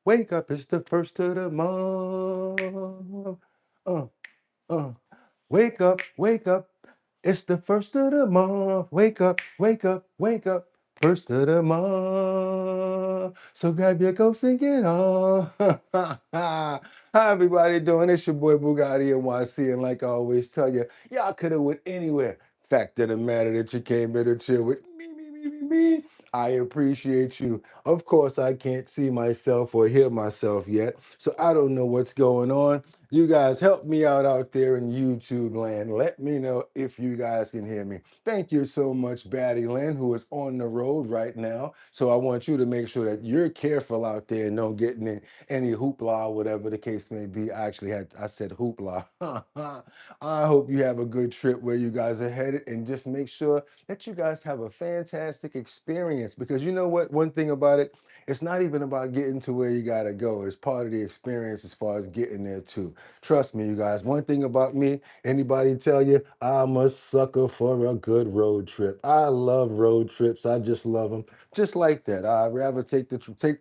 wake up, it's the first of the month. Uh, uh, wake up, it's the first of the month. Wake up, wake up, wake up, first of the month. So grab your coats and get on. How everybody doing? It's your boy Boogotti NYC, and like I always tell you, y'all could have went anywhere. Fact of the matter that you came here to chill with me. I appreciate you. Of course, I can't see myself or hear myself yet, so I don't know what's going on. You guys help me out there in YouTube land. Let me know if you guys can hear me. Thank you so much, Batty Lynn, who is on the road right now. So I want you to make sure that you're careful out there and don't get in any hoopla, whatever the case may be. I said hoopla. I hope you have a good trip where you guys are headed, and just make sure that you guys have a fantastic experience, because you know what? One thing about it, it's not even about getting to where you gotta go. It's part of the experience as far as getting there too. Trust me, you guys. One thing about me, anybody tell you, I'm a sucker for a good road trip. I love road trips. I just love them. Just like that. I'd rather take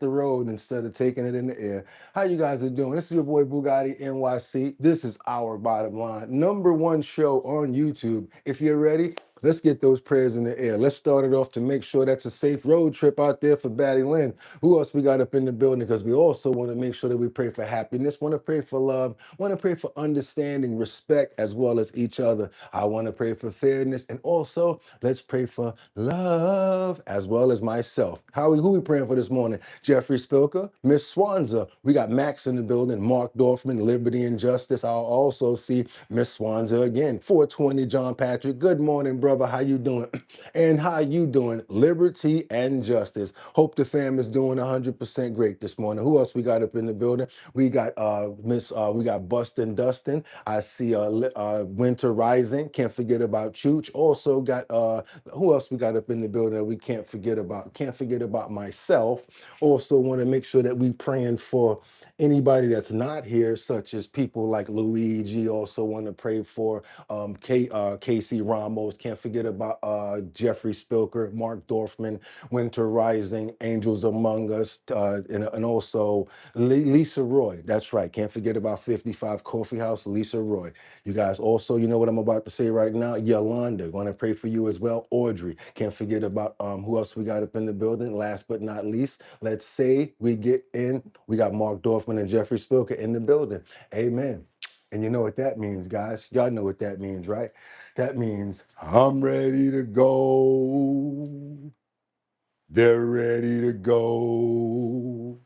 the road instead of taking it in the air. How you guys are doing? This is your boy Boogotti NYC. This is Our Bottom Line, #1 show on YouTube. If you're ready, let's get those prayers in the air. Let's start it off to make sure that's a safe road trip out there for Batty Lynn. Who else we got up in the building? Because we also want to make sure that we pray for happiness, want to pray for love, want to pray for understanding, respect, as well as each other. I want to pray for fairness, and also let's pray for love as well as myself. Who we praying for this morning? Jeffrey Spilker, Miss Swanza. We got Max in the building, Mark Dorfman, Liberty and Justice. I'll also see Miss Swanza again. 420 John Patrick. Good morning, brother. How you doing? And how you doing? Liberty and Justice. Hope the fam is doing 100% great this morning. Who else we got up in the building? We got we got Bustin' Dustin. I see Winter Rising. Can't forget about Chooch. Also got who else we got up in the building that we can't forget about? Can't forget about myself. Also want to make sure that we praying for anybody that's not here, such as people like Luigi. Also want to pray for Casey Ramos. Can't forget about Jeffrey Spilker, Mark Dorfman, Winter Rising, Angels Among Us, and also Lisa Roy. That's right. Can't forget about 55 Coffee House, Lisa Roy. You guys also, you know what I'm about to say right now? Yolanda, want to pray for you as well. Audrey. Can't forget about who else we got up in the building. Last but not least, let's say we get in. We got Mark Dorfman and Jeffrey Spilker in the building. Amen. And you know what that means, guys. Y'all know what that means, right? That means I'm ready to go. They're ready to go.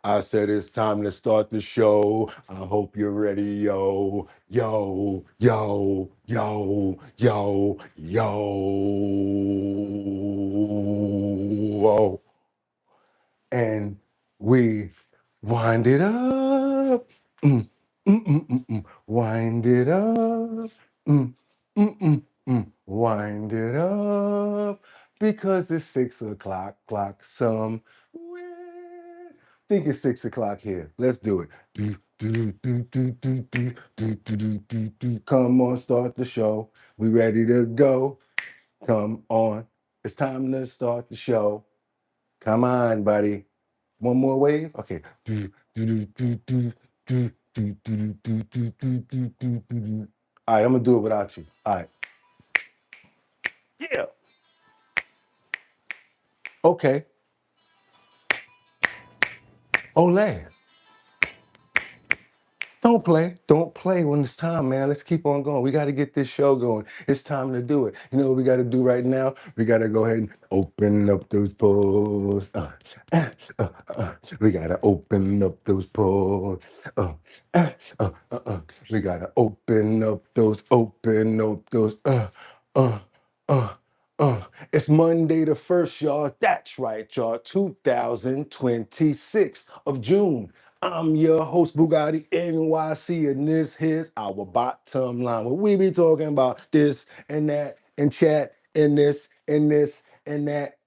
I said it's time to start the show. I hope you're ready, yo, yo, yo, yo, yo, yo. And we wind it up. Wind it up. Wind it up. Because it's 6 o'clock somewhere. Think it's 6 o'clock here. Let's do it. Come on, start the show. We ready to go. Come on. It's time to start the show. Come on, buddy. One more wave. Okay. All right, I'm gonna do it without you. All right. Yeah. Okay. Olay. Don't play when it's time, man. Let's keep on going. We got to get this show going. It's time to do it. You know what we got to do right now? We got to go ahead and open up those pores. We got to open up those pores. We got to open up those. Uh, uh. It's Monday the 1st, y'all. That's right, y'all. 2026 of June. I'm your host, Boogotti NYC, and this is our bottom line. Where we be talking about this and that and chat and this and this and that.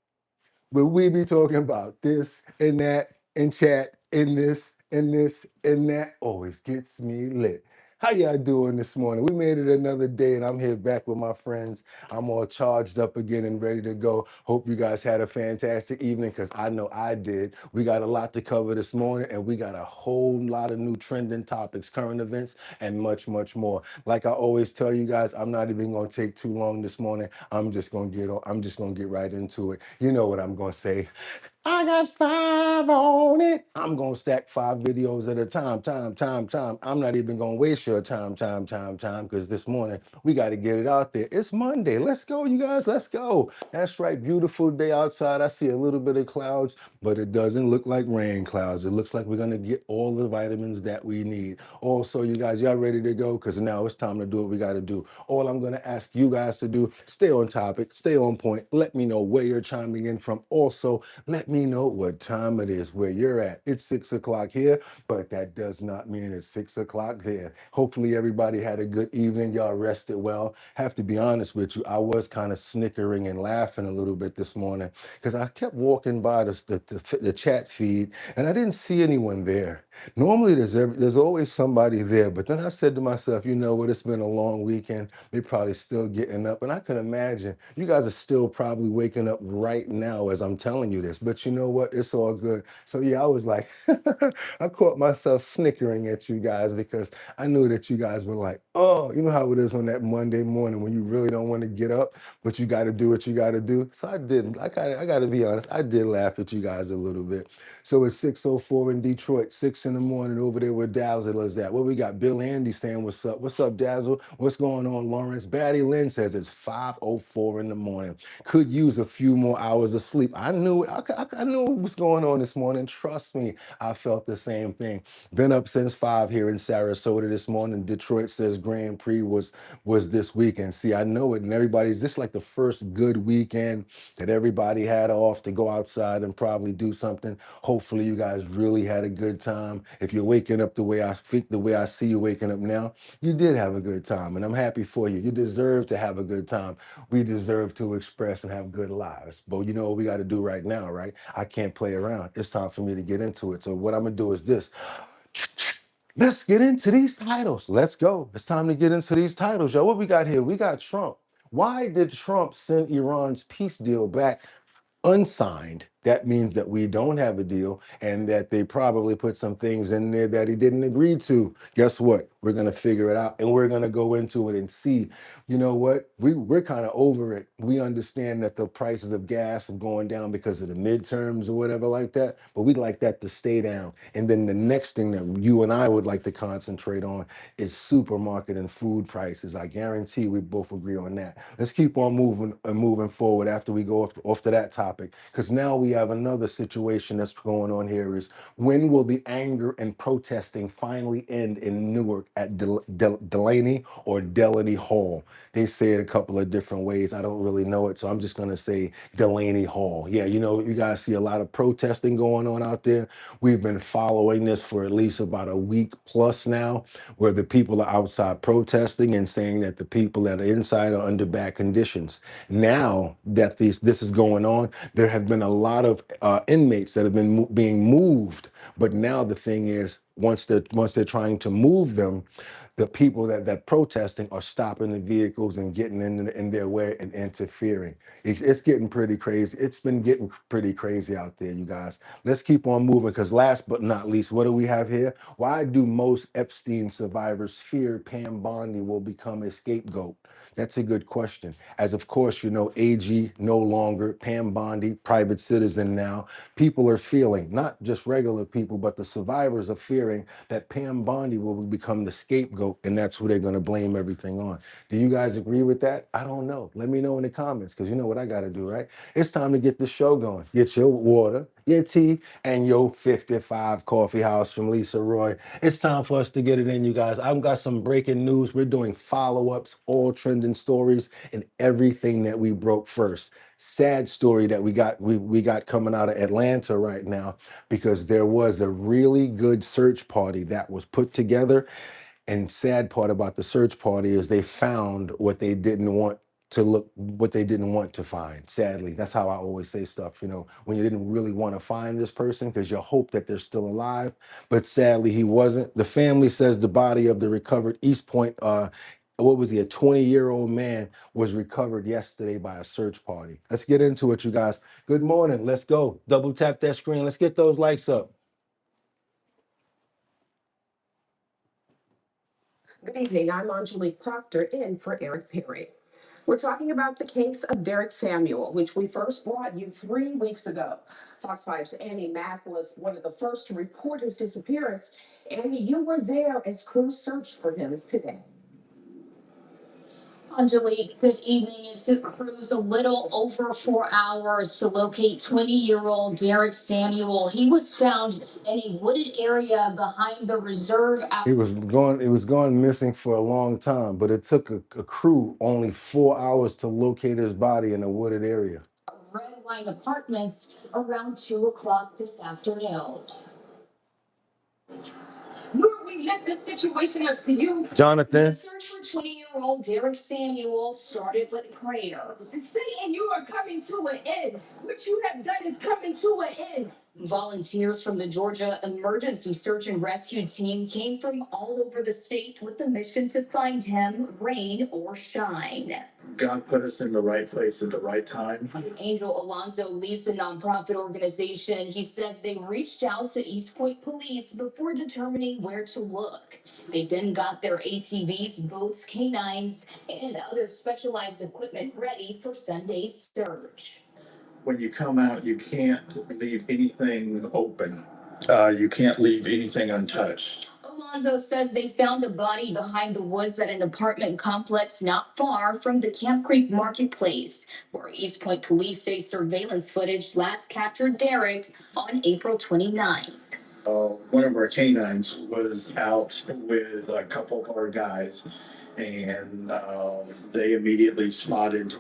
Where we be talking about this and that and chat and this and this and that. Always gets me lit. How y'all doing this morning? We made it another day and I'm here back with my friends. I'm all charged up again and ready to go. Hope you guys had a fantastic evening because I know I did. We got a lot to cover this morning and we got a whole lot of new trending topics, current events, and much, much more. Like I always tell you guys, I'm not even gonna take too long this morning. I'm just gonna get right into it. You know what I'm gonna say. I got 5 on it. I'm gonna stack 5 videos at a time. I'm not even gonna waste your time, because this morning we got to get it out there. It's Monday. Let's go, you guys. Let's go. That's right. Beautiful day outside. I see a little bit of clouds, but it doesn't look like rain clouds. It looks like we're gonna get all the vitamins that we need. Also, you guys, y'all ready to go? Because now it's time to do what we got to do. All I'm gonna ask you guys to do, stay on topic, stay on point. Let me know where you're chiming in from. Also, let me know what time it is where you're at. It's 6 o'clock here, but that does not mean it's 6 o'clock there. Hopefully everybody had a good evening. Y'all rested well. Have to be honest with you, I was kind of snickering and laughing a little bit this morning because I kept walking by the chat feed and I didn't see anyone there. Normally there's always somebody there, but then I said to myself, you know what, it's been a long weekend. They're probably still getting up, and I can imagine you guys are still probably waking up right now as I'm telling you this, but you know what, it's all good. So yeah, I was like, I caught myself snickering at you guys because I knew that you guys were like, oh, you know how it is on that Monday morning when you really don't want to get up, but you got to do what you got to do. So I did. I got to be honest. I did laugh at you guys a little bit. So it's 6:04 in Detroit, 6 in the morning over there where Dazzle is at. What we got? Bill Andy saying, what's up? What's up, Dazzle? What's going on, Lawrence? Batty Lynn says it's 5:04 in the morning. Could use a few more hours of sleep. I knew it. I knew what was going on this morning. Trust me, I felt the same thing. Been up since 5 here in Sarasota this morning. Detroit says Grand Prix was this weekend. See, I know it, and everybody's this like the first good weekend that everybody had off to go outside and probably do something. Hopefully you guys really had a good time. If you're waking up the way I see you waking up now, you did have a good time, and I'm happy for you. You deserve to have a good time. We deserve to express and have good lives. But you know what we got to do right now, right? I can't play around. It's time for me to get into it. So what I'm gonna do is this. Let's get into these titles. Let's go. It's time to get into these titles, yo. What we got here? We got Trump. Why did Trump send Iran's peace deal back unsigned? That means that we don't have a deal and that they probably put some things in there that he didn't agree to. Guess what? We're going to figure it out and we're going to go into it and see. You know what? We're kind of over it. We understand that the prices of gas are going down because of the midterms or whatever like that, but we'd like that to stay down. And then the next thing that you and I would like to concentrate on is supermarket and food prices. I guarantee we both agree on that. Let's keep on moving forward after we go off to that topic, because now we have another situation that's going on here is when will the anger and protesting finally end in Newark at Delaney or Delaney Hall? They say it a couple of different ways. I don't really know it, so I'm just going to say Delaney Hall. Yeah, you know, you guys see a lot of protesting going on out there. We've been following this for at least about a week plus now, where the people are outside protesting and saying that the people that are inside are under bad conditions. Now that this is going on, there have been a lot of inmates that have been being moved. But now the thing is, once they're trying to move them, the people that protesting are stopping the vehicles and getting in their way and interfering. It's getting pretty crazy. It's been getting pretty crazy out there, you guys. Let's keep on moving, because last but not least, what do we have here? Why do most Epstein survivors fear Pam Bondi will become a scapegoat? That's a good question. As of course, you know, AG no longer, Pam Bondi, private citizen now. People are feeling, not just regular people, but the survivors are fearing that Pam Bondi will become the scapegoat, and that's who they're going to blame everything on. Do you guys agree with that? I don't know. Let me know in the comments, because you know what I got to do, right? It's time to get the show going. Get your water, your tea, and your 55 coffee house from Lisa Roy. It's time for us to get it in, you guys. I've got some breaking news. We're doing follow-ups, all trending stories, and everything that we broke first. Sad story that we got coming out of Atlanta right now, because there was a really good search party that was put together. And sad part about the search party is they found what they didn't want to look what they didn't want to find. Sadly, that's how I always say stuff, you know, when you didn't really want to find this person because you hope that they're still alive, but sadly he wasn't. The family says the body of the recovered East Point, what was he, a 20-year-old man, was recovered yesterday by a search party. Let's get into it, you guys. Good morning. Let's go. Double tap that screen. Let's get those likes up. Good evening. I'm Angelique Proctor in for Eric Perry. We're talking about the case of Derek Samuel, which we first brought you 3 weeks ago. Fox 5's Annie Mack was one of the first to report his disappearance. Annie, you were there as crews searched for him today. Angelique, good evening. It took crews a little over 4 hours to locate 20-year-old Derek Samuel. He was found in a wooded area behind the reserve. It was going missing for a long time, but it took a crew only 4 hours to locate his body in a wooded area. Red Line Apartments around 2 o'clock this afternoon. We left this situation up to you, Jonathan. The search for 20-year-old Derek Samuel started with prayer. Saying you are coming to an end. What you have done is coming to an end. Volunteers from the Georgia Emergency Search and Rescue Team came from all over the state with the mission to find him, rain or shine. God put us in the right place at the right time. Angel Alonso leads a nonprofit organization. He says they reached out to East Point Police before determining where to look. They then got their ATVs, boats, canines, and other specialized equipment ready for Sunday's search. When you come out, you can't leave anything open. You can't leave anything untouched. Alonso says they found a body behind the woods at an apartment complex not far from the Camp Creek Marketplace, where East Point Police say surveillance footage last captured Derek on April 29th. One of our canines was out with a couple of our guys, and they immediately spotted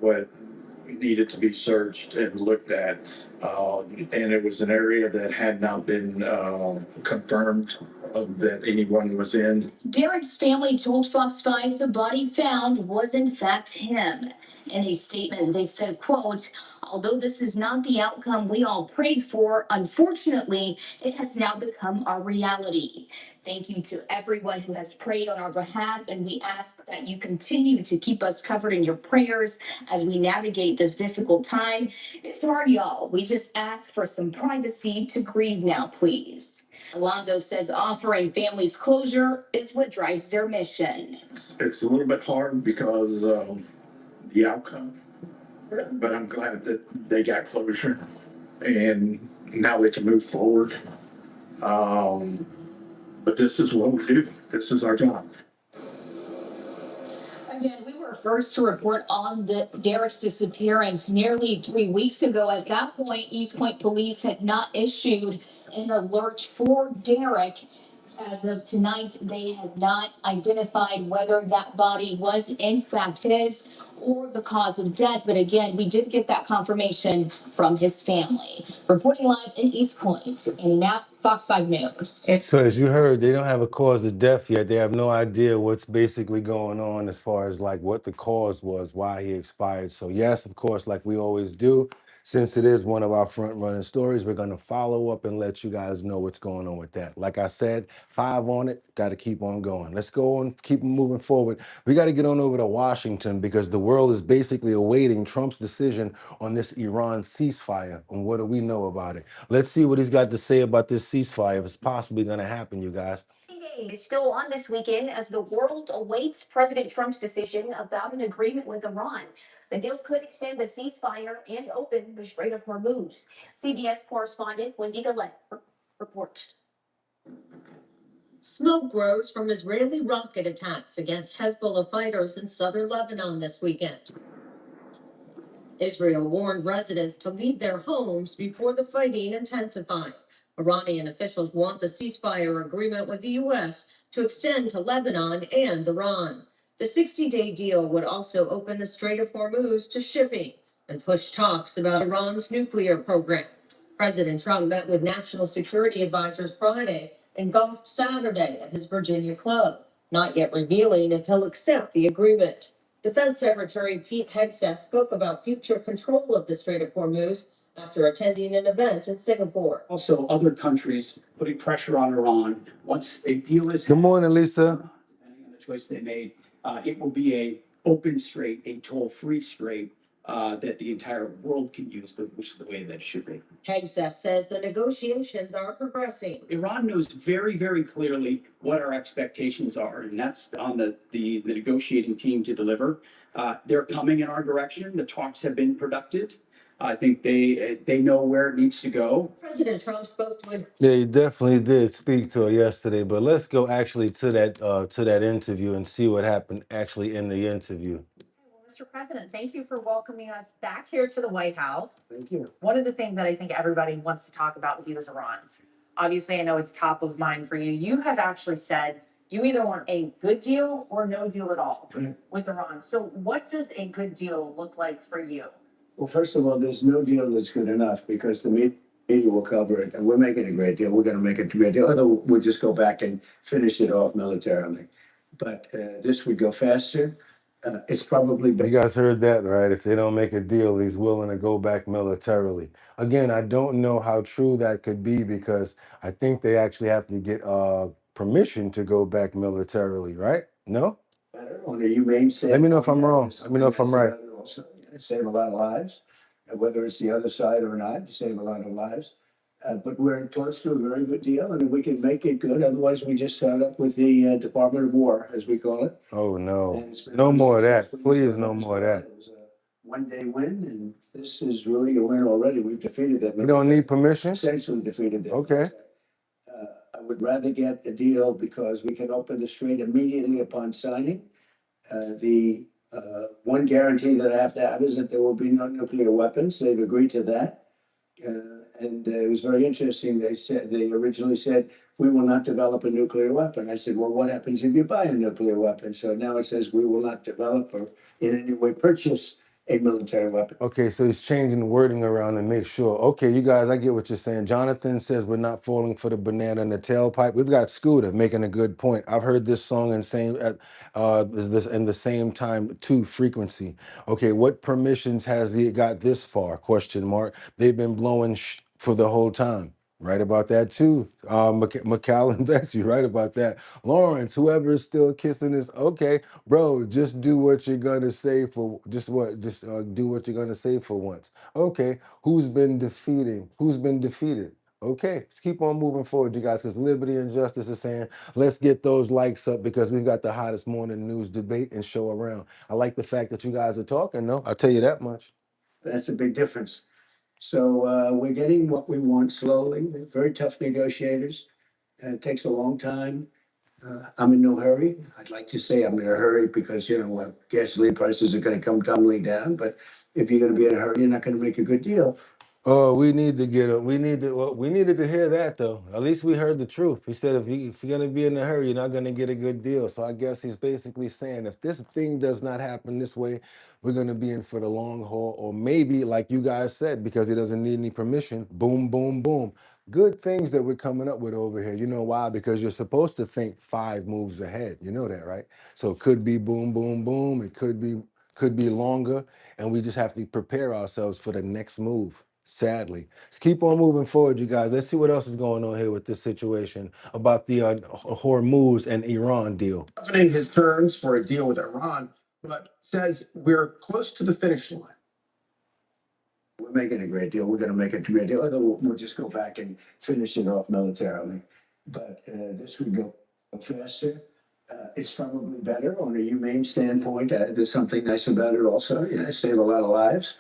what needed to be searched and looked at. And it was an area that had not been confirmed that anyone was in. Derek's family told Fox 5 the body found was in fact him. In a statement, they said, quote, "Although this is not the outcome we all prayed for, unfortunately, it has now become our reality. Thank you to everyone who has prayed on our behalf, and we ask that you continue to keep us covered in your prayers as we navigate this difficult time. It's hard, y'all. We just ask for some privacy to grieve now, please." Alonso says offering families closure is what drives their mission. It's a little bit hard because the outcome, but I'm glad that they got closure and now they can move forward. But this is what we do. This is our job. Again, we were first to report on Derek's disappearance nearly 3 weeks ago. At that point, East Point Police had not issued an alert for Derek. As of tonight, they have not identified whether that body was in fact his or the cause of death. But again, we did get that confirmation from his family. Reporting live in East Point, and now Fox 5 News. So as you heard, they don't have a cause of death yet. They have no idea what's basically going on as far as like what the cause was, why he expired. So yes, of course, like we always do, since it is one of our front running stories, we're going to follow up and let you guys know what's going on with that. Like I said, 5 on it, got to keep on going. Let's go on, keep moving forward. We got to get on over to Washington because the world is basically awaiting Trump's decision on this Iran ceasefire. And what do we know about it? Let's see what he's got to say about this ceasefire, if it's possibly going to happen, you guys. Is still on this weekend as the world awaits President Trump's decision about an agreement with Iran. The deal could extend the ceasefire and open the Strait of Hormuz. CBS correspondent Wendy Gillette reports. Smoke rose from Israeli rocket attacks against Hezbollah fighters in southern Lebanon this weekend. Israel warned residents to leave their homes before the fighting intensified. Iranian officials want the ceasefire agreement with the U.S. to extend to Lebanon and Iran. The 60-day deal would also open the Strait of Hormuz to shipping and push talks about Iran's nuclear program. President Trump met with national security advisors Friday and golfed Saturday at his Virginia club, not yet revealing if he'll accept the agreement. Defense Secretary Pete Hegseth spoke about future control of the Strait of Hormuz after attending an event in Singapore. Also, other countries putting pressure on Iran. Once a deal is Good morning, Lisa. depending on the choice they made, it will be a open strait, a toll-free strait that the entire world can use, which is the way that it should be. Hegseth says the negotiations are progressing. Iran knows very, very clearly what our expectations are, and that's on the negotiating team to deliver. They're coming in our direction. The talks have been productive. I think they know where it needs to go. President Trump spoke to his. Yeah, you definitely did speak to her yesterday, but let's go actually to that interview and see what happened actually in the interview. Well, Mr. President, thank you for welcoming us back here to the White House. Thank you. One of the things that I think everybody wants to talk about with you is Iran. Obviously, I know it's top of mind for you. You have actually said you either want a good deal or no deal at all with Iran. So what does a good deal look like for you? Well, first of all, there's no deal that's good enough because the media will cover it, and we're making a great deal. We're going to make it a great deal. Otherwise, we'll just go back and finish it off militarily. But this would go faster. It's probably You guys heard that, right? If they don't make a deal, he's willing to go back militarily. Again, I don't know how true that could be because I think they actually have to get permission to go back militarily, right? No? better on a humane standpoint. Let me know if I'm wrong. Let me know if I'm right. Also, save a lot of lives, whether it's the other side or not, you save a lot of lives. But we're close to a very good deal, and if we can make it good, otherwise we just start up with the Department of War, as we call it. Oh, no. And it's been- No more of that. Please, no more of that. It was a one-day win, and this is really a win already. We've defeated them. You don't need permission? Essentially defeated them. Okay. I would rather get a deal because we can open the strait immediately upon signing. The one guarantee that I have to have is that there will be no nuclear weapons. They've agreed to that. And it was very interesting. They originally said, we will not develop a nuclear weapon. I said, well, what happens if you buy a nuclear weapon? So now it says we will not develop or in any way purchase a military weapon. Okay, so he's changing the wording around to make sure. Okay, you guys, I get what you're saying. Jonathan says we're not falling for the banana in the tailpipe. We've got Scooter making a good point. I've heard this song in the same time too frequency. Okay, what permissions has he got this far? Question mark. They've been blowing for the whole time. Right about that too. McCall and Betsy, right about that. Lawrence, whoever is still kissing this, okay, bro, just do what you're gonna say for do what you're gonna say for once. Okay, who's been defeated? Who's been defeated? Okay, let's keep on moving forward, you guys, because Liberty and Justice is saying, let's get those likes up because we've got the hottest morning news debate and show around. I like the fact that you guys are talking, though. I'll tell you that much. That's a big difference. So we're getting what we want slowly. They're very tough negotiators. It takes a long time. I'm in no hurry. I'd like to say I'm in a hurry because, gasoline prices are going to come tumbling down. But if you're going to be in a hurry, you're not going to make a good deal. Oh, we needed to hear that though. At least we heard the truth. He said if you're gonna be in a hurry, you're not gonna get a good deal. So I guess he's basically saying if this thing does not happen this way, we're gonna be in for the long haul, or maybe like you guys said, because he doesn't need any permission. Boom, boom, boom. Good things that we're coming up with over here. You know why? Because you're supposed to think 5 moves ahead. You know that, right? So it could be boom, boom, boom. It could be longer, and we just have to prepare ourselves for the next move. Sadly, let's keep on moving forward, you guys. Let's see what else is going on here with this situation about the Hormuz and Iran deal. Opening his terms for a deal with Iran, but says we're close to the finish line. We're making a great deal. We're going to make it a great deal. Otherwise, we'll just go back and finish it off militarily. But this would go faster. It's probably better on a humane standpoint. There's something nice about it also. Save a lot of lives.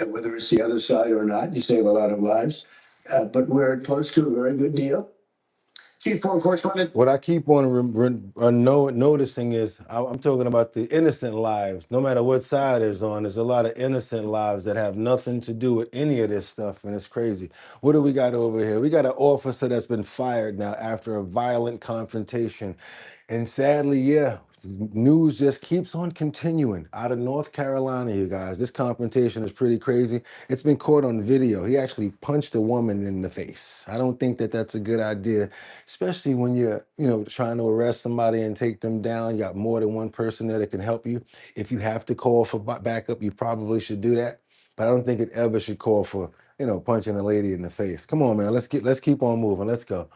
Whether it's the other side or not, you save a lot of lives. But we're close to a very good deal. Chief Foreign Correspondent. What I keep on noticing is I'm talking about the innocent lives. No matter what side is on, there's a lot of innocent lives that have nothing to do with any of this stuff, and it's crazy. What do we got over here? We got an officer that's been fired now after a violent confrontation. And sadly, yeah, news just keeps on continuing out of North Carolina, you guys. This confrontation is pretty crazy. It's been caught on video. He actually punched a woman in the face. I don't think that that's a good idea, especially when you're, trying to arrest somebody and take them down. You got more than one person there that can help you. If you have to call for backup, you probably should do that. But I don't think it ever should call for, punching a lady in the face. Come on, man. Let's keep on moving. Let's go.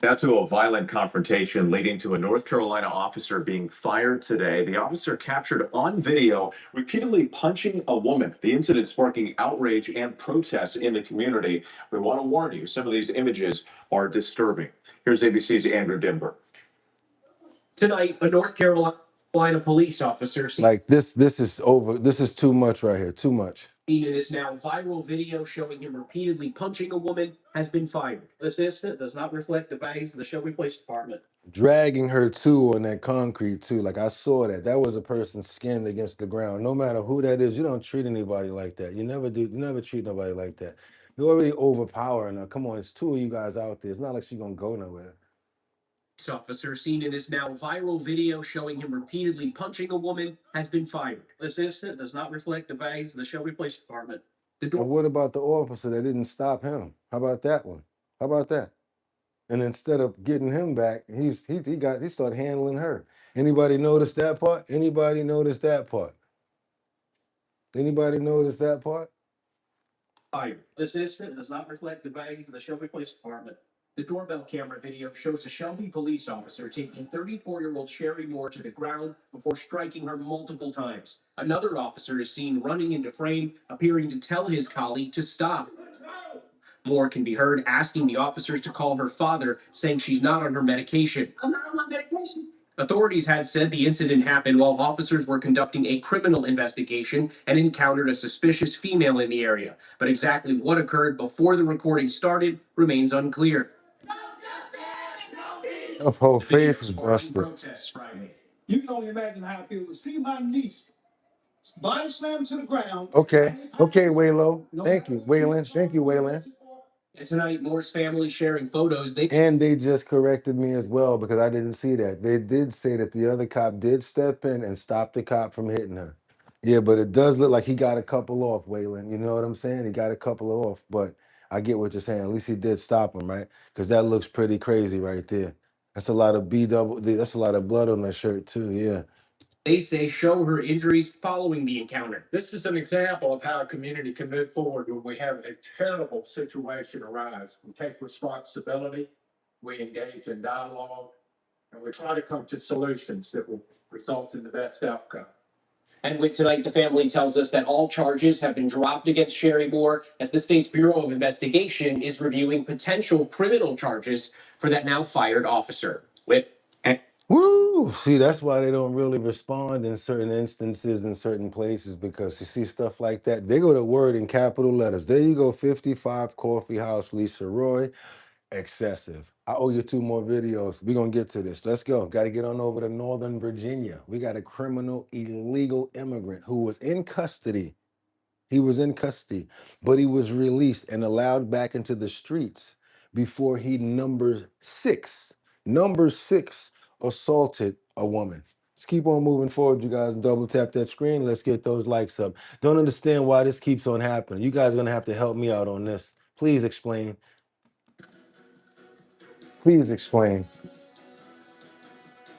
Now to a violent confrontation leading to a North Carolina officer being fired today. The officer captured on video repeatedly punching a woman. The incident sparking outrage and protests in the community. We want to warn you, some of these images are disturbing. Here's ABC's Andrew Dimber. Tonight, a North Carolina police officer Like this is over. This is too much right here. Too much. seen in this now viral video showing him repeatedly punching a woman has been fired. This incident does not reflect the values of the Shelby Police Department. Dragging her too on that concrete too. Like I saw that. That was a person skinned against the ground. No matter who that is, you don't treat anybody like that. You never do. You never treat nobody like that. You're already overpowering her. Come on, it's two of you guys out there. It's not like she's gonna go nowhere. Police officer seen in this now viral video showing him repeatedly punching a woman has been fired. This incident does not reflect the values of the Shelby Police Department. And what about the officer that didn't stop him? How about that one? How about that? And instead of getting him back, he started handling her. Anybody notice that part? Anybody notice that part? Anybody notice that part? Fired. This incident does not reflect the values of the Shelby Police Department. The doorbell camera video shows a Shelby police officer taking 34-year-old Sherry Moore to the ground before striking her multiple times. Another officer is seen running into frame, appearing to tell his colleague to stop. Moore can be heard asking the officers to call her father, saying she's not on her medication. I'm not on my medication. Authorities had said the incident happened while officers were conducting a criminal investigation and encountered a suspicious female in the area. But exactly what occurred before the recording started remains unclear. Her whole The video face is sparking busted. protests Friday. You can only imagine how I feel to see my niece body slammed to the ground. Okay, Waylo. Thank you, Waylon. Thank you, Waylon. And tonight, Moore's family sharing photos. And they just corrected me as well because I didn't see that. They did say that the other cop did step in and stop the cop from hitting her. Yeah, but it does look like he got a couple off, Waylon. You know what I'm saying? He got a couple off, but I get what you're saying. At least he did stop him, right? Because that looks pretty crazy right there. That's a lot of that's a lot of blood on that shirt too, yeah. They say show her injuries following the encounter. This is an example of how a community can move forward when we have a terrible situation arise. We take responsibility, we engage in dialogue, and we try to come to solutions that will result in the best outcome. And with tonight, the family tells us that all charges have been dropped against Sherry Moore as the state's Bureau of Investigation is reviewing potential criminal charges for that now fired officer. Woo! See, that's why they don't really respond in certain instances in certain places, because you see stuff like that. They go to word in capital letters. There you go, 55 Coffee House, Lisa Roy. Excessive. I owe you 2 more videos. We're going to get to this. Let's go. Got to get on over to Northern Virginia. We got a criminal illegal immigrant who was in custody. He was in custody, but he was released and allowed back into the streets before he number 6 assaulted a woman. Let's keep on moving forward, you guys. Double tap that screen. Let's get those likes up. Don't understand why this keeps on happening. You guys are going to have to help me out on this. Please explain. Please explain.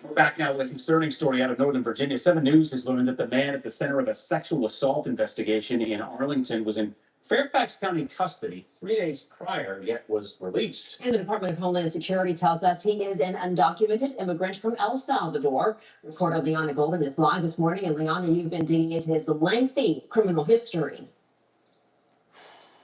We're back now with a concerning story out of Northern Virginia. 7 News has learned that the man at the center of a sexual assault investigation in Arlington was in Fairfax County custody 3 days prior, yet was released. And the Department of Homeland Security tells us he is an undocumented immigrant from El Salvador. Reporter Liana Golden is live this morning. And Liana, you've been digging into his lengthy criminal history.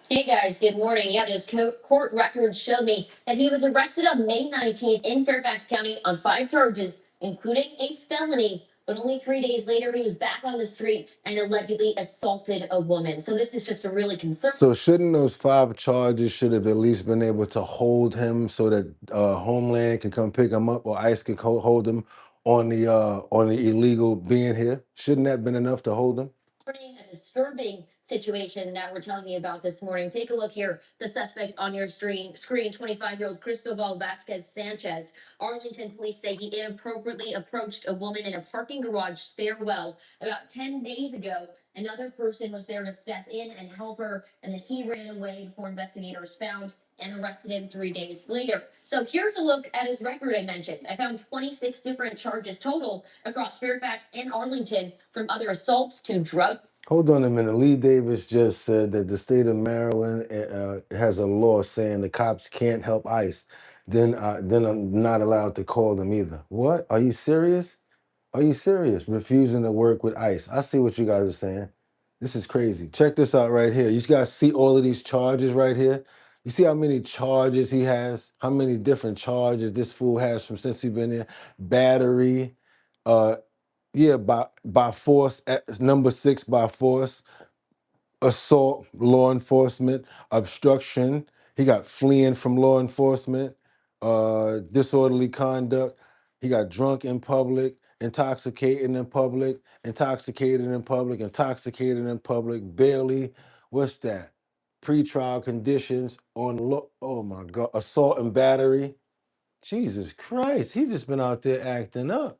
Hey guys, good morning. Yeah, those court records showed me that he was arrested on May 19th in Fairfax County on 5 charges, including a felony. But only 3 days later, he was back on the street and allegedly assaulted a woman. So this is just a really concerning. So shouldn't those 5 charges should have at least been able to hold him so that Homeland can come pick him up, or ICE can hold him on the illegal being here? Shouldn't that have been enough to hold him? A disturbing situation that we're telling you about this morning. Take a look here. The suspect on your screen, 25-year-old Cristobal Vasquez Sanchez. Arlington police say he inappropriately approached a woman in a parking garage stairwell about 10 days ago. Another person was there to step in and help her, and then he ran away before investigators found and arrested him 3 days later. So here's a look at his record I mentioned. I found 26 different charges total across Fairfax and Arlington, from other assaults to drug. Hold on a minute. Lee Davis just said that the state of Maryland has a law saying the cops can't help ICE. Then I'm not allowed to call them either. What? Are you serious? Are you serious? Refusing to work with ICE. I see what you guys are saying. This is crazy. Check this out right here. You guys see all of these charges right here? You see how many charges he has? How many different charges this fool has from since he's been there? Battery, yeah, by force, number 6 by force, assault, law enforcement, obstruction. He got fleeing from law enforcement, disorderly conduct. He got drunk in public, intoxicated in public, intoxicated in public, intoxicated in public, barely. What's that? Pretrial conditions on oh my God, assault and battery. Jesus Christ, he's just been out there acting up.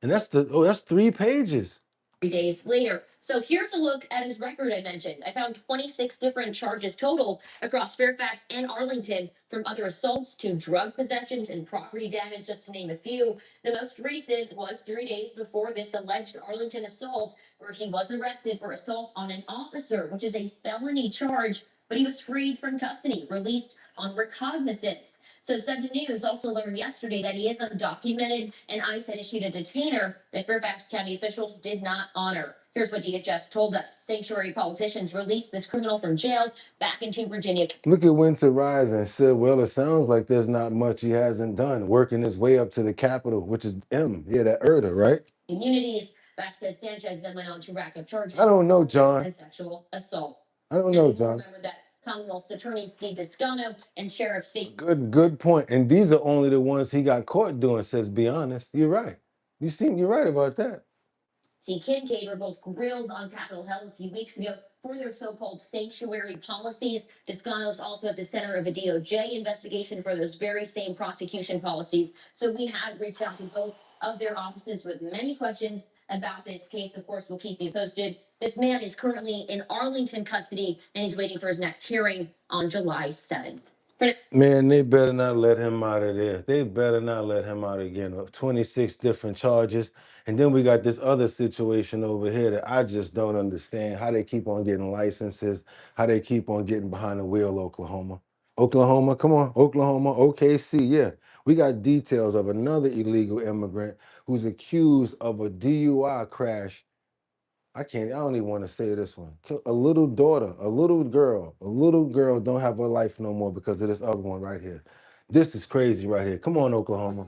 And that's that's 3 pages. 3 days later. So here's a look at his record I mentioned. I found 26 different charges total across Fairfax and Arlington, from other assaults to drug possessions and property damage, just to name a few. The most recent was 3 days before this alleged Arlington assault, where he was arrested for assault on an officer, which is a felony charge, but he was freed from custody, released on recognizance. So 7 News also learned yesterday that he is undocumented, and ICE had issued a detainer that Fairfax County officials did not honor. Here's what DHS told us. Sanctuary politicians released this criminal from jail back into Virginia. Look at Winter Rise and said, well, it sounds like there's not much he hasn't done, working his way up to the Capitol, which is M. Yeah, that Erda, right? Communities. Vasquez Sanchez then went on to rack up charges. I don't know, John. And sexual assault. I don't know, John. Remember that Commonwealth's attorneys Steve Biscano and Sheriff Stacey. Good point. And these are only the ones he got caught doing, says be honest. You're right. You're right about that. Kincaid were both grilled on Capitol Hill a few weeks ago for their so-called sanctuary policies. Descano's also at the center of a DOJ investigation for those very same prosecution policies. So we have reached out to both of their offices with many questions about this case. Of course, we'll keep you posted. This man is currently in Arlington custody, and he's waiting for his next hearing on July 7th. Man, they better not let him out of there. They better not let him out again. 26 different charges. And then we got this other situation over here that I just don't understand. How they keep on getting licenses, how they keep on getting behind the wheel, Oklahoma. Oklahoma, come on, Oklahoma, OKC, yeah. We got details of another illegal immigrant who's accused of a DUI crash. I don't even want to say this one. A little daughter, a little girl don't have her life no more because of this other one right here. This is crazy right here. Come on, Oklahoma.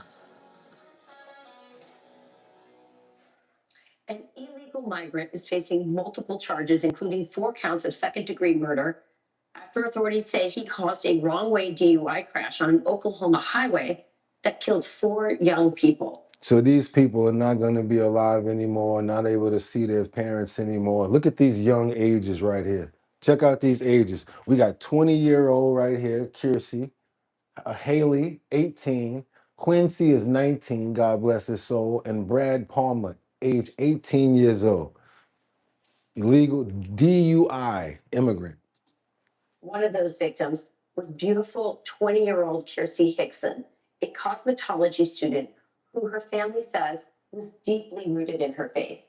An illegal migrant is facing multiple charges, including 4 counts of second-degree murder, after authorities say he caused a wrong-way DUI crash on an Oklahoma highway that killed 4 young people. So these people are not going to be alive anymore, not able to see their parents anymore. Look at these young ages right here. Check out these ages. We got 20-year-old right here, Kiersey. Haley, 18. Quincy is 19, God bless his soul. And Brad Palmer, age 18 years old. Illegal DUI immigrant. One of those victims was beautiful 20-year-old Kiersey Hickson, a cosmetology student who her family says was deeply rooted in her faith.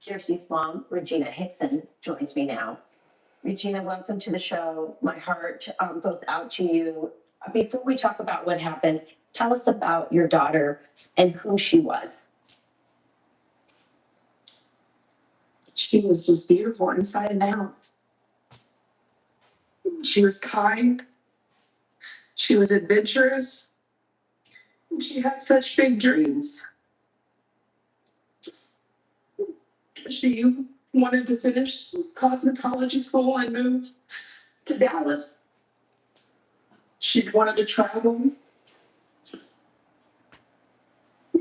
Kiersey's mom, Regina Hickson, joins me now. Regina, welcome to the show. My heart goes out to you. Before we talk about what happened, tell us about your daughter and who she was. She was just beautiful inside and out. She was kind. She was adventurous. And she had such big dreams. She wanted to finish cosmetology school and move to Dallas. She wanted to travel.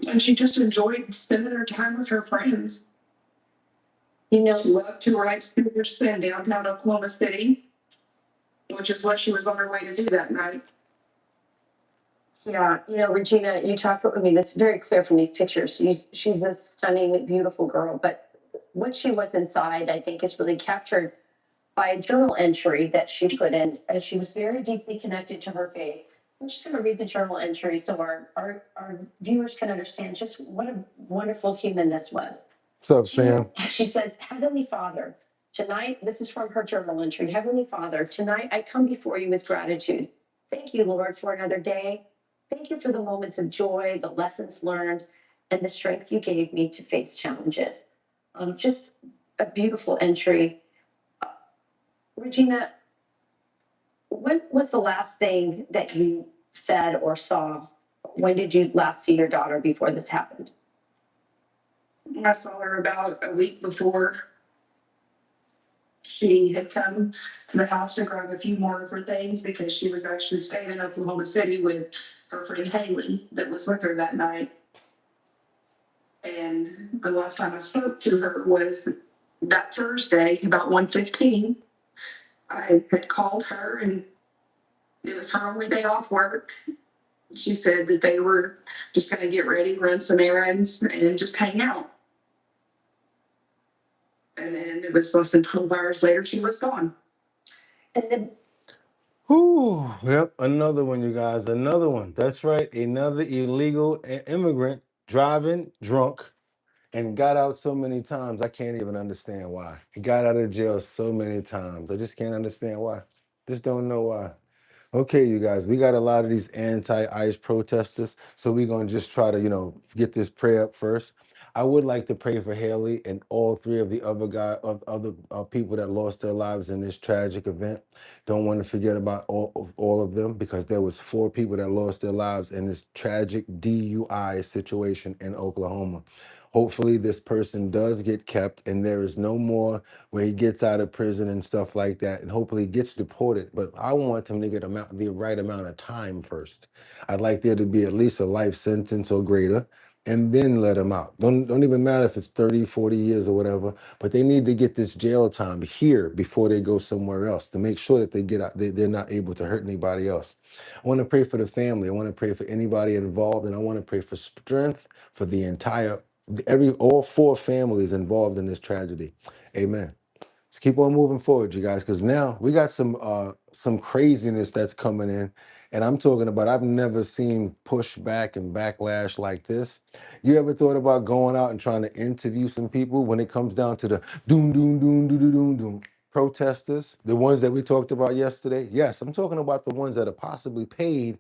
And she just enjoyed spending her time with her friends. You know, She left to ride scooters in downtown Oklahoma City, which is what she was on her way to do that night. yeah, Regina, you talk, I mean, that's very clear from these pictures. She's a stunning, beautiful girl, but what she was inside, I think, is really captured by a journal entry that she put in, as she was very deeply connected to her faith. I'm just going to read the journal entry so our viewers can understand just what a wonderful human this was. What's up, Sam? She says, Heavenly Father, tonight, this is from her journal entry. Heavenly Father, tonight I come before you with gratitude. Thank you, Lord, for another day. Thank you for the moments of joy, the lessons learned, and the strength you gave me to face challenges. Just a beautiful entry. Regina, when was the last thing that you said or saw? When did you last see your daughter before this happened? I saw her about a week before. She had come to the house to grab a few more of her things because she was actually staying in Oklahoma City with her friend Haley that was with her that night. And the last time I spoke to her was that Thursday, about 1:15. I had called her and it was her only day off work. She said that they were just going to get ready, run some errands, and just hang out. And then it was less than 12 hours later, she was gone. And then, Whew, yep, another one, you guys, another one. That's right, another illegal immigrant driving drunk and got out so many times. I can't even understand why. He got out of jail so many times. I just can't understand why. Just don't know why. Okay, you guys, we got a lot of these anti-ICE protesters, so we're gonna just try to, get this prayer up first. I would like to pray for Haley and all three of the other people that lost their lives in this tragic event. Don't want to forget about all of them because there was 4 people that lost their lives in this tragic DUI situation in Oklahoma. Hopefully, this person does get kept, and there is no more where he gets out of prison and stuff like that, and hopefully he gets deported. But I want him to get the right amount of time first. I'd like there to be at least a life sentence or greater, and then let him out. Don't even matter if it's 30, 40 years or whatever, but they need to get this jail time here before they go somewhere else to make sure that they get out, they're not able to hurt anybody else. I want to pray for the family. I want to pray for anybody involved, and I want to pray for strength for the entire all 4 families involved in this tragedy. Amen. Let's keep on moving forward, you guys, because now we got some craziness that's coming in. And I'm talking about, I've never seen pushback and backlash like this. You ever thought about going out and trying to interview some people when it comes down to the doom, doom, doom, doom, doom, doom, doom protesters, the ones that we talked about yesterday? Yes, I'm talking about the ones that are possibly paid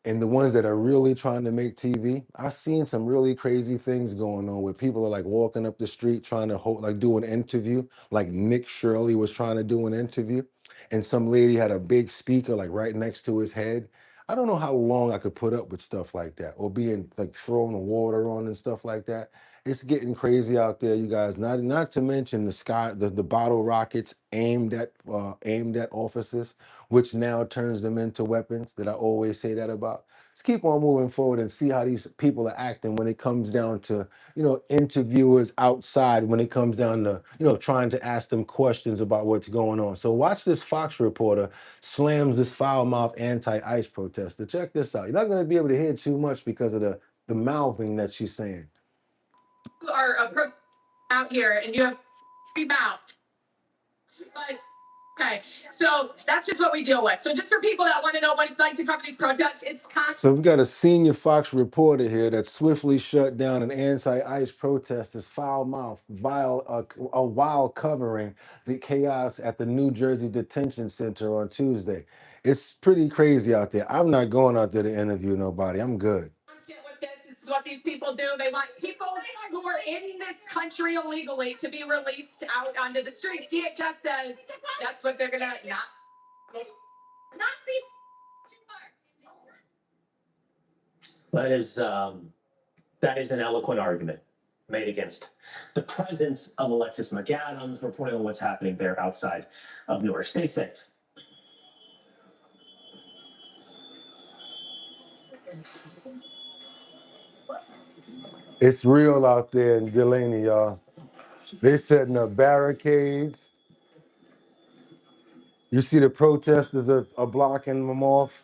and the ones that are really trying to make TV. I've seen some really crazy things going on where people are like walking up the street trying to do an interview, like Nick Shirley was trying to do an interview, and some lady had a big speaker like right next to his head. I don't know how long I could put up with stuff like that, or being like thrown water on and stuff like that. It's getting crazy out there, you guys. Not to mention the bottle rockets aimed at officers, which now turns them into weapons that I always say that about. Let's keep on moving forward and see how these people are acting when it comes down to, interviewers outside, when it comes down to, trying to ask them questions about what's going on. So watch this Fox reporter slams this foul-mouthed anti-ICE protester. Check this out. You're not going to be able to hear too much because of the mouthing that she's saying. You are out here and you have free mouth. But okay, so that's just what we deal with. So just for people that want to know what it's like to cover these protests, it's constant. So we've got a senior Fox reporter here that swiftly shut down an anti-ICE protesters' foul mouth while covering the chaos at the New Jersey Detention Center on Tuesday. It's pretty crazy out there. I'm not going out there to interview nobody. I'm good. With this is what these people do. They want people who are in this country illegally to be released out onto the streets. DHS says that's what they're gonna not see. That is an eloquent argument made against the presence of Alexis McAdams, reporting on what's happening there outside of Newark. Stay safe. It's real out there in Delaney, y'all. They setting up barricades. You see the protesters are blocking them off.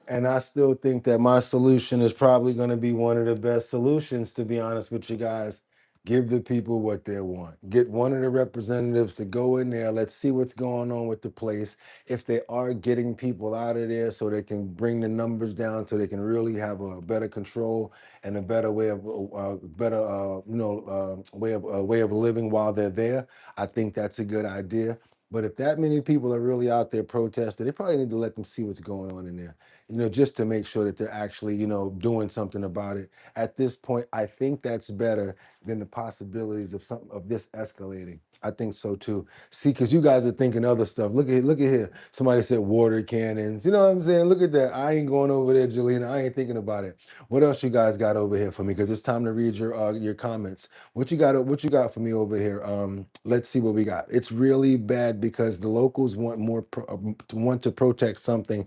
And I still think that my solution is probably going to be one of the best solutions, to be honest with you guys. Give the people what they want. Get one of the representatives to go in there. Let's see what's going on with the place. If they are getting people out of there so they can bring the numbers down so they can really have a better control and a better way of way of living while they're there, I think that's a good idea. But if that many people are really out there protesting, they probably need to let them see what's going on in there, just to make sure that they're actually, doing something about it. At this point, I think that's better than the possibilities of some of this escalating. I think so too. See, because you guys are thinking other stuff. Look at here. Somebody said water cannons. You know what I'm saying? Look at that. I ain't going over there, Jelena. I ain't thinking about it. What else you guys got over here for me? Because it's time to read your comments. What you got? What you got for me over here? Let's see what we got. It's really bad because the locals want want to protect something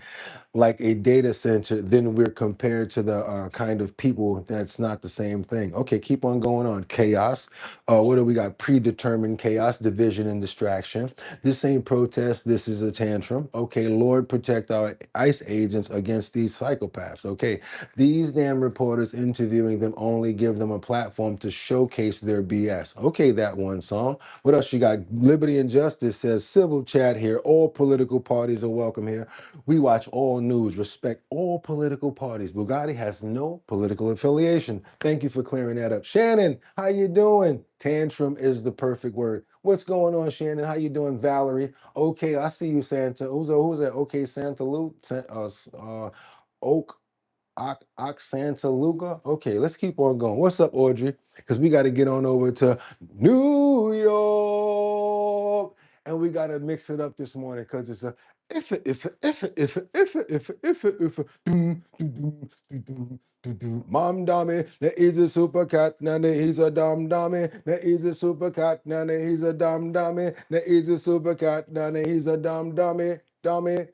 like a data center, then we're compared to the kind of people that's not the same thing. Okay, keep on going on. Chaos. What do we got? Predetermined chaos, division, and distraction. This ain't protest. This is a tantrum. Okay, Lord, protect our ICE agents against these psychopaths. Okay, these damn reporters interviewing them only give them a platform to showcase their BS. Okay, that one song. What else you got? Liberty and Justice says civil chat here. All political parties are welcome here. We watch all news, respect all political parties. Boogotti has no political affiliation. Thank you for clearing that up. Shannon, how you doing? Tantrum is the perfect word. What's going on, Shannon? How you doing, Valerie? Okay, I see you, Santa. Who's that? Okay, Santa Luke, Oak. Santa Luca. Okay, let's keep on going. What's up, Audrey? Because we got to get on over to New York, and we got to mix it up this morning because it's a if Mom dummy, there is a super cat, now there is a dumb dummy. There is a super cat, now there is a dumb dummy. There is a super cat, now there is a dumb dummy, dummy.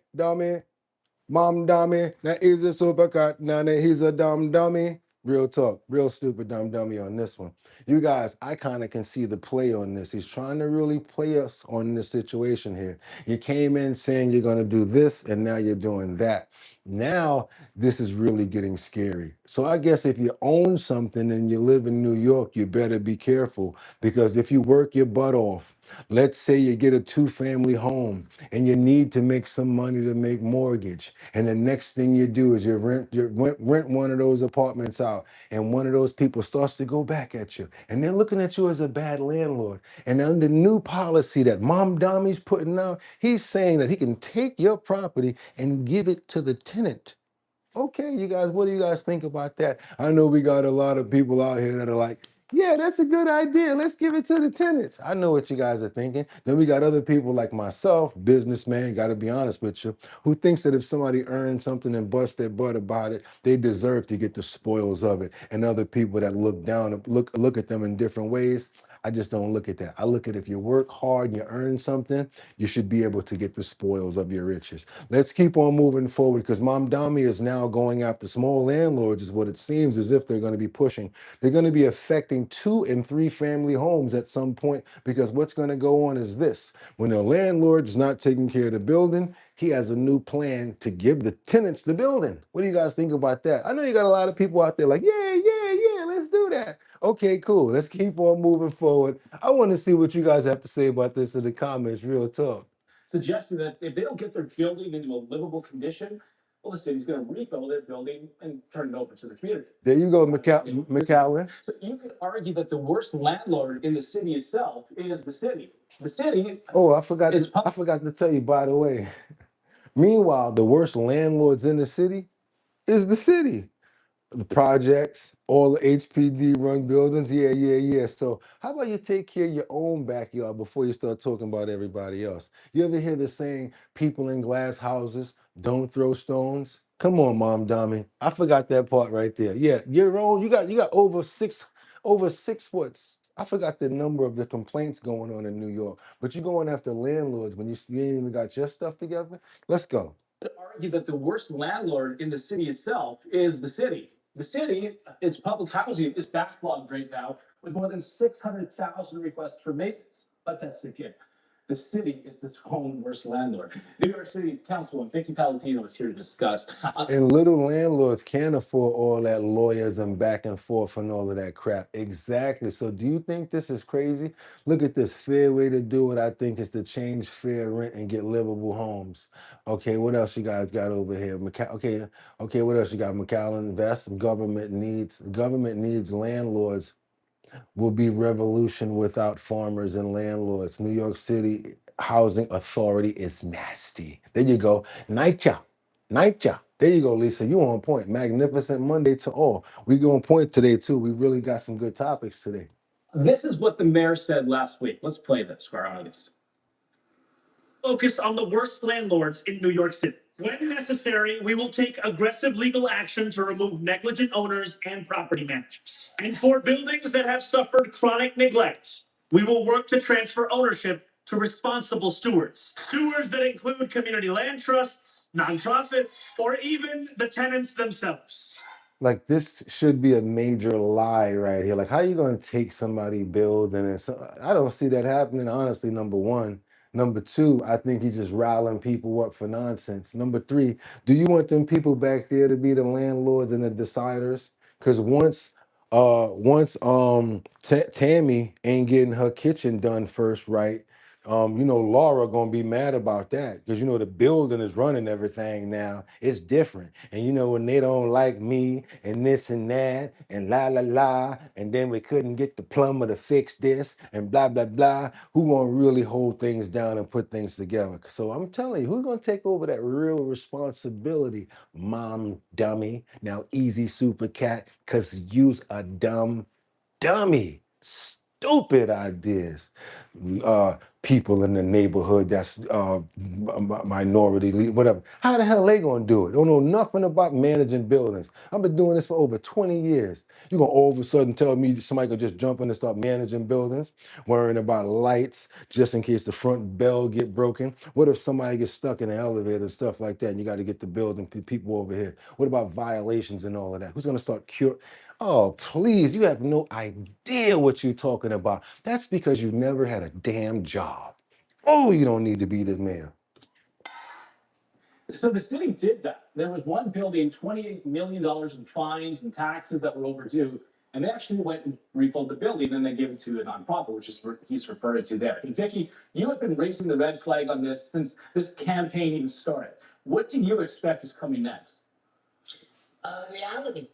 Mom dummy, that is a supercut, nana, he's a dumb dummy. Real talk, real stupid dumb dummy on this one. You guys, I kind of can see the play on this. He's trying to really play us on this situation here. You came in saying you're going to do this, and now you're doing that. Now, this is really getting scary. So I guess if you own something and you live in New York, you better be careful because if you work your butt off, let's say you get a two-family home and you need to make some money to make mortgage, and the next thing you do is you rent one of those apartments out, and one of those people starts to go back at you, and they're looking at you as a bad landlord. And under new policy that Mom Dommy's putting out, he's saying that he can take your property and give it to the tenant. Okay, you guys, what do you guys think about that? I know we got a lot of people out here that are like, yeah, that's a good idea. Let's give it to the tenants. I know what you guys are thinking. Then we got other people like myself, businessman, got to be honest with you, who thinks that if somebody earns something and busts their butt about it, they deserve to get the spoils of it. And other people that look down, look at them in different ways. I just don't look at that. I look at if you work hard and you earn something, you should be able to get the spoils of your riches. Let's keep on moving forward because Mom Dami is now going after small landlords, is what it seems as if they're going to be pushing. They're going to be affecting 2 and 3 family homes at some point because what's going to go on is this. When a landlord's not taking care of the building, he has a new plan to give the tenants the building. What do you guys think about that? I know you got a lot of people out there like, yeah, let's do that. Okay, cool. Let's keep on moving forward. I want to see what you guys have to say about this in the comments, real talk. Suggesting that if they don't get their building into a livable condition, well, the city's going to refill their building and turn it over to the community. There you go, McAllen. So you could argue that the worst landlord in the city itself is the city. The city. Oh, I forgot to tell you, by the way. Meanwhile, the worst landlords in the city is the city. The projects, all the HPD run buildings. Yeah. So how about you take care of your own backyard before you start talking about everybody else? You ever hear the saying, people in glass houses don't throw stones? Come on, Mom Dami. I forgot that part right there. Yeah, your own, you got over 6 foot. I forgot the number of the complaints going on in New York. But you're going after landlords when you ain't even got your stuff together. Let's go. Argue that the worst landlord in the city itself is the city. The city, its public housing is backlogged right now with more than 600,000 requests for maintenance. Let that sink in. The city is its own worst landlord. New York City Councilwoman Vicky Palatino is here to discuss. And little landlords can't afford all that lawyers and back and forth and all of that crap. Exactly. So do you think this is crazy? Look at this. Fair way to do it, I think, is to change fair rent and get livable homes. Okay, what else you guys got over here? Okay, what else you got? McAllen Invest. Government needs landlords will be revolution without farmers and landlords. New York City Housing Authority is nasty. There you go. Nightja. Nightja. There you go, Lisa. You on point. Magnificent Monday to all. We go on point today, too. We really got some good topics today. This is what the mayor said last week. Let's play this for our audience. Focus on the worst landlords in New York City. When necessary, we will take aggressive legal action to remove negligent owners and property managers. And for buildings that have suffered chronic neglect, we will work to transfer ownership to responsible stewards. Stewards that include community land trusts, nonprofits, or even the tenants themselves. Like, this should be a major lie right here. Like, how you going to take somebody building and I don't see that happening, honestly, number one. Number two, I think he's just riling people up for nonsense. Number three, do you want them people back there to be the landlords and the deciders? Because once Tammy ain't getting her kitchen done first, right? Laura gonna be mad about that because the building is running everything now. It's different, and when they don't like me and this and that and la la la, and then we couldn't get the plumber to fix this and blah blah blah. Who gonna really hold things down and put things together? So I'm telling you, who's gonna take over that real responsibility? Mom, dummy. Now easy, super cat, cause you's a dumb dummy, stupid ideas. People in the neighborhood that's minority, whatever. How the hell they gonna do it? Don't know nothing about managing buildings. I've been doing this for over 20 years. You gonna all of a sudden tell me somebody could just jump in and start managing buildings, worrying about lights just in case the front bell get broken? What if somebody gets stuck in an elevator and stuff like that, and you got to get the building people over here? What about violations and all of that? Who's gonna start cure? Oh, please, you have no idea what you're talking about. That's because you never had a damn job. Oh, you don't need to be the mayor. So the city did that. There was one building, $28 million in fines and taxes that were overdue. And they actually went and rebuilt the building and they gave it to a nonprofit, which is what he's referring to there. And Vicky, you have been raising the red flag on this since this campaign even started. What do you expect is coming next? Reality,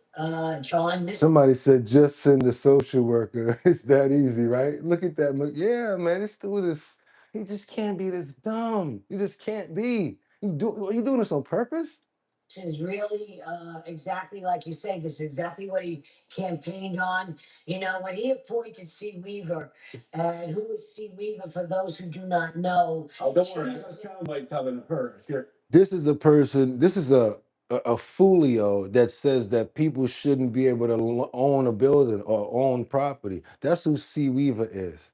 John. Somebody said just send a social worker. It's that easy, right? Look at that. Yeah, man, this dude is, he just can't be this dumb. You just can't be. Are you doing this on purpose? This is really exactly like you say. This is exactly what he campaigned on. When he appointed C. Weaver, and who is C. Weaver for those who do not know? Oh, don't worry. I got a soundbite coming to her. Here. This is a person, this is a folio that says that people shouldn't be able to own a building or own property. That's who C. Weaver is.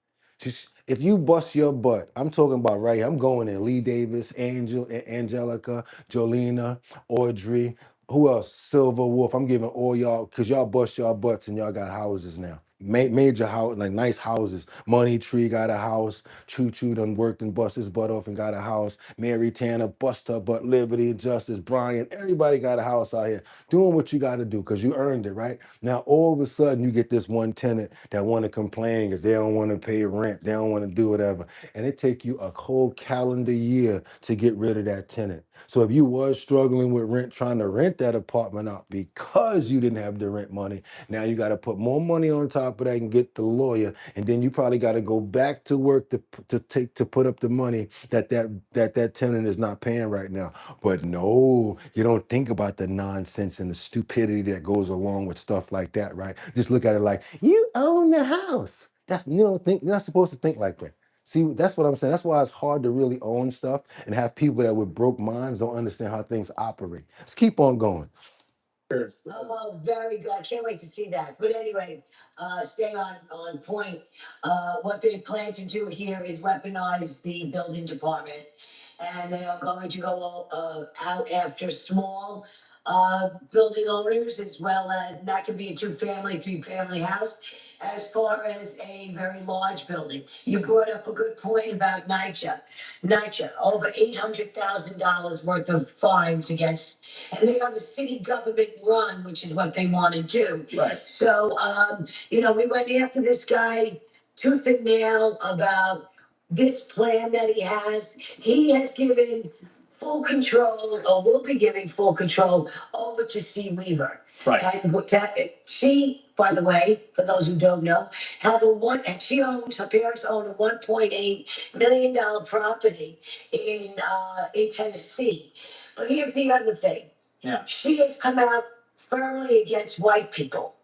If you bust your butt, I'm talking about right here. I'm going in Lee Davis, Angelica, Jolena, Audrey, who else? Silver Wolf. I'm giving all y'all, because y'all bust y'all butts and y'all got houses now. Major house, like nice houses. Money Tree got a house. Choo Choo done worked and bust his butt off and got a house. Mary Tanner bust her butt. Liberty, Justice, Brian, everybody got a house out here doing what you got to do because you earned it, right? Now all of a sudden you get this one tenant that want to complain because they don't want to pay rent, they don't want to do whatever, and it take you a whole calendar year to get rid of that tenant. So if you was struggling with rent, trying to rent that apartment out because you didn't have the rent money, now you got to put more money on top of that and get the lawyer, and then you probably got to go back to work to put up the money that tenant is not paying right now. But no, you don't think about the nonsense and the stupidity that goes along with stuff like that, right? Just look at it like you own the house. You're not supposed to think like that. See, that's what I'm saying. That's why it's hard to really own stuff and have people that with broke minds don't understand how things operate. Let's keep on going. Oh, very good. I can't wait to see that. But anyway, stay on point. What they plan to do here is weaponize the building department. And they are going to go out after small building owners as well as, and that could be a 2-family, 3-family house, as far as a very large building. You brought up a good point about NYCHA, over $800,000 worth of fines against, and they are the city government run, which is what they want to do. Right. So, we went after this guy tooth and nail about this plan that he has. He has given full control, or will be giving full control over to Steve Weaver. Right. She, by the way, for those who don't know, her parents own a $1.8 million property in Tennessee. But here's the other thing. Yeah. She has come out firmly against white people.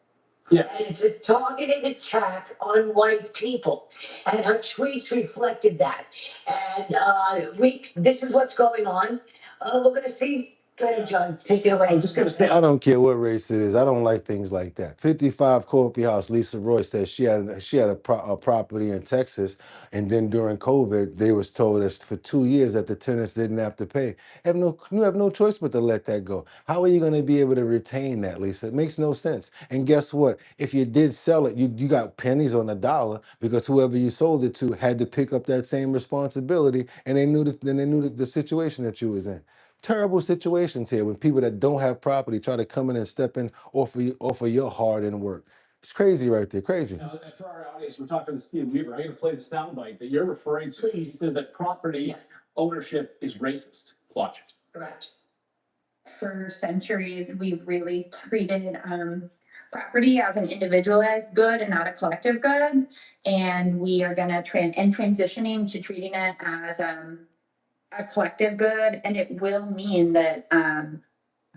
Yeah. And it's a targeted attack on white people. And her tweets reflected that. And this is what's going on. We're going to see. Go ahead, John. Take it away. I was just gonna say, I don't care what race it is. I don't like things like that. 55 Coffee House. Lisa Roy says she had a property in Texas, and then during COVID, they was told us for 2 years that the tenants didn't have to pay. You have no choice but to let that go. How are you going to be able to retain that, Lisa? It makes no sense. And guess what? If you did sell it, you got pennies on the dollar because whoever you sold it to had to pick up that same responsibility, and they knew the situation that you was in. Terrible situations here when people that don't have property try to come in and step in off of your hard-earned work. It's crazy right there, crazy. now, for our audience, we're talking to Steve Weaver. I'm gonna play the soundbite that you're referring to. He says that property ownership is racist. Watch. Correct. For centuries, we've really treated property as an individualized good and not a collective good. And we are going to transitioning to treating it as a collective good. And it will mean that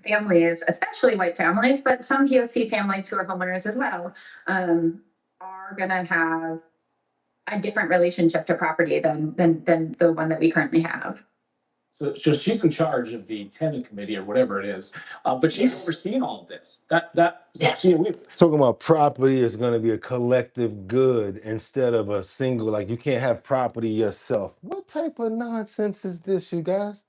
families, especially white families, but some POC families who are homeowners as well, are going to have a different relationship to property than the one that we currently have. So it's just she's in charge of the tenant committee or whatever it is, but she's overseeing all of this. Talking about property is going to be a collective good instead of a single. Like you can't have property yourself. What type of nonsense is this, you guys?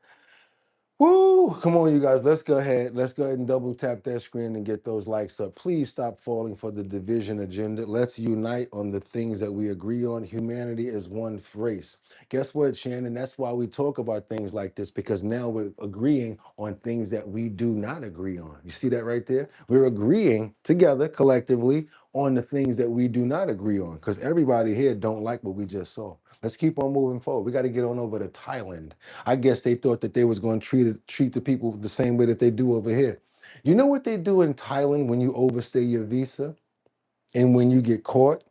Woo! Come on, you guys. Let's go ahead and double tap that screen and get those likes up. Please stop falling for the division agenda. Let's unite on the things that we agree on. Humanity is one race. Guess what, Shannon? That's why we talk about things like this, because now we're agreeing on things that we do not agree on. You see that right there? We're agreeing together collectively on the things that we do not agree on, because everybody here don't like what we just saw. Let's keep on moving forward. We got to get on over to Thailand. I guess they thought that they was going to treat the people the same way that they do over here. You know what they do in Thailand when you overstay your visa and when you get caught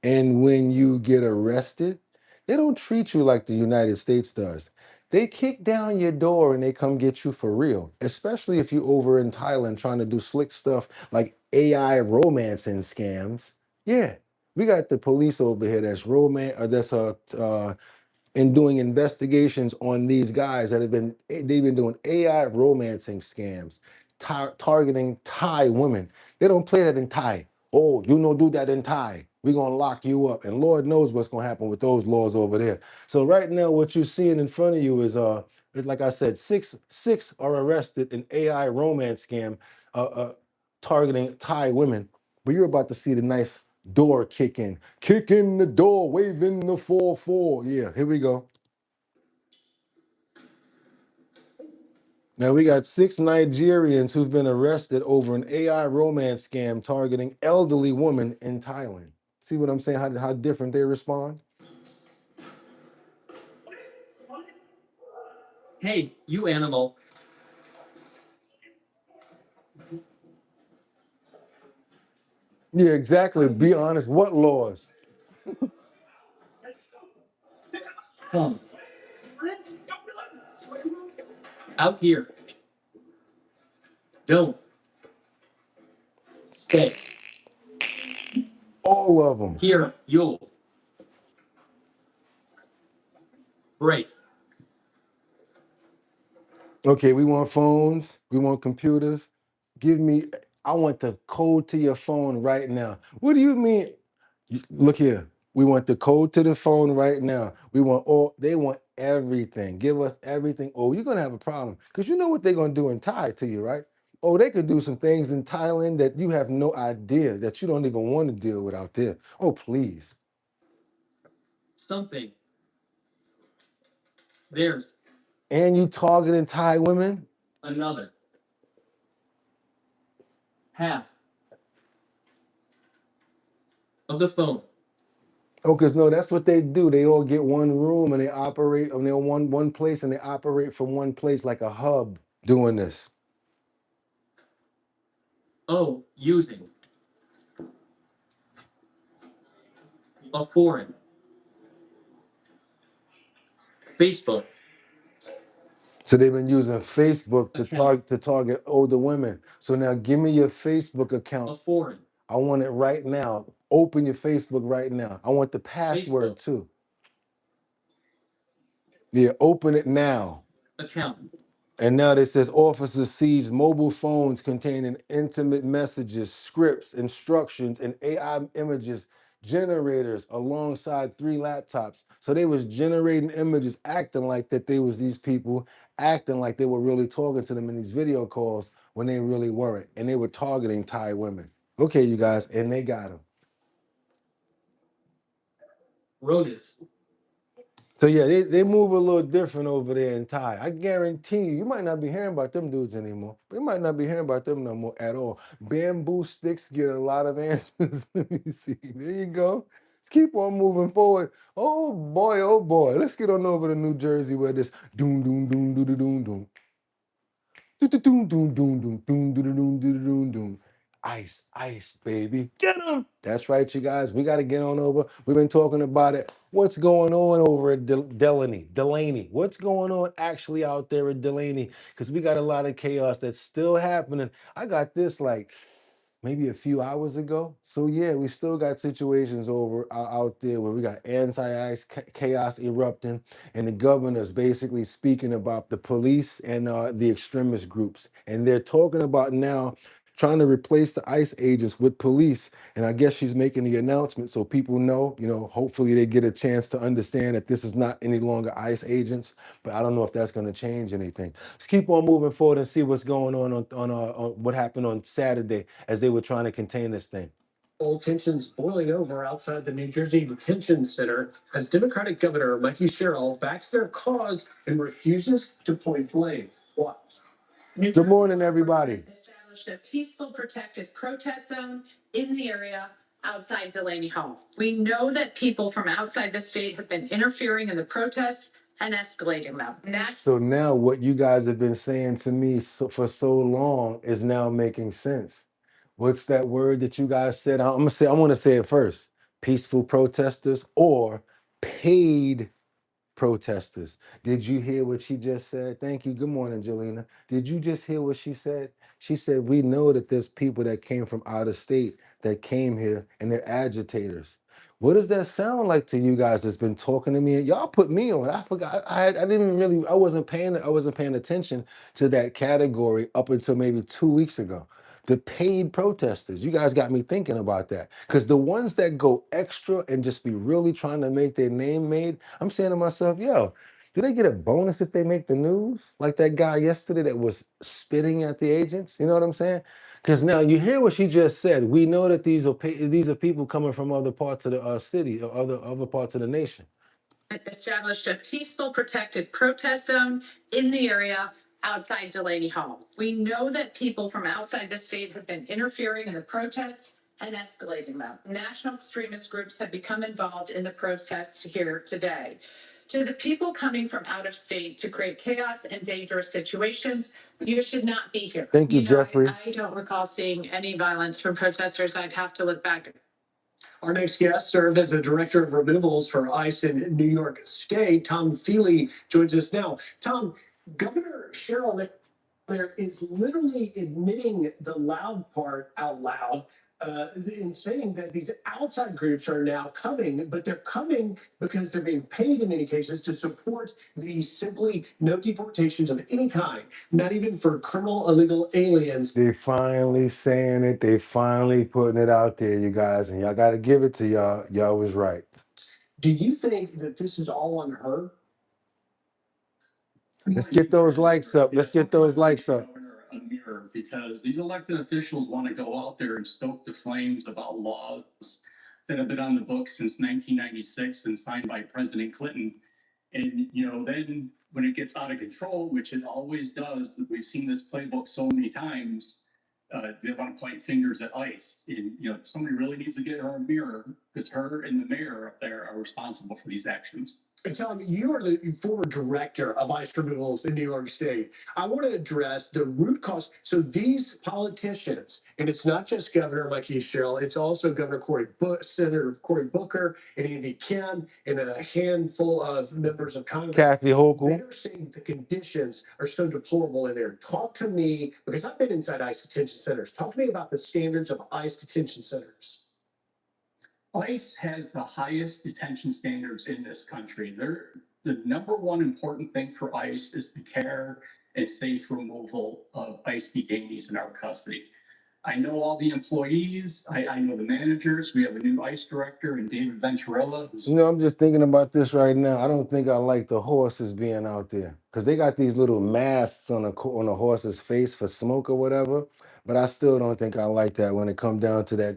and when you get arrested? They don't treat you like the United States does. They kick down your door and they come get you for real, especially if you over in Thailand trying to do slick stuff like AI romancing scams. Yeah, we got the police over here and doing investigations on these guys they've been doing AI romancing scams, targeting Thai women. They don't play that in Thai. Oh, you don't do that in Thai. We're gonna lock you up. And Lord knows what's gonna happen with those laws over there. So right now, what you're seeing in front of you is like I said, six are arrested in AI romance scam targeting Thai women. But you're about to see the nice door kicking. Kick in the door, waving the 4-4. Yeah, here we go. Now we got 6 Nigerians who've been arrested over an AI romance scam targeting elderly women in Thailand. See what I'm saying? How different they respond? Hey, you animal. Yeah, exactly. Be honest. What laws? Come. Out here. Don't. Stay. All of them. Here, you'll. Great. Okay, we want phones. We want computers. Give me, I want the code to your phone right now. What do you mean? Look here. We want the code to the phone right now. We want they want everything. Give us everything. Oh, you're gonna have a problem. Because you know what they're gonna do in Thai to you, right? Oh, they could do some things in Thailand that you have no idea, that you don't even want to deal with out there. Oh, please. Something. There's And you targeting Thai women? another. Half of the phone. Oh, because no, that's what they do. They all get one room and they operate, and they're one place and they operate from one place like a hub doing this. Oh, using a foreign. Facebook. So they've been using Facebook to Account. target older women. So now give me your Facebook A account. foreign. I want it right now. Open your Facebook right now. I want the password Facebook. too. Yeah, open it now. Account. And now it says officers seized mobile phones containing intimate messages, scripts, instructions, and AI images generators alongside 3 laptops. So they was generating images, acting like that they was these people, acting like they were really talking to them in these video calls when they really weren't. And they were targeting Thai women. Okay, you guys, and they got them. Rodas. So yeah, they move a little different over there in Thai. I guarantee you, you might not be hearing about them dudes anymore. You might not be hearing about them no more at all. Bamboo sticks get a lot of answers. Let me see. There you go. Let's keep on moving forward. Oh boy, oh boy. Let's get on over to New Jersey where this doom doom doom doom doom doom doom. Doom doom doom doom doom doom doom doom doom doom. Ice, ice, baby. Get them. That's right, you guys. We got to get on over. We've been talking about it. What's going on over at Delaney? What's going on actually out there at Delaney? Because we got a lot of chaos that's still happening. I got this like maybe a few hours ago. So yeah, we still got situations over out there where we got anti-ice chaos erupting, and the governor's basically speaking about the police and the extremist groups, and they're talking about now trying to replace the ICE agents with police. And I guess she's making the announcement so people know, hopefully they get a chance to understand that this is not any longer ICE agents, but I don't know if that's going to change anything. Let's keep on moving forward and see what's going on what happened on Saturday as they were trying to contain this thing. All tensions boiling over outside the New Jersey Detention Center as Democratic Governor Mikey Sherrill backs their cause and refuses to point blame. Watch. Good morning, everybody. Established a peaceful, protected protest zone in the area outside Delaney Hall. We know that people from outside the state have been interfering in the protests and escalating them. So now what you guys have been saying to me for so long is now making sense. What's that word that you guys said? I want to say it first. Peaceful protesters or paid protesters. Did you hear what she just said? Thank you. Good morning, Jelena. Did you just hear what she said? She said, we know that there's people that came from out of state that came here and they're agitators. What does that sound like to you guys that's been talking to me? Y'all put me on. I forgot. I didn't really, I wasn't paying attention to that category up until maybe 2 weeks ago. The paid protesters. You guys got me thinking about that. Because the ones that go extra and just be really trying to make their name made, I'm saying to myself, yo, do they get a bonus if they make the news? Like that guy yesterday that was spitting at the agents. You know what I'm saying? Because now you hear what she just said. We know that these are people coming from other parts of the city or other parts of the nation. Established a peaceful, protected protest zone in the area outside Delaney Hall. We know that people from outside the state have been interfering in the protests and escalating them. National extremist groups have become involved in the protests here today. To the people coming from out of state to create chaos and dangerous situations, you should not be here. Thank you, Jeffrey. I don't recall seeing any violence from protesters. I'd have to look back. Our next guest served as a director of removals for ICE in New York State. Tom Feely joins us now. Tom, Governor Sherrill there is literally admitting the loud part out loud in saying that these outside groups are now coming, but they're coming because they're being paid in many cases to support the simply no deportations of any kind, not even for criminal illegal aliens. They finally saying it. They finally putting it out there, you guys, and y'all got to give it to y'all. Y'all was right. Do you think that this is all on her? Let's get those likes up. Let's get those likes up. A mirror, because these elected officials want to go out there and stoke the flames about laws that have been on the books since 1996 and signed by President Clinton. And, then when it gets out of control, which it always does, we've seen this playbook so many times, they want to point fingers at ICE. And, somebody really needs to get her a mirror, because her and the mayor up there are responsible for these actions. Tom, you are the former director of ICE removals in New York State. I want to address the root cause. So these politicians, and it's not just Governor Mikey Sherrill, it's also Governor Senator Cory Booker and Andy Kim and a handful of members of Congress. Kathy Hochul. They're saying the conditions are so deplorable in there. Talk to me, because I've been inside ICE detention centers. Talk to me about the standards of ICE detention centers. ICE has the highest detention standards in this country. The number one important thing for ICE is the care and safe removal of ICE detainees in our custody. I know all the employees. I know the managers. We have a new ICE director and David Venturella. I'm just thinking about this right now. I don't think I like the horses being out there because they got these little masks on a horse's face for smoke or whatever. But I still don't think I like that when it comes down to that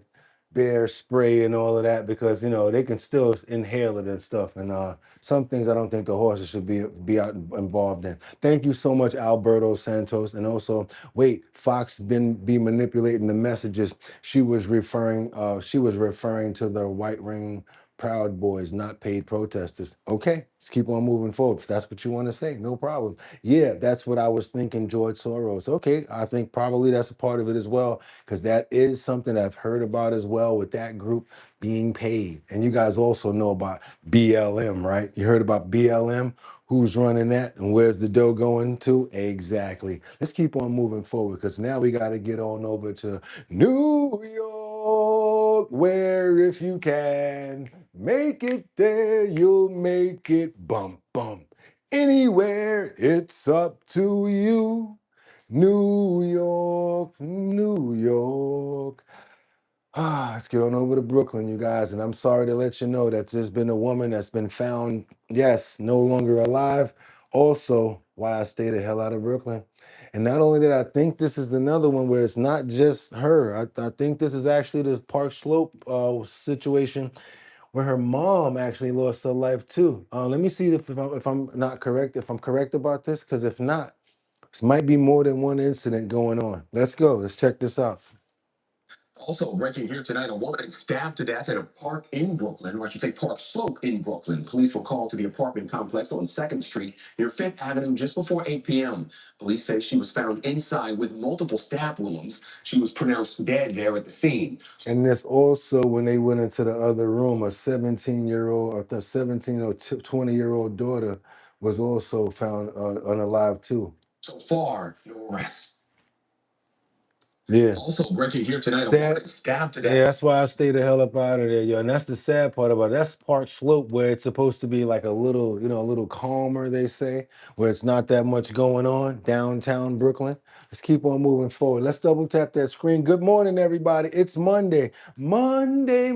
bear spray and all of that, because they can still inhale it and stuff, and some things I don't think the horses should be out involved in. Thank you so much, Alberto Santos. And also, wait, Fox be manipulating the messages. She was referring to the White Ring Proud Boys, not paid protesters. Okay, let's keep on moving forward. If that's what you want to say, no problem. Yeah, that's what I was thinking, George Soros. Okay, I think probably that's a part of it as well, because that is something I've heard about as well, with that group being paid. And you guys also know about BLM, right? You heard about BLM? Who's running that and where's the dough going to? Exactly. Let's keep on moving forward, because now we got to get on over to New York, where if you can make it there, you'll make it bump, bump. Anywhere, it's up to you. New York, New York. Let's get on over to Brooklyn, you guys. And I'm sorry to let you know that there's been a woman that's been found, yes, no longer alive. Also, why I stay the hell out of Brooklyn. And not only that, I think this is another one where it's not just her. I think this is actually the Park Slope situation where her mom actually lost her life too. Let me see if I'm not correct, if I'm correct about this, because if not, this might be more than one incident going on. Let's go. Let's check this out. Also breaking here tonight, a woman stabbed to death at a park in Brooklyn, or I should say Park Slope in Brooklyn. Police were called to the apartment complex on 2nd Street near 5th Avenue just before 8 p.m. Police say she was found inside with multiple stab wounds. She was pronounced dead there at the scene. And this also, when they went into the other room, a 17-year-old, or 17 or 20-year-old daughter was also found unalive too. So far, no arrest. Yeah. Also breaking here tonight, a woman stabbed to death. Yeah, that's why I stay the hell up out of there, yo. And that's the sad part about it. That's Park Slope, where it's supposed to be like a little, a little calmer, they say, where it's not that much going on downtown Brooklyn. Let's keep on moving forward. Let's double tap that screen. Good morning, everybody. It's Monday. Monday.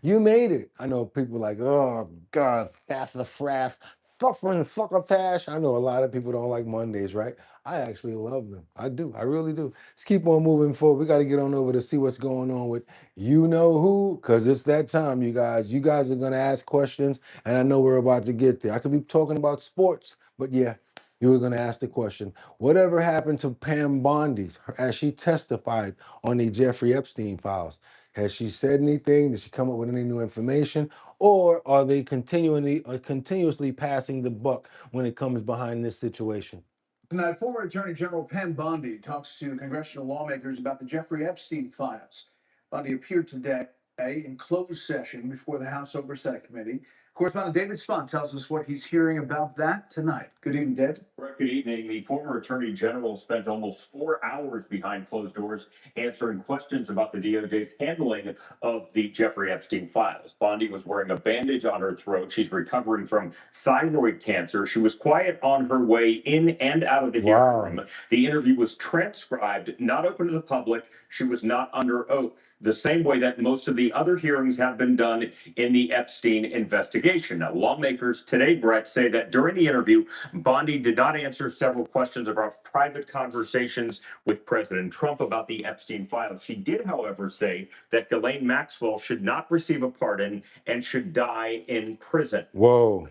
You made it. I know people like, oh, God, half the fraff. Succotash. I know a lot of people don't like Mondays, right? I actually love them. I do. I really do. Let's keep on moving forward. We got to get on over to see what's going on with you know who, because it's that time, you guys. You guys are going to ask questions, and I know we're about to get there. I could be talking about sports, but yeah, you were going to ask the question. Whatever happened to Pam Bondi as she testified on the Jeffrey Epstein files? Has she said anything? Did she come up with any new information? Or are they continuously passing the buck when it comes behind this situation? Tonight, former Attorney General Pam Bondi talks to congressional lawmakers about the Jeffrey Epstein files. Bondi appeared today in closed session before the House Oversight Committee. Correspondent David Spahn tells us what he's hearing about that tonight. Good evening, David. Right, good evening. The former Attorney General spent almost 4 hours behind closed doors answering questions about the DOJ's handling of the Jeffrey Epstein files. Bondi was wearing a bandage on her throat. She's recovering from thyroid cancer. She was quiet on her way in and out of the hearing room. The interview was transcribed, not open to the public. She was not under oath, the same way that most of the other hearings have been done in the Epstein investigation. Now, lawmakers today, Brett, say that during the interview, Bondi did not answer several questions about private conversations with President Trump about the Epstein files. She did, however, say that Ghislaine Maxwell should not receive a pardon and should die in prison. Whoa.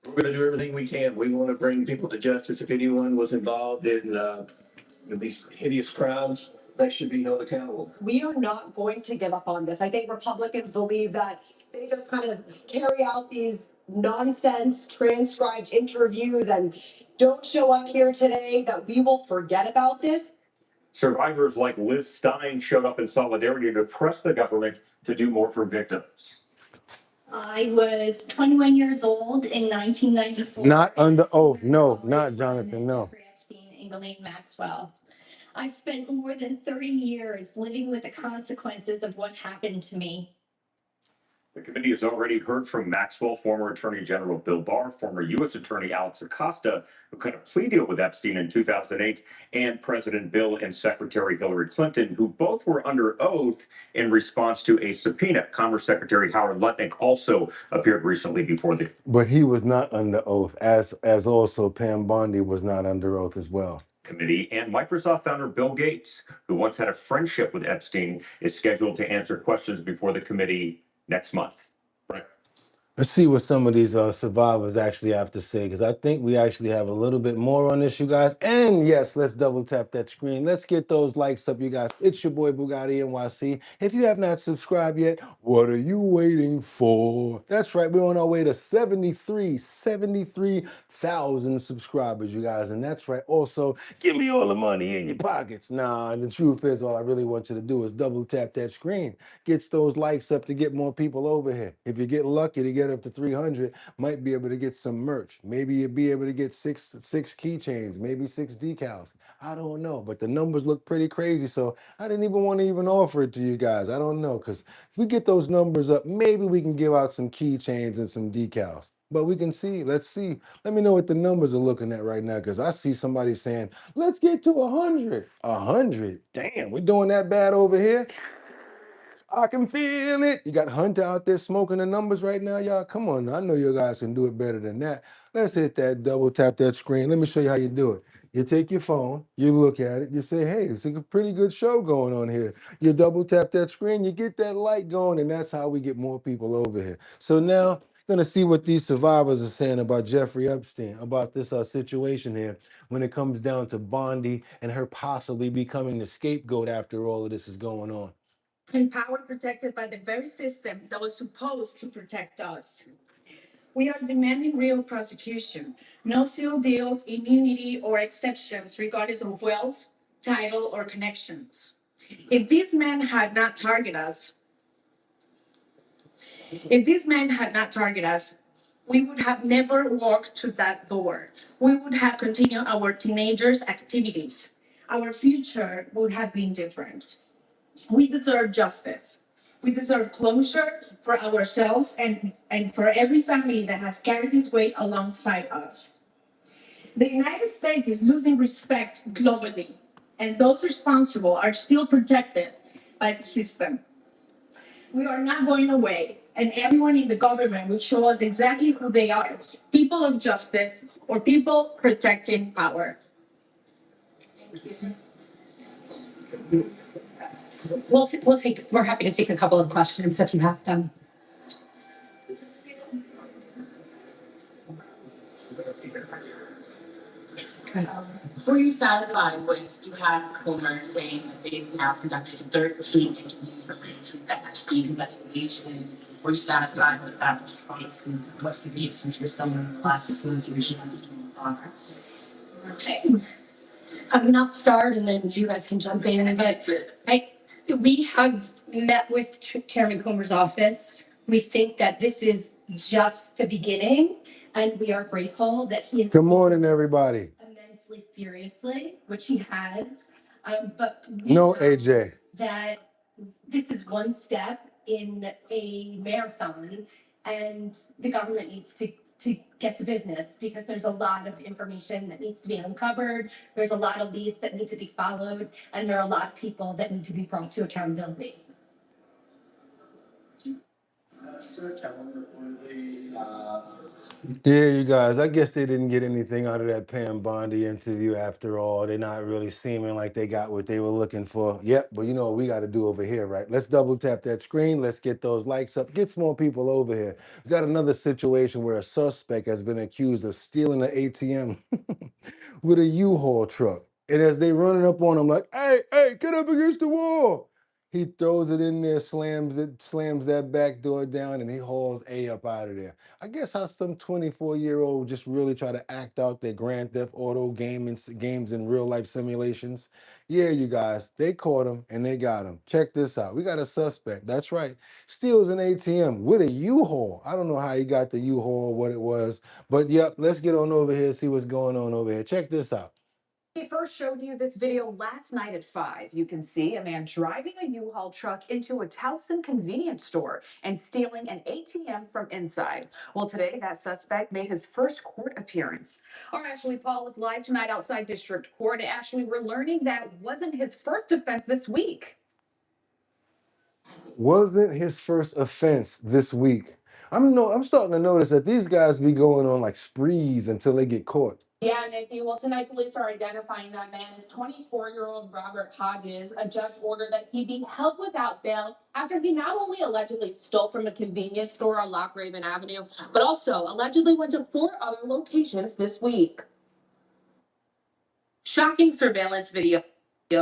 We're going to do everything we can. We want to bring people to justice. If anyone was involved in these hideous crimes, they should be held accountable. We are not going to give up on this. I think Republicans believe that they just kind of carry out these nonsense transcribed interviews and don't show up here today, that we will forget about this. Survivors like Liz Stein showed up in solidarity to press the government to do more for victims. I was 21 years old in 1994. Not under oath. No, not Jonathan. No. Jeffrey Epstein and Ghislaine Maxwell. I spent more than 30 years living with the consequences of what happened to me. The committee has already heard from Maxwell, former Attorney General Bill Barr, former U.S. Attorney Alex Acosta, who cut a plea deal with Epstein in 2008, and President Bill and Secretary Hillary Clinton, who both were under oath in response to a subpoena. Commerce Secretary Howard Lutnick also appeared recently before the... But he was not under oath, as also Pam Bondi was not under oath as well. Committee, and Microsoft founder Bill Gates, who once had a friendship with Epstein, is scheduled to answer questions before the committee next month. Right. Let's see what some of these survivors actually have to say, because I think we actually have a little bit more on this, you guys. And yes, let's double tap that screen. Let's get those likes up, you guys. It's your boy BOOGOTTINYC. If you have not subscribed yet, what are you waiting for? That's right, we're on our way to 73,000 subscribers, you guys. And that's right, also, give me all the money in your pockets. Nah, the truth is, all I really want you to do is double tap that screen. Gets those likes up to get more people over here. If you get lucky to get up to 300, might be able to get some merch. Maybe you'll be able to get six keychains, maybe 6 decals. I don't know, but the numbers look pretty crazy, so I didn't even want to even offer it to you guys. I don't know, because if we get those numbers up, maybe we can give out some keychains and some decals. But we can see, let's see. Let me know what the numbers are looking at right now, because I see somebody saying, let's get to 100. 100? Damn, we're doing that bad over here. I can feel it. You got Hunter out there smoking the numbers right now, y'all. Come on, I know you guys can do it better than that. Let's hit that, double tap that screen. Let me show you how you do it. You take your phone, you look at it, you say, hey, it's a pretty good show going on here. You double tap that screen, you get that light going, and that's how we get more people over here. So now, gonna see what these survivors are saying about Jeffrey Epstein, about this situation here, when it comes down to Bondi and her possibly becoming the scapegoat after all of this is going on. And power protected by the very system that was supposed to protect us. We are demanding real prosecution, no seal deals, immunity, or exceptions regardless of wealth, title, or connections. If these men had not targeted us, we would have never walked to that door. We would have continued our teenagers' activities. Our future would have been different. We deserve justice. We deserve closure for ourselves and for every family that has carried this weight alongside us. The United States is losing respect globally, and those responsible are still protected by the system. We are not going away, and everyone in the government will show us exactly who they are, people of justice or people protecting power. We're happy to take a couple of questions if you have them. Were you satisfied with you had Comer saying that they now conducted 13 interviews related to the Epstein investigation? Were you satisfied with that response, and what do you need since you're still in the last 6 months you have seen progress? I'm gonna start and then you guys can jump in, but we have met with Chairman Comer's office We think that this is just the beginning, and we are grateful that he is Good morning, everybody. immensely seriously, which he has. But we No, know AJ. that this is one step in a marathon, and the government needs to get to business because there's a lot of information that needs to be uncovered. There's a lot of leads that need to be followed, and there are a lot of people that need to be brought to accountability. Yeah, you guys, I guess they didn't get anything out of that Pam Bondi interview after all. They're not really seeming like they got what they were looking for. Yep, but you know what we got to do over here, right? Let's double tap that screen. Let's get those likes up. Get some more people over here. We got another situation where a suspect has been accused of stealing an ATM with a U-Haul truck. And as they running up on him like, hey, get up against the wall. He throws it in there, slams that back door down, and he hauls A up out of there. I guess how some 24-year-old just really try to act out their Grand Theft Auto games in real life simulations. Yeah, you guys, they caught him and they got him. Check this out. We got a suspect. That's right. Steals an ATM with a U-Haul. I don't know how he got the U-Haul, what it was, but yep, let's get on over here and see what's going on over here. Check this out. We first showed you this video last night at 5. You can see a man driving a U-Haul truck into a Towson convenience store and stealing an ATM from inside. Well, today that suspect made his first court appearance. Our Ashley Paul is live tonight outside District Court. Ashley, we're learning that wasn't his first offense this week. Wasn't his first offense this week. I'm starting to notice that these guys be going on like sprees until they get caught. Yeah, Nikki. Well, tonight police are identifying that man as 24-year-old Robert Hodges. A judge ordered that he be held without bail after he not only allegedly stole from a convenience store on Loch Raven Avenue, but also allegedly went to 4 other locations this week. Shocking surveillance video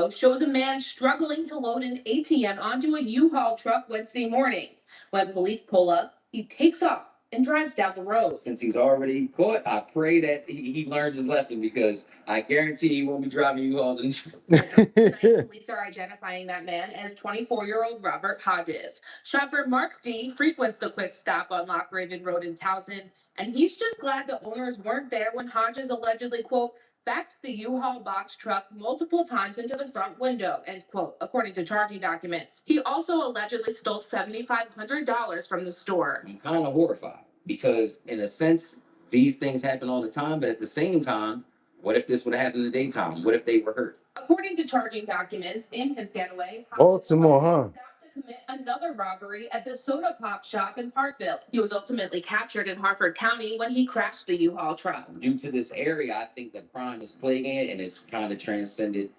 shows a man struggling to load an ATM onto a U-Haul truck Wednesday morning. When police pull up, he takes off and drives down the road. Since he's already caught, I pray that he learns his lesson because I guarantee he won't be driving U-Hauls Police are identifying that man as 24-year-old Robert Hodges. Shopper Mark D frequents the quick stop on Loch Raven Road in Towson, and he's just glad the owners weren't there when Hodges allegedly, quote, backed the U-Haul box truck multiple times into the front window, end quote, according to charging documents. He also allegedly stole $7,500 from the store. I'm kind of horrified because, in a sense, these things happen all the time, but at the same time, what if this would have happened in the daytime? What if they were hurt? According to charging documents, in his getaway, Baltimore, huh? stopped to commit another robbery at the soda pop shop in Parkville. He was ultimately captured in Harford County when he crashed the U-Haul truck. Due to this area, I think that crime is plaguing it, and it's kind of transcended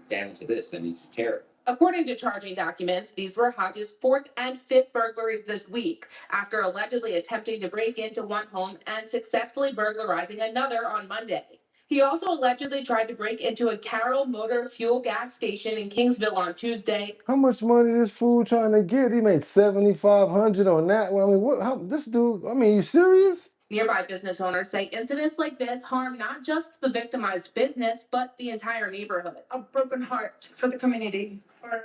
down to this, and it's terrible. According to charging documents, these were Hodges' 4th and 5th burglaries this week, after allegedly attempting to break into one home and successfully burglarizing another on Monday. He also allegedly tried to break into a Carroll Motor Fuel gas station in Kingsville on Tuesday. How much money this fool trying to get? He made $7,500 on that. Well, I mean, this dude, I mean, you serious? Nearby business owners say incidents like this harm not just the victimized business, but the entire neighborhood. A broken heart for the community, for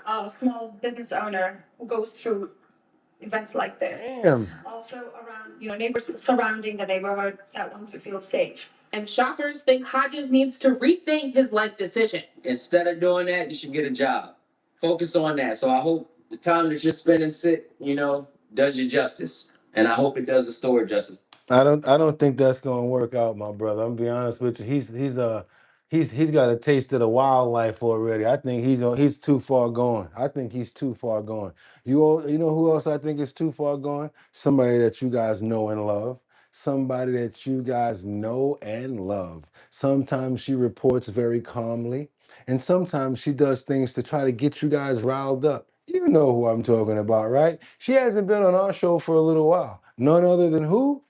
a small business owner who goes through events like this. Damn. Also around, neighbors surrounding the neighborhood that want to feel safe. And shoppers think Hodges needs to rethink his life decision. Instead of doing that, you should get a job. Focus on that. So I hope the time that you're spending does you justice. And I hope it does the store justice. I don't think that's gonna work out, my brother. I'm gonna be honest with you. He's got a taste of the wildlife already. I think he's too far gone. I think he's too far gone. You know who else I think is too far gone? Somebody that you guys know and love. Somebody that you guys know and love. Sometimes she reports very calmly, and sometimes she does things to try to get you guys riled up. You know who I'm talking about, right? She hasn't been on our show for a little while. None other than who?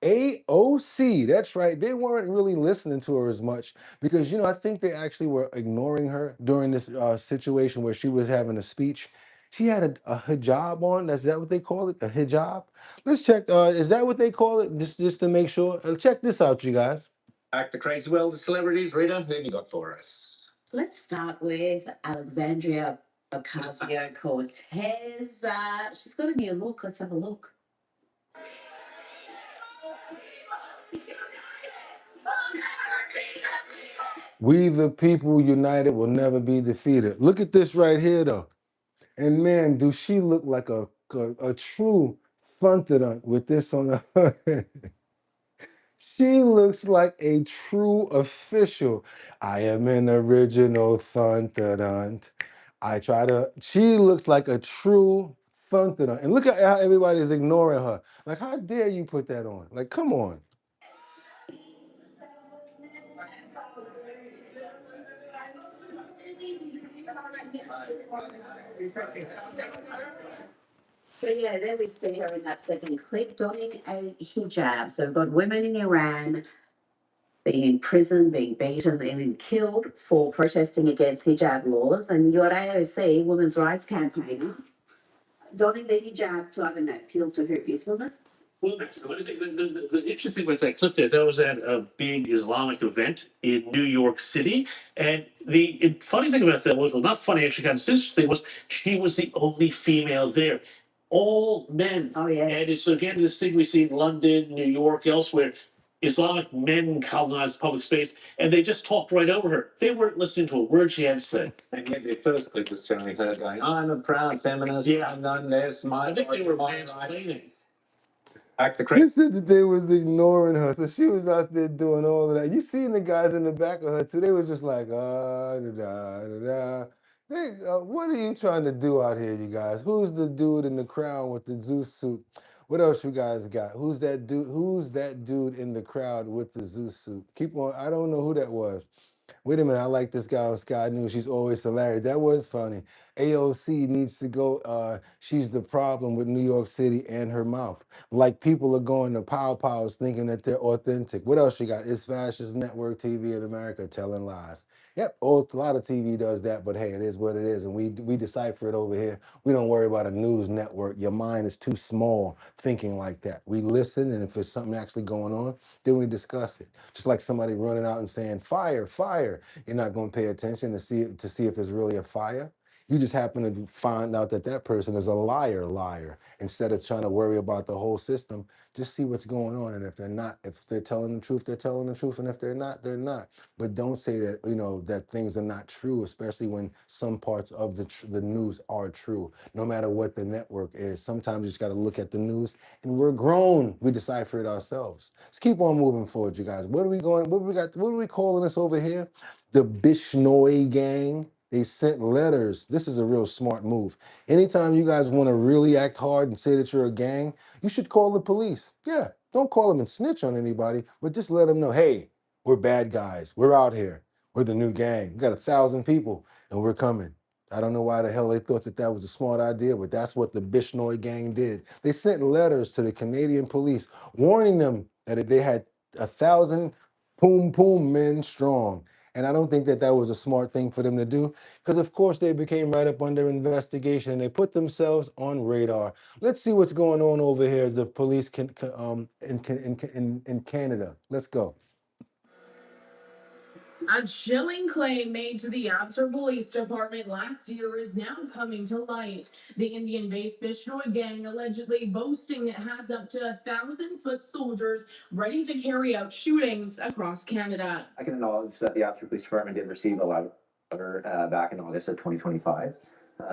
AOC. That's right. They weren't really listening to her as much because, I think they actually were ignoring her during this situation where she was having a speech. She had a hijab on. Is that what they call it? A hijab? Let's check. Is that what they call it? Just to make sure. Check this out, you guys. Back the crazy world of celebrities. Rita, who have you got for us? Let's start with Alexandria Ocasio-Cortez. She's got a new look. Let's have a look. We the people united will never be defeated. Look at this right here though. And man, do she look like a true thunderant with this on her head. She looks like a true official. I am an original thunderant. She looks like a true thunderant. And look at how everybody is ignoring her. Like, how dare you put that on? Like, come on. So yeah, there we see her in that second clip donning a hijab. So we've got women in Iran being in prison, being beaten, even killed for protesting against hijab laws. And you got AOC, women's rights campaigner, donning the hijab to, I don't know, appeal to her Islamists. Well, absolutely. The interesting thing with that clip there, that was at a big Islamic event in New York City. And the funny thing about that was, well, not funny, actually kind of interesting, was she was the only female there. All men. Oh, yeah. And it's, again, this thing we see in London, New York, elsewhere. Islamic men colonized public space, and they just talked right over her. They weren't listening to a word she had to say. And yet the first clip was generally her going, I'm a proud feminist, yeah. I'm done this, my I think they were mansplaining. They said that they was ignoring her, so she was out there doing all of that. You seen the guys in the back of her too? They was just like, da da da da. What are you trying to do out here, you guys? Who's the dude in the crowd with the Zeus suit? What else you guys got? Who's that dude? Who's that dude in the crowd with the Zeus suit? Keep on. I don't know who that was. Wait a minute, I like this guy on Sky News. She's always hilarious. That was funny. AOC needs to go. She's the problem with New York City and her mouth. Like people are going to Pow Pows thinking that they're authentic. What else you got? It's fascist network TV in America telling lies. Yep, a lot of TV does that, but hey, it is what it is, and we decipher it over here. We don't worry about a news network. Your mind is too small thinking like that. We listen, and if there's something actually going on, then we discuss it. Just like somebody running out and saying, fire, fire. You're not going to pay attention to see if it's really a fire. You just happen to find out that that person is a liar. Instead of trying to worry about the whole system, just see what's going on. And if they're telling the truth, they're telling the truth. And if they're not, they're not. But don't say that, that things are not true, especially when some parts of the news are true, no matter what the network is. Sometimes you just got to look at the news, and we're grown. We decipher it ourselves. Let's keep on moving forward, you guys. What are we calling this over here? The Bishnoi gang. They sent letters. This is a real smart move. Anytime you guys want to really act hard and say that you're a gang, you should call the police. Yeah, don't call them and snitch on anybody, but just let them know, hey, we're bad guys. We're out here. We're the new gang. We got 1,000 people and we're coming. I don't know why the hell they thought that was a smart idea, but that's what the Bishnoi gang did. They sent letters to the Canadian police warning them that if they had 1,000 poom poom men strong. And I don't think that was a smart thing for them to do, because of course they became right up under investigation and they put themselves on radar. Let's see what's going on over here as the police in Canada. Let's go. A chilling claim made to the ADVERTISE Police Department last year is now coming to light. The Indian-based Bishnoi gang allegedly boasting it has up to 1,000-foot soldiers ready to carry out shootings across Canada. I can acknowledge that the ADVERTISE Police Department did receive a letter back in August of 2025.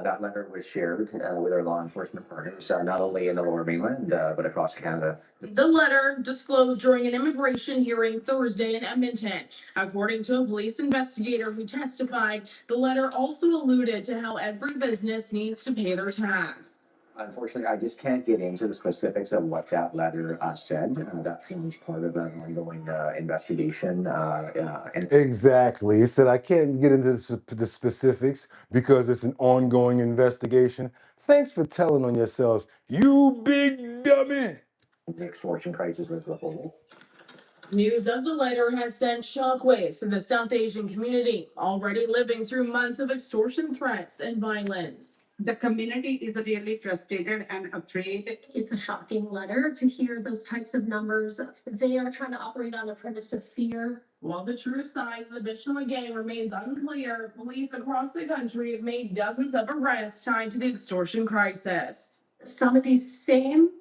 That letter was shared with our law enforcement partners, not only in the Lower Mainland, but across Canada. The letter disclosed during an immigration hearing Thursday in Edmonton. According to a police investigator who testified, the letter also alluded to how every business needs to pay their tax. Unfortunately, I just can't get into the specifics of what that letter said. That forms part of an ongoing investigation. Exactly. He said, I can't get into the specifics because it's an ongoing investigation. Thanks for telling on yourselves, you big dummy. The extortion crisis as a whole. News of the letter has sent shockwaves to the South Asian community, already living through months of extortion threats and violence. The community is really frustrated and afraid. It's a shocking letter to hear those types of numbers. They are trying to operate on the premise of fear. While the true size of the BOOGOTTINYC gang remains unclear, police across the country have made dozens of arrests tied to the extortion crisis. Some of these same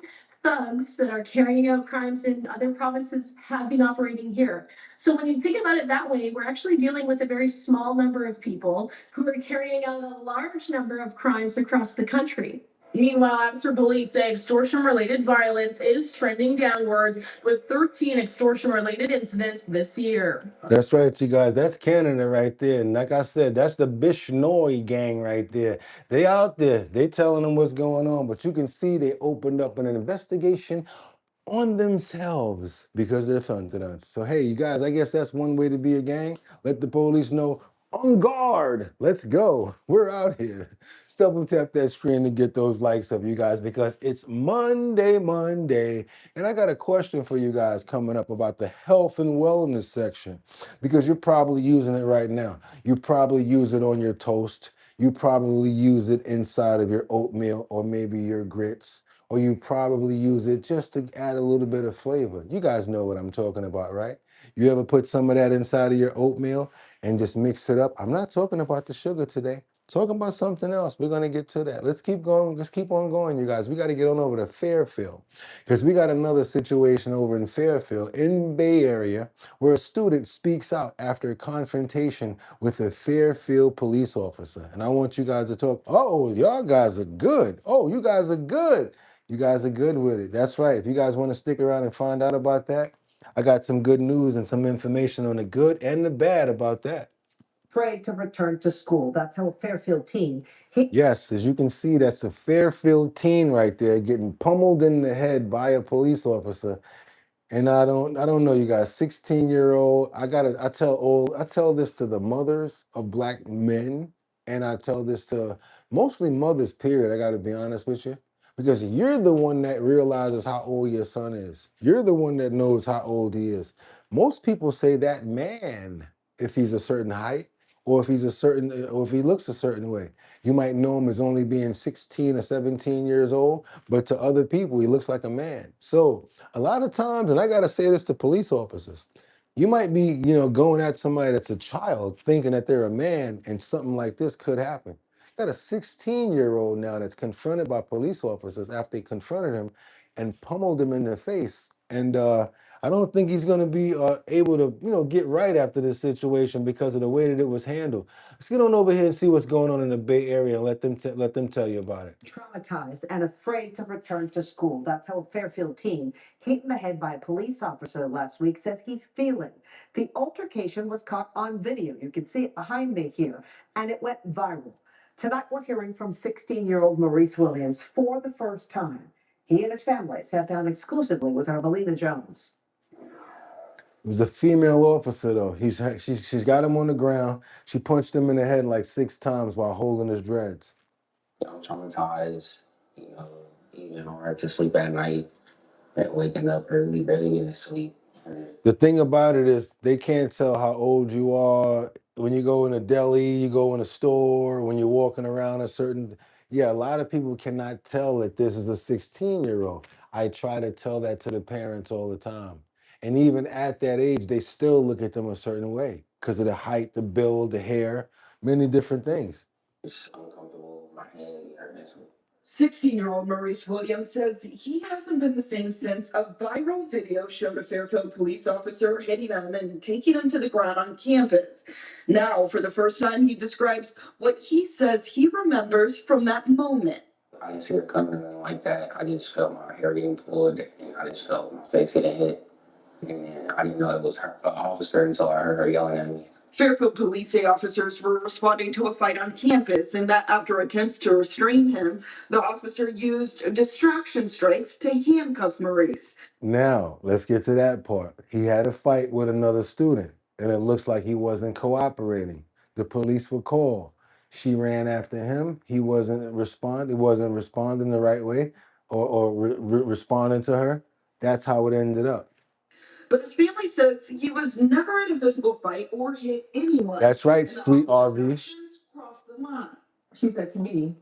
thugs that are carrying out crimes in other provinces have been operating here. So when you think about it that way, we're actually dealing with a very small number of people who are carrying out a large number of crimes across the country. Meanwhile, Abbotsford police say extortion-related violence is trending downwards with 13 extortion-related incidents this year. That's right, you guys. That's Canada right there. And like I said, that's the BOOGOTTINYC gang right there. They out there. They telling them what's going on. But you can see they opened up an investigation on themselves because they're thunderdunts. So hey, you guys, I guess that's one way to be a gang. Let the police know, on guard. Let's go. We're out here. Step tap that screen to get those likes up, you guys, because it's Monday. And I got a question for you guys coming up about the health and wellness section, because you're probably using it right now. You probably use it on your toast. You probably use it inside of your oatmeal or maybe your grits, or you probably use it just to add a little bit of flavor. You guys know what I'm talking about, right? You ever put some of that inside of your oatmeal and just mix it up? I'm not talking about the sugar today. Talking about something else. We're going to get to that. Let's keep going. Let's keep on going, you guys. We got to get on over to Fairfield, because we got another situation over in Fairfield in Bay Area where a student speaks out after a confrontation with a Fairfield police officer. And I want you guys to talk. Oh, y'all guys are good. Oh, you guys are good. You guys are good with it. That's right. If you guys want to stick around and find out about that, I got some good news and some information on the good and the bad about that. Afraid to return to school. That's how a Fairfield teen. Yes, as you can see, that's a Fairfield teen right there getting pummeled in the head by a police officer. And I don't know, you guys, 16-year-old. I tell this to the mothers of black men, and I tell this to mostly mothers, period. I gotta be honest with you. Because you're the one that realizes how old your son is. You're the one that knows how old he is. Most people say that man, if he's a certain height, or if he looks a certain way. You might know him as only being 16 or 17 years old, but to other people, he looks like a man. So a lot of times, and I gotta say this to police officers, you might be, going at somebody that's a child thinking that they're a man, and something like this could happen. Got a 16-year-old now that's confronted by police officers after they confronted him and pummeled him in the face. And I don't think he's going to be able to, get right after this situation because of the way that it was handled. Let's get on over here and see what's going on in the Bay Area and let them tell you about it. Traumatized and afraid to return to school. That's how a Fairfield teen hit in the head by a police officer last week says he's feeling. The altercation was caught on video. You can see it behind me here, and it went viral. Tonight, we're hearing from 16-year-old Maurice Williams for the first time. He and his family sat down exclusively with our Melina Jones. It was a female officer, though. She's got him on the ground. She punched him in the head like 6 times while holding his dreads. I'm traumatized, even hard to sleep at night and waking up early, barely getting sleep. The thing about it is they can't tell how old you are. When you go in a deli, you go in a store, when you're walking around a lot of people cannot tell that this is a 16-year-old. I try to tell that to the parents all the time. And even at that age, they still look at them a certain way because of the height, the build, the hair, many different things. It's uncomfortable, my head hurts. 16-year-old Maurice Williams says he hasn't been the same since a viral video showed a Fairfield police officer hitting him and taking him to the ground on campus. Now, for the first time, he describes what he says he remembers from that moment. I didn't see her coming in like that. I just felt my hair getting pulled, and I just felt my face getting hit. And I didn't know it was her, an officer, until I heard her yelling at me. Fairfield police say officers were responding to a fight on campus, and that after attempts to restrain him, the officer used distraction strikes to handcuff Maurice. Now, let's get to that part. He had a fight with another student, and it looks like he wasn't cooperating. The police were called. She ran after him. He wasn't responding the right way or responding to her. That's how it ended up. But his family says he was never in a physical fight or hit anyone. That's right, sweet RV. Crossed the line. She said to me,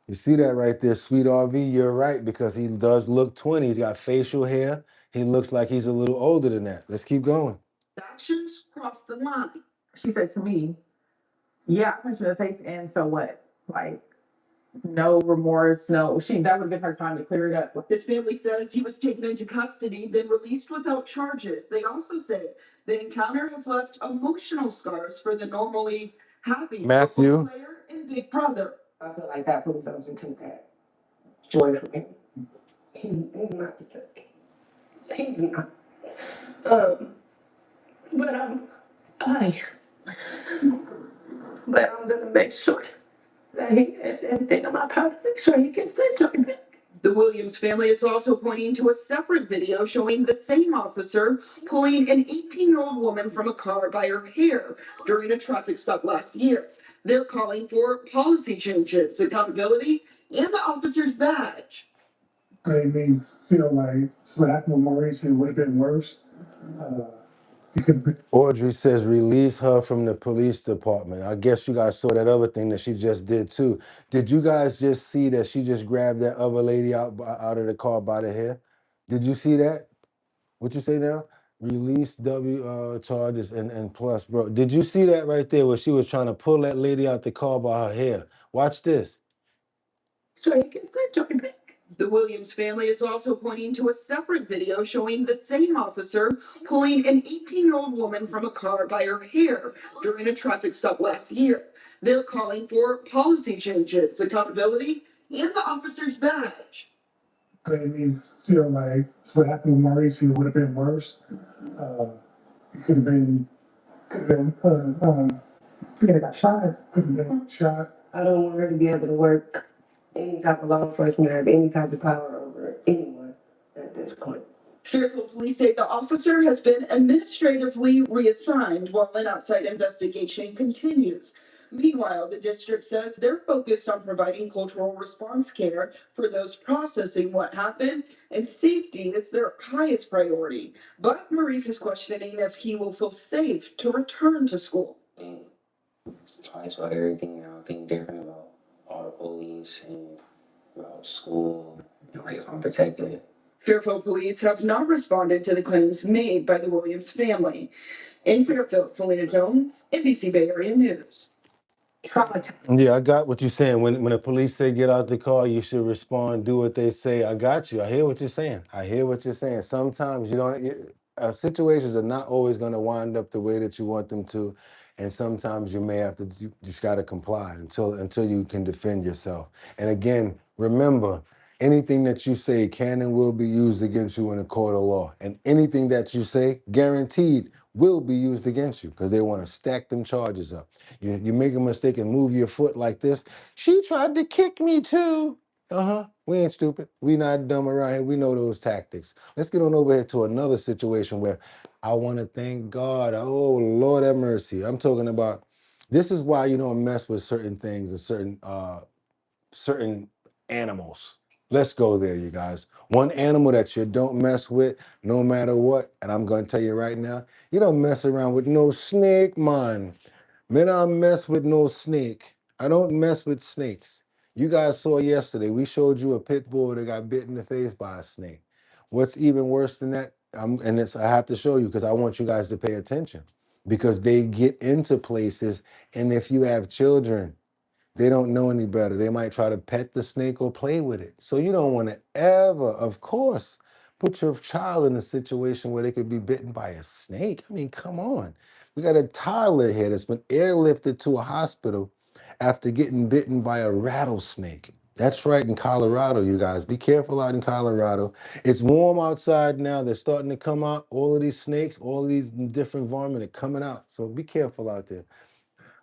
You see that right there, sweet RV, you're right, because he does look 20. He's got facial hair. He looks like he's a little older than that. Let's keep going. Actions crossed the line. She said to me, yeah, I punched you in the face, and so what? Like, no remorse, no. That would give her time to clear it up. His family says he was taken into custody, then released without charges. They also say the encounter has left emotional scars for the normally happy Matthew. football player and big brother. I feel like that police officer took that joy from him. He's not the sick. He's not. But I'm gonna make sure that he everything in my power, make sure he gets that joy back. The Williams family is also pointing to a separate video showing the same officer pulling an 18-year-old woman from a car by her hair during a traffic stop last year. They're calling for policy changes, accountability, and the officer's badge. Made me feel like what happened with Maurice, it would have been worse. You could. Audrey says release her from the police department. I guess you guys saw that other thing that she just did too. Did you guys just see that she just grabbed that other lady out of the car by the hair? Did you see that? What you say now? Release charges and plus, bro. Did you see that right there where she was trying to pull that lady out the car by her hair? Watch this. So he gets that joy back. The Williams family is also pointing to a separate video showing the same officer pulling an 18-year-old woman from a car by her hair during a traffic stop last year. They're calling for policy changes, accountability, and the officer's badge. Made me feel like what happened with Maurice, it would have been worse. It could have been, Could have got shot. could have been shot. I don't want her to be able to work any type of law enforcement or have any type of power over anyone at this point. Fairfield police say the officer has been administratively reassigned while an outside investigation continues. Meanwhile, the district says they're focused on providing cultural response care for those processing what happened, and safety is their highest priority. But Maurice is questioning if he will feel safe to return to school. Twice about everything, being different about all the police and about school, like I'm protected. Fairfield police have not responded to the claims made by the Williams family. In Fairfield, Felina Jones, NBC Bay Area News. Yeah, I got what you're saying. When the police say get out the car, you should respond, do what they say. I got you. I hear what you're saying. I hear what you're saying. Sometimes you don't. Situations are not always going to wind up the way that you want them to, and sometimes you may have to. You just got to comply until you can defend yourself. And again, remember, anything that you say can and will be used against you in a court of law, and anything that you say, guaranteed, will be used against you because they want to stack them charges up. You make a mistake and move your foot like this. She tried to kick me too. We ain't stupid. We not dumb around here. We know those tactics. Let's get on over here to another situation where I want to thank God. Oh, Lord have mercy. I'm talking about, this is why you don't mess with certain things and certain animals. Let's go there, you guys. One animal that you don't mess with no matter what, and I'm going to tell you right now, you don't mess around with no snake, man. Man, I mess with no snake. I don't mess with snakes. You guys saw yesterday, we showed you a pit bull that got bit in the face by a snake. What's even worse than that, I have to show you because I want you guys to pay attention, because they get into places, and if you have children, they don't know any better. They might try to pet the snake or play with it. So you don't want to ever, of course, put your child in a situation where they could be bitten by a snake. I mean, come on. We got a toddler here that's been airlifted to a hospital after getting bitten by a rattlesnake. That's right, in Colorado, you guys. Be careful out in Colorado. It's warm outside now. They're starting to come out. All of these snakes, all of these different varmint are coming out. So be careful out there.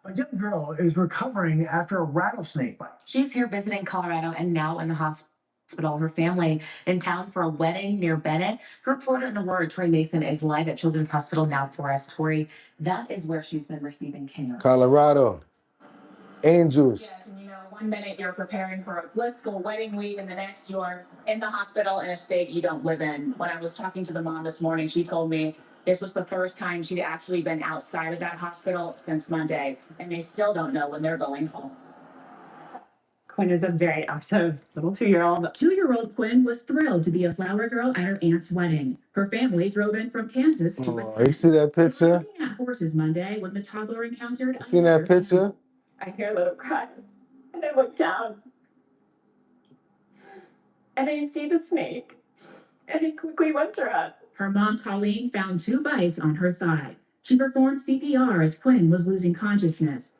A young girl is recovering after a rattlesnake bite. She's here visiting Colorado and now in the hospital. Her family in town for a wedding near Bennett. Her reporter in Aurora, Tori Mason, is live at Children's Hospital now for us. Tori, that is where she's been receiving care. Colorado. Angels. Yes, and 1 minute you're preparing for a blissful wedding week, and the next you're in the hospital in a state you don't live in. When I was talking to the mom this morning, she told me this was the first time she'd actually been outside of that hospital since Monday, and they still don't know when they're going home. Quinn is a very active little 2-year-old. 2-year-old Quinn was thrilled to be a flower girl at her aunt's wedding. Her family drove in from Kansas to attend. You see that They were picture? looking at horses Monday when the toddler encountered. You seen that picture? I hear a little cry, and I look down, and I see the snake, and I quickly lift her up. Her mom, Colleen, found 2 bites on her thigh. She performed CPR as Quinn was losing consciousness.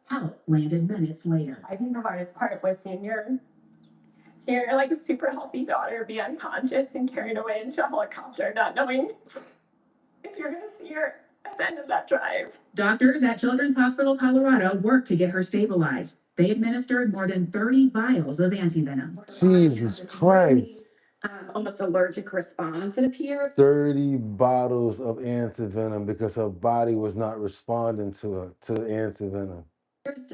Help landed minutes later. I think the hardest part was seeing your like a super healthy daughter be unconscious and carried away into a helicopter, not knowing if you're gonna see her at the end of that drive. Doctors at Children's Hospital Colorado worked to get her stabilized. They administered more than 30 vials of antivenom. Jesus Christ. Almost allergic response, it appears. 30 bottles of antivenom because her body was not responding to the antivenom.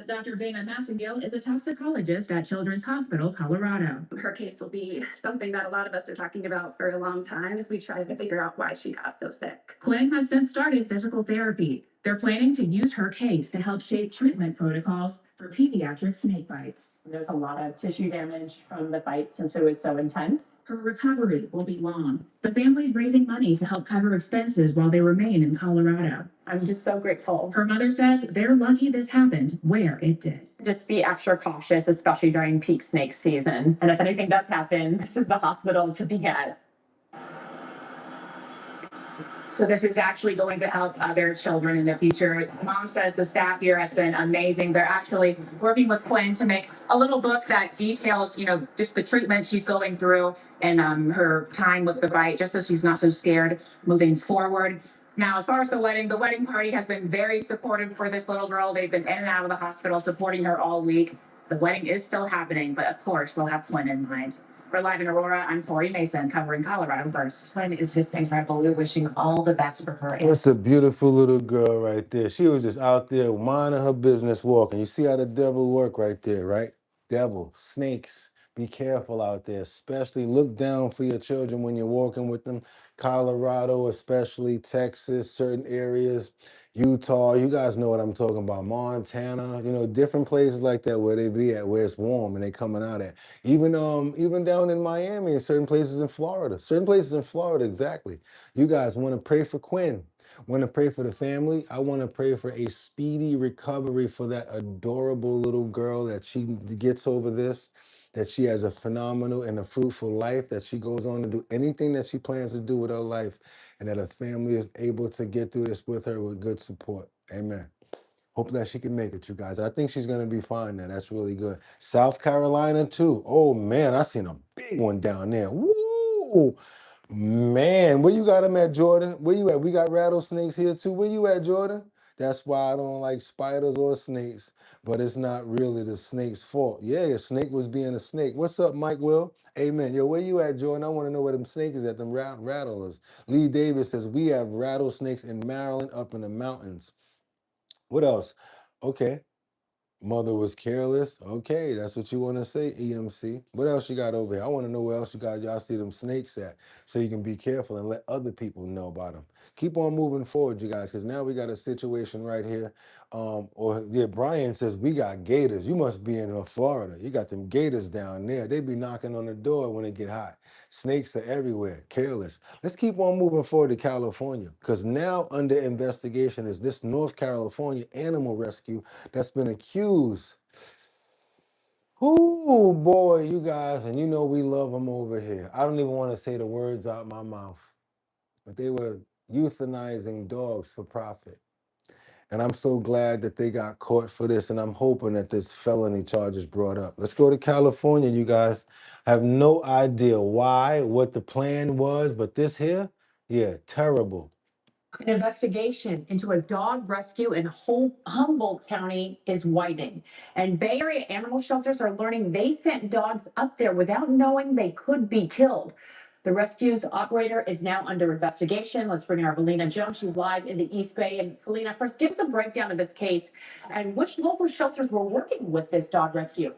Dr. Dana Massengale is a toxicologist at Children's Hospital, Colorado. Her case will be something that a lot of us are talking about for a long time as we try to figure out why she got so sick. Quinn has since started physical therapy. They're planning to use her case to help shape treatment protocols for pediatric snake bites. There's a lot of tissue damage from the bite since it was so intense. Her recovery will be long. The family's raising money to help cover expenses while they remain in Colorado. I'm just so grateful. Her mother says they're lucky this happened where it did. Just be extra cautious, especially during peak snake season. And if anything does happen, this is the hospital to be at. So this is actually going to help other children in the future. Mom says the staff here has been amazing. They're actually working with Quinn to make a little book that details, just the treatment she's going through and her time with the bite, just so she's not so scared moving forward. Now, as far as the wedding party has been very supportive for this little girl. They've been in and out of the hospital supporting her all week. The wedding is still happening, but of course, we'll have Quinn in mind. For Live in Aurora, I'm Tori Mason, covering Colorado First. Quinn is just incredible. We're wishing all the best for her. That's a beautiful little girl right there. She was just out there minding her business, walking. You see how the devil work right there, right? Devil, snakes. Be careful out there, especially look down for your children when you're walking with them. Colorado, especially Texas, certain areas, Utah, you guys know what I'm talking about. Montana, different places like that where they be at, where it's warm and they coming out at. Even down in Miami and certain places in Florida. Certain places in Florida, exactly. You guys want to pray for Quinn. Want to pray for the family. I want to pray for a speedy recovery for that adorable little girl, that she gets over this, that she has a phenomenal and a fruitful life, that she goes on to do anything that she plans to do with her life, and that her family is able to get through this with her with good support. Amen. Hope that she can make it, you guys. I think she's going to be fine now. That's really good. South Carolina, too. Oh, man, I seen a big one down there. Woo! Man, where you got them at, Jordan? Where you at? We got rattlesnakes here, too. Where you at, Jordan? That's why I don't like spiders or snakes, but it's not really the snake's fault. Yeah, a snake was being a snake. What's up, Mike Will? Amen. Yo, where you at, Jordan? I want to know where them snakes is at, them rattlers. Lee Davis says, we have rattlesnakes in Maryland up in the mountains. What else? Okay. Mother was careless. Okay, that's what you want to say, EMC. What else you got over here? I want to know where else y'all see them snakes at, so you can be careful and let other people know about them. Keep on moving forward, you guys, because now we got a situation right here. Brian says, we got gators. You must be in Florida. You got them gators down there. They be knocking on the door when it get hot. Snakes are everywhere, careless. Let's keep on moving forward to California, because now under investigation is this North California animal rescue that's been accused. Oh boy, you guys, and we love them over here. I don't even want to say the words out my mouth, but they were euthanizing dogs for profit. And I'm so glad that they got caught for this, and I'm hoping that this felony charge is brought up. Let's go to California, you guys. I have no idea why, what the plan was, but this here, yeah, terrible. An investigation into a dog rescue in Humboldt County is widening, and Bay Area animal shelters are learning they sent dogs up there without knowing they could be killed. The rescue's operator is now under investigation. Let's bring in our Valina Jones. She's live in the East Bay. And Valina, first, give us a breakdown of this case and which local shelters were working with this dog rescue.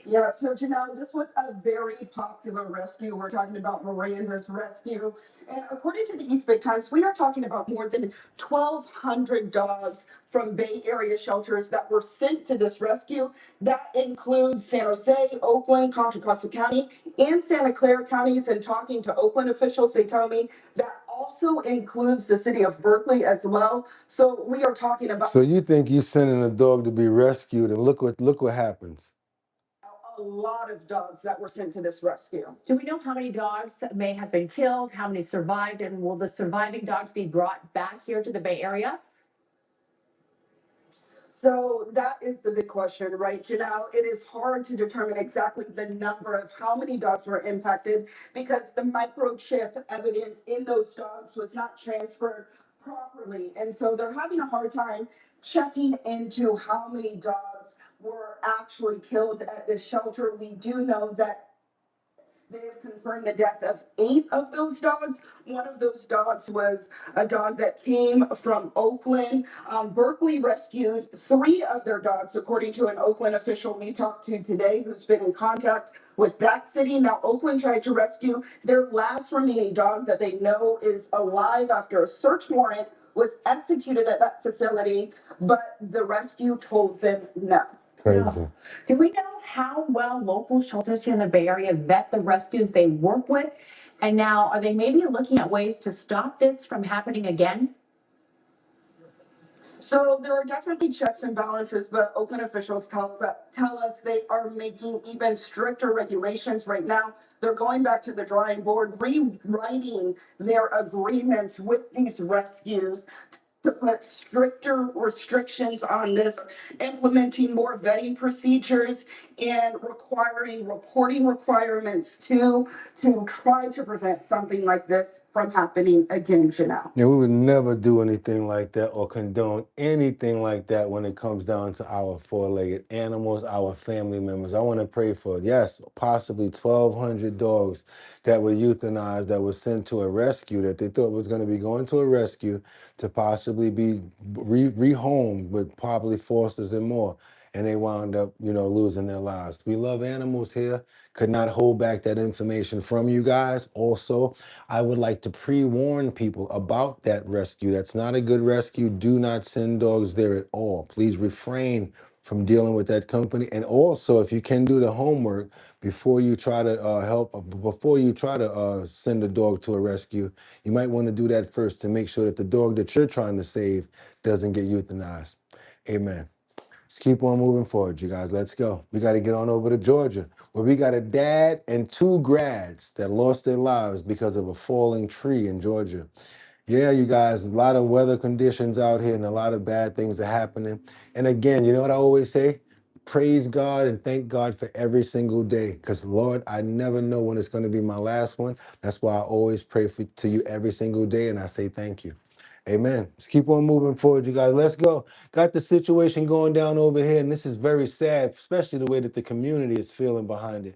Yeah, so Janelle, this was a very popular rescue. We're talking about Miranda's rescue. And according to the East Bay Times, we are talking about more than 1,200 dogs from Bay Area shelters that were sent to this rescue. That includes San Jose, Oakland, Contra Costa County, and Santa Clara counties. And talking to Oakland officials, they tell me that also includes the city of Berkeley as well. So we are talking about. So you think you sending a dog to be rescued, and look what happens. A lot of dogs that were sent to this rescue. Do we know how many dogs may have been killed, how many survived, and will the surviving dogs be brought back here to the Bay Area? So that is the big question, right, Janelle? It is hard to determine exactly the number of how many dogs were impacted because the microchip evidence in those dogs was not transferred properly. And so they're having a hard time checking into how many dogs were actually killed at this shelter. We do know that they have confirmed the death of 8 of those dogs. One of those dogs was a dog that came from Oakland. Berkeley rescued 3 of their dogs, according to an Oakland official we talked to today who's been in contact with that city. Now, Oakland tried to rescue their last remaining dog that they know is alive after a search warrant was executed at that facility, but the rescue told them no. Crazy. Do we know how well local shelters here in the Bay Area vet the rescues they work with? And now, are they maybe looking at ways to stop this from happening again? So there are definitely checks and balances, but Oakland officials tell us they are making even stricter regulations right now. They're going back to the drawing board, rewriting their agreements with these rescues to put stricter restrictions on this, implementing more vetting procedures and requiring reporting requirements to try to prevent something like this from happening again, Janelle. Yeah, we would never do anything like that or condone anything like that when it comes down to our four-legged animals, our family members. I want to pray for, yes, possibly 1,200 dogs that were euthanized, that were sent to a rescue, that they thought was going to be going to a rescue to possibly be rehomed with probably fosters and more. And they wound up, losing their lives. We love animals here. Could not hold back that information from you guys. Also, I would like to pre-warn people about that rescue. That's not a good rescue. Do not send dogs there at all. Please refrain from dealing with that company. And also, if you can do the homework before you try to send a dog to a rescue, you might want to do that first to make sure that the dog that you're trying to save doesn't get euthanized. Amen. Let's keep on moving forward, you guys. Let's go. We got to get on over to Georgia, where we got a dad and 2 grads that lost their lives because of a falling tree in Georgia. Yeah, you guys, a lot of weather conditions out here and a lot of bad things are happening. And again, you know what I always say? Praise God and thank God for every single day. Because, Lord, I never know when it's going to be my last one. That's why I always pray to you every single day, and I say thank you. Amen. Let's keep on moving forward, you guys. Let's go. Got the situation going down over here, and this is very sad, especially the way that the community is feeling behind it.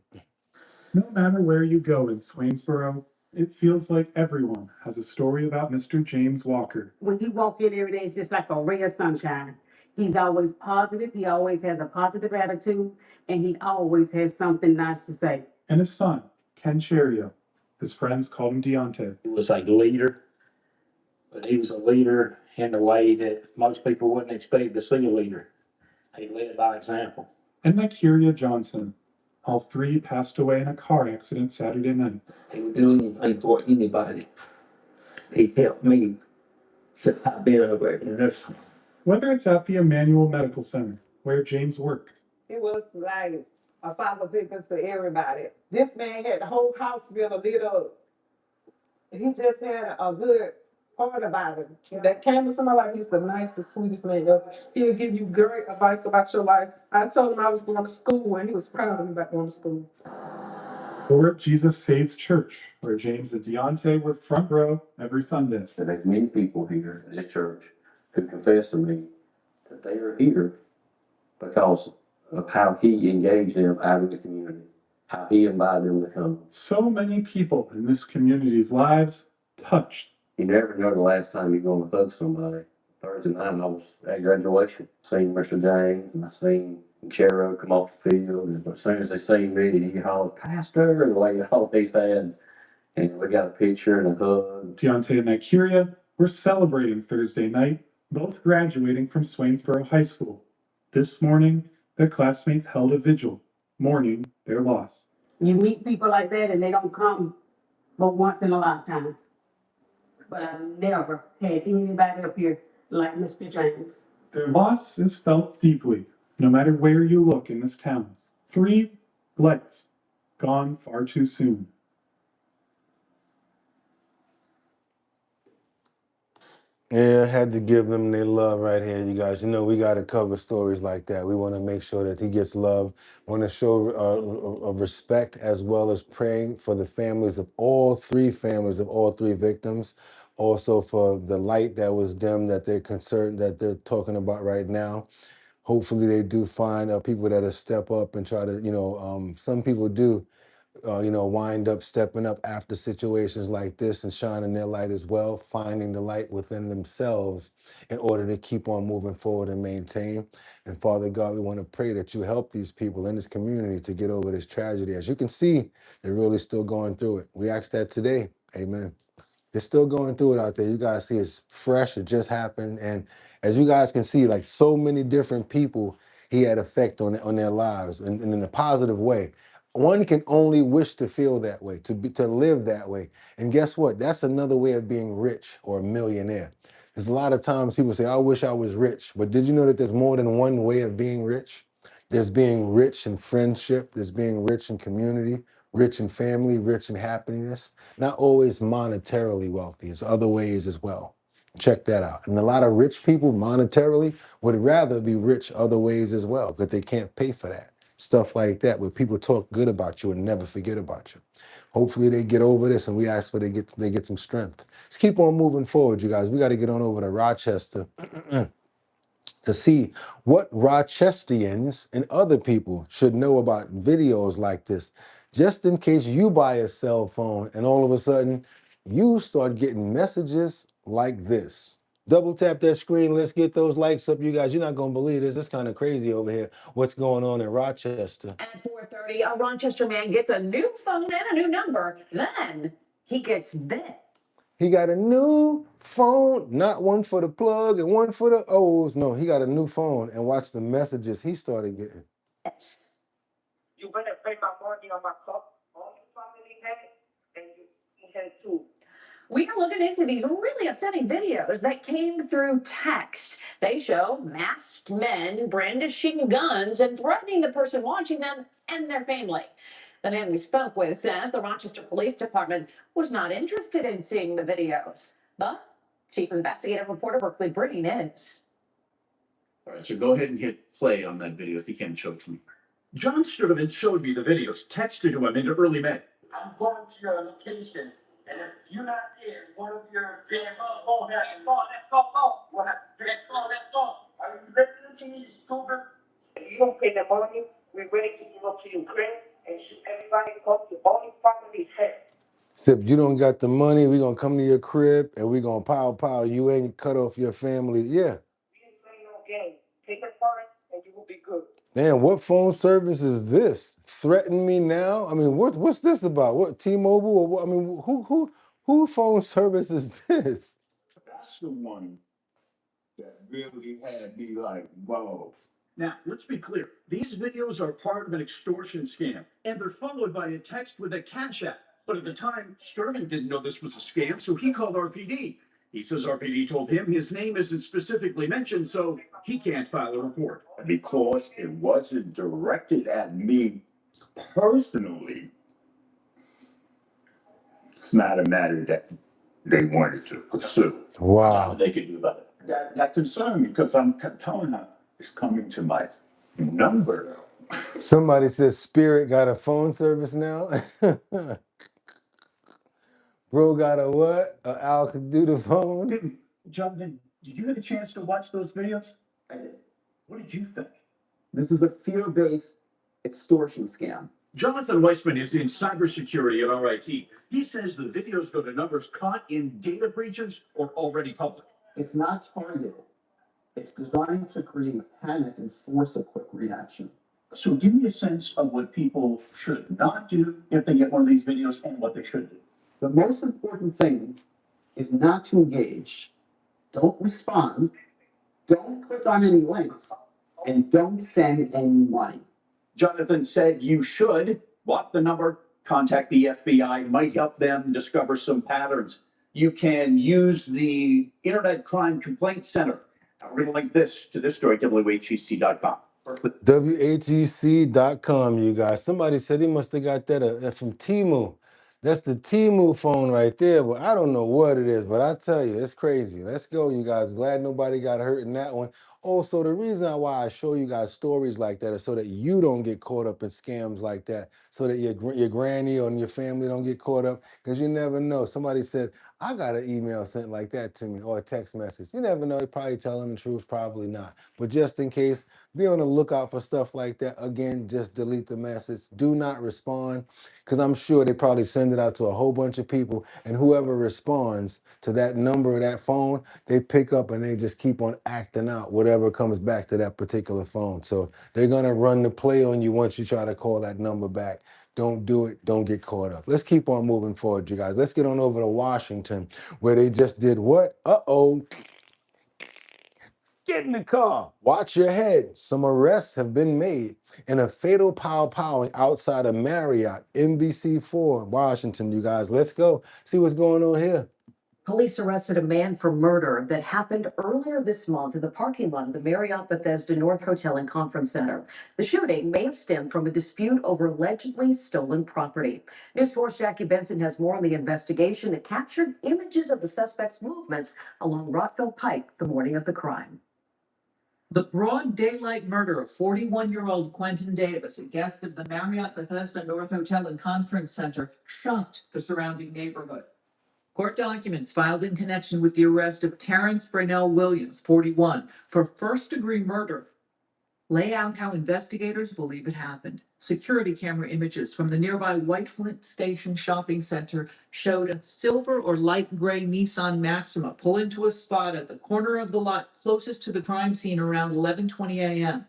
No matter where you go in Swainsboro, it feels like everyone has a story about Mr. James Walker. When he walked in every day, it's just like a ray of sunshine. He's always positive. He always has a positive attitude, and he always has something nice to say. And his son, Ken Cherio. His friends called him Deontay. He was a leader, but he was a leader in the way that most people wouldn't expect to see a leader. He led by example. And Nigeria Johnson. All 3 passed away in a car accident Saturday night. He would do anything for anybody. He helped me since I've been over at the nursing. Whether it's at the Emmanuel Medical Center, where James worked. It was like a father figure to everybody. This man had the whole house being lit up. He just had a good heart about him. That came to my life. He's the nicest, sweetest man ever. He'll give you great advice about your life. I told him I was going to school, and he was proud of me about going to school. Or at Jesus Saves Church, where James and Deontay were front row every Sunday. There's many people here in this church who confess to me that they are here because of how he engaged them out in the community, how he invited them to come. So many people in this community's lives touched. You never know the last time you're going to hug somebody. Thursday night I was at graduation, seen Mr. James, and I seen Chero come off the field, and as soon as they see me, he hollers, "Pastor," the way he always had. And we got a picture and a hug. Deontay and Nigeria were celebrating Thursday night, both graduating from Swainsboro High School. This morning, their classmates held a vigil, mourning their loss. You meet people like that and they don't come but once in a lifetime. But I've never had anybody up here like Mr. James. Their loss is felt deeply, no matter where you look in this town. 3 lights gone far too soon. Yeah, I had to give them their love right here, you guys. You know, we got to cover stories like that. We want to make sure that he gets love. Want to show respect as well as praying for the families of all 3 families of all 3 victims. Also for the light that was dimmed that they're concerned that they're talking about right now. Hopefully they do find people that'll step up and try to, some people do. Wind up stepping up after situations like this and shining their light as well, finding the light within themselves in order to keep on moving forward and maintain. And Father God, we want to pray that you help these people in this community to get over this tragedy. As you can see, they're really still going through it. We ask that today. Amen. They're still going through it out there. You guys see it's fresh. It just happened. And as you guys can see, like so many different people he had effect on their lives and in a positive way. One can only wish to feel that way, to live that way. And guess what? That's another way of being rich or a millionaire. There's a lot of times people say, I wish I was rich. But did you know that there's more than one way of being rich? There's being rich in friendship. There's being rich in community, rich in family, rich in happiness. Not always monetarily wealthy. There's other ways as well. Check that out. And a lot of rich people monetarily would rather be rich other ways as well, but they can't pay for that. Stuff like that, where people talk good about you and never forget about you. Hopefully they get over this and we ask for they get some strength. Let's keep on moving forward, you guys. We got to get on over to Rochester to see what Rochesterians and other people should know about videos like this, just in case you buy a cell phone and all of a sudden you start getting messages like this. Double tap that screen. Let's get those likes up, you guys. You're not going to believe this. It's kind of crazy over here. What's going on in Rochester? At 4:30, a Rochester man gets a new phone and a new number. Then he gets bit. He got a new phone, not one for the plug and one for the O's. No, he got a new phone, and watch the messages he started getting. You better pay my money on my cup. All the family had, and you had too. We are looking into these really upsetting videos that came through text. They show masked men brandishing guns and threatening the person watching them and their family. The man we spoke with says the Rochester Police Department was not interested in seeing the videos. But Chief Investigative Reporter Berkeley Britting is. All right, so go ahead and hit play on that video if you can show it to me. John Sturtevant showed me the videos, texted to him into early May. I'm going to your location, and if you're not there, one of your damn phone has to call that phone off. We'll have to call that phone. Are you listening to me, stupid? If you don't pay the money, we're ready to give up to Ukraine and shoot everybody up to all the families head. Except you don't got the money, we're going to come to your crib and we're going to pow. You ain't cut off your family. Yeah. We ain't playing no game. Take a phone and you will be good. Damn, what phone service is this? Threaten me now? I mean, what's this about? What, T-Mobile or what? I mean, who phone service is this? That's the one that really had me like, whoa. Now, let's be clear. These videos are part of an extortion scam, and they're followed by a text with a cash app. But at the time, Sturman didn't know this was a scam, so he called RPD. He says RPD told him his name isn't specifically mentioned, so he can't file a report. Because it wasn't directed at me personally, it's not a matter that they wanted to pursue. Wow. They could do about it. That concerned me because I'm telling her it's coming to my number. Somebody says Spirit got a phone service now. Bro got a what? A Al could do the phone? Jonathan, did you get a chance to watch those videos? I did. What did you think? This is a fear-based extortion scam. Jonathan Weissman is in cybersecurity at RIT. He says the videos go to numbers caught in data breaches or already public. It's not targeted. It's designed to create panic and force a quick reaction. So give me a sense of what people should not do if they get one of these videos and what they should do. The most important thing is not to engage, don't respond, don't click on any links, and don't send any money. Jonathan said you should block the number, contact the FBI, it might help them discover some patterns. You can use the Internet Crime Complaint Center. We're going to link this to this story, WHEC.com. WHEC.com, you guys. Somebody said he must have got that from Temu. That's the Temu phone right there, but I don't know what it is, but I tell you, it's crazy. Let's go, you guys. Glad nobody got hurt in that one. Also, the reason why I show you guys stories like that is so that you don't get caught up in scams like that, so that your granny or your family don't get caught up, because you never know. Somebody said, I got an email sent like that to me, or a text message. You never know. They're probably telling the truth, probably not. But just in case, be on the lookout for stuff like that. Again, just delete the message. Do not respond, because I'm sure they probably send it out to a whole bunch of people, and whoever responds to that number of that phone, they pick up and they just keep on acting out whatever comes back to that particular phone. So they're going to run the play on you once you try to call that number back. Don't do it. Don't get caught up. Let's keep on moving forward, you guys. Let's get on over to Washington, where they just did what? Uh-oh. Get in the car. Watch your head. Some arrests have been made in a fatal pow-powing outside of Marriott, NBC4, Washington, you guys. Let's go. See what's going on here. Police arrested a man for murder that happened earlier this month in the parking lot of the Marriott Bethesda North Hotel and Conference Center. The shooting may have stemmed from a dispute over allegedly stolen property. News 4's Jackie Benson has more on the investigation that captured images of the suspect's movements along Rockville Pike the morning of the crime. The broad daylight murder of 41-year-old Quentin Davis, a guest of the Marriott Bethesda North Hotel and Conference Center, shocked the surrounding neighborhood. Court documents filed in connection with the arrest of Terrence Brainell Williams, 41, for first-degree murder lay out how investigators believe it happened. Security camera images from the nearby White Flint Station shopping center showed a silver or light gray Nissan Maxima pull into a spot at the corner of the lot closest to the crime scene around 11:20 a.m.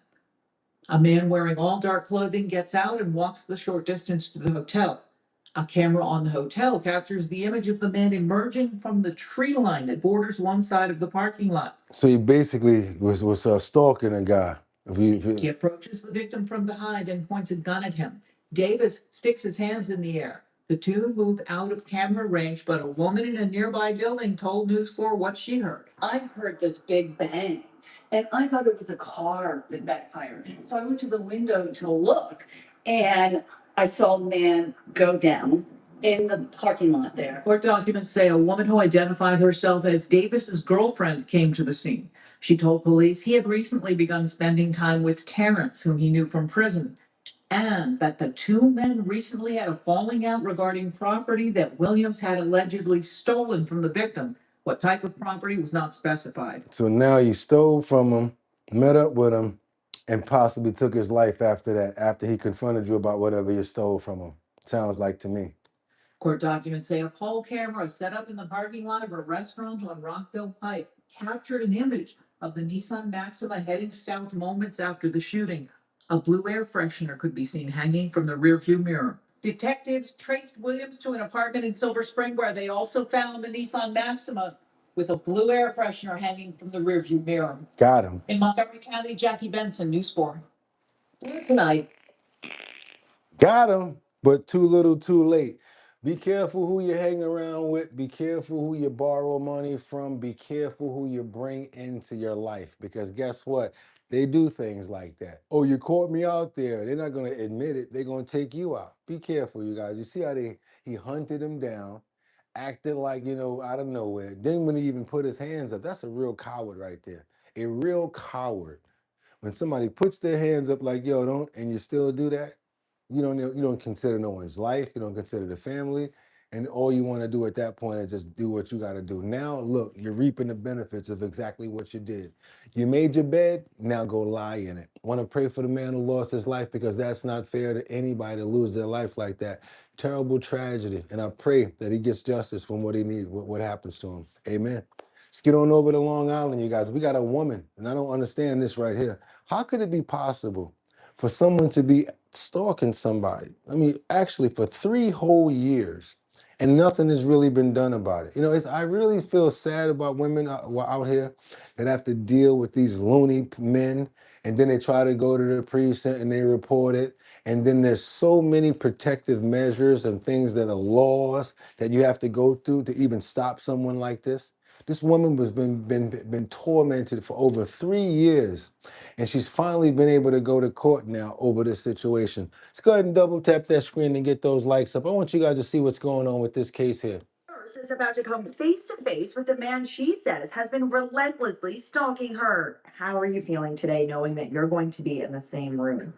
A man wearing all dark clothing gets out and walks the short distance to the hotel. A camera on the hotel captures the image of the man emerging from the tree line that borders one side of the parking lot. So he basically was stalking a guy. He approaches the victim from behind and points a gun at him. Davis sticks his hands in the air. The two move out of camera range, but a woman in a nearby building told News 4 what she heard. I heard this big bang, and I thought it was a car that backfired. So I went to the window to look, and I saw a man go down in the parking lot there. Court documents say a woman who identified herself as Davis's girlfriend came to the scene. She told police he had recently begun spending time with Terrence, whom he knew from prison, and that the two men recently had a falling out regarding property that Williams had allegedly stolen from the victim. What type of property was not specified. So now you stole from him, met up with him, and possibly took his life after that, after he confronted you about whatever you stole from him. Sounds like to me. Court documents say a pole camera set up in the parking lot of a restaurant on Rockville Pike captured an image of the Nissan Maxima heading south moments after the shooting. A blue air freshener could be seen hanging from the rearview mirror. Detectives traced Williams to an apartment in Silver Spring where they also found the Nissan Maxima with a blue air freshener hanging from the rearview mirror. Got him. In Montgomery County, Jackie Benson, News 4. Tonight. Got him, but too little, too late. Be careful who you hang around with. Be careful who you borrow money from. Be careful who you bring into your life, because guess what? They do things like that. Oh, you caught me out there. They're not going to admit it. They're going to take you out. Be careful, you guys. You see how he hunted him down, acted like, out of nowhere. Then when he even put his hands up, that's a real coward right there. A real coward. When somebody puts their hands up like, yo, don't, and you still do that, you don't consider no one's life. You don't consider the family. And all you want to do at that point is just do what you got to do. Now, look, you're reaping the benefits of exactly what you did. You made your bed, now go lie in it. I want to pray for the man who lost his life, because that's not fair to anybody to lose their life like that. Terrible tragedy. And I pray that he gets justice from what he needs, what happens to him. Amen. Let's get on over to Long Island, you guys. We got a woman, and I don't understand this right here. How could it be possible for someone to be stalking somebody? I mean, actually for 3 whole years, and nothing has really been done about it. You know, I really feel sad about women out here that have to deal with these loony men, and then they try to go to the precinct and they report it. And then there's so many protective measures and things that are laws that you have to go through to even stop someone like this. This woman was been tormented for over 3 years, and she's finally been able to go to court now over this situation. Let's go ahead and double tap that screen and get those likes up. I want you guys to see what's going on with this case here. Is about to come face to face with the man she says has been relentlessly stalking her. How are you feeling today knowing that you're going to be in the same room?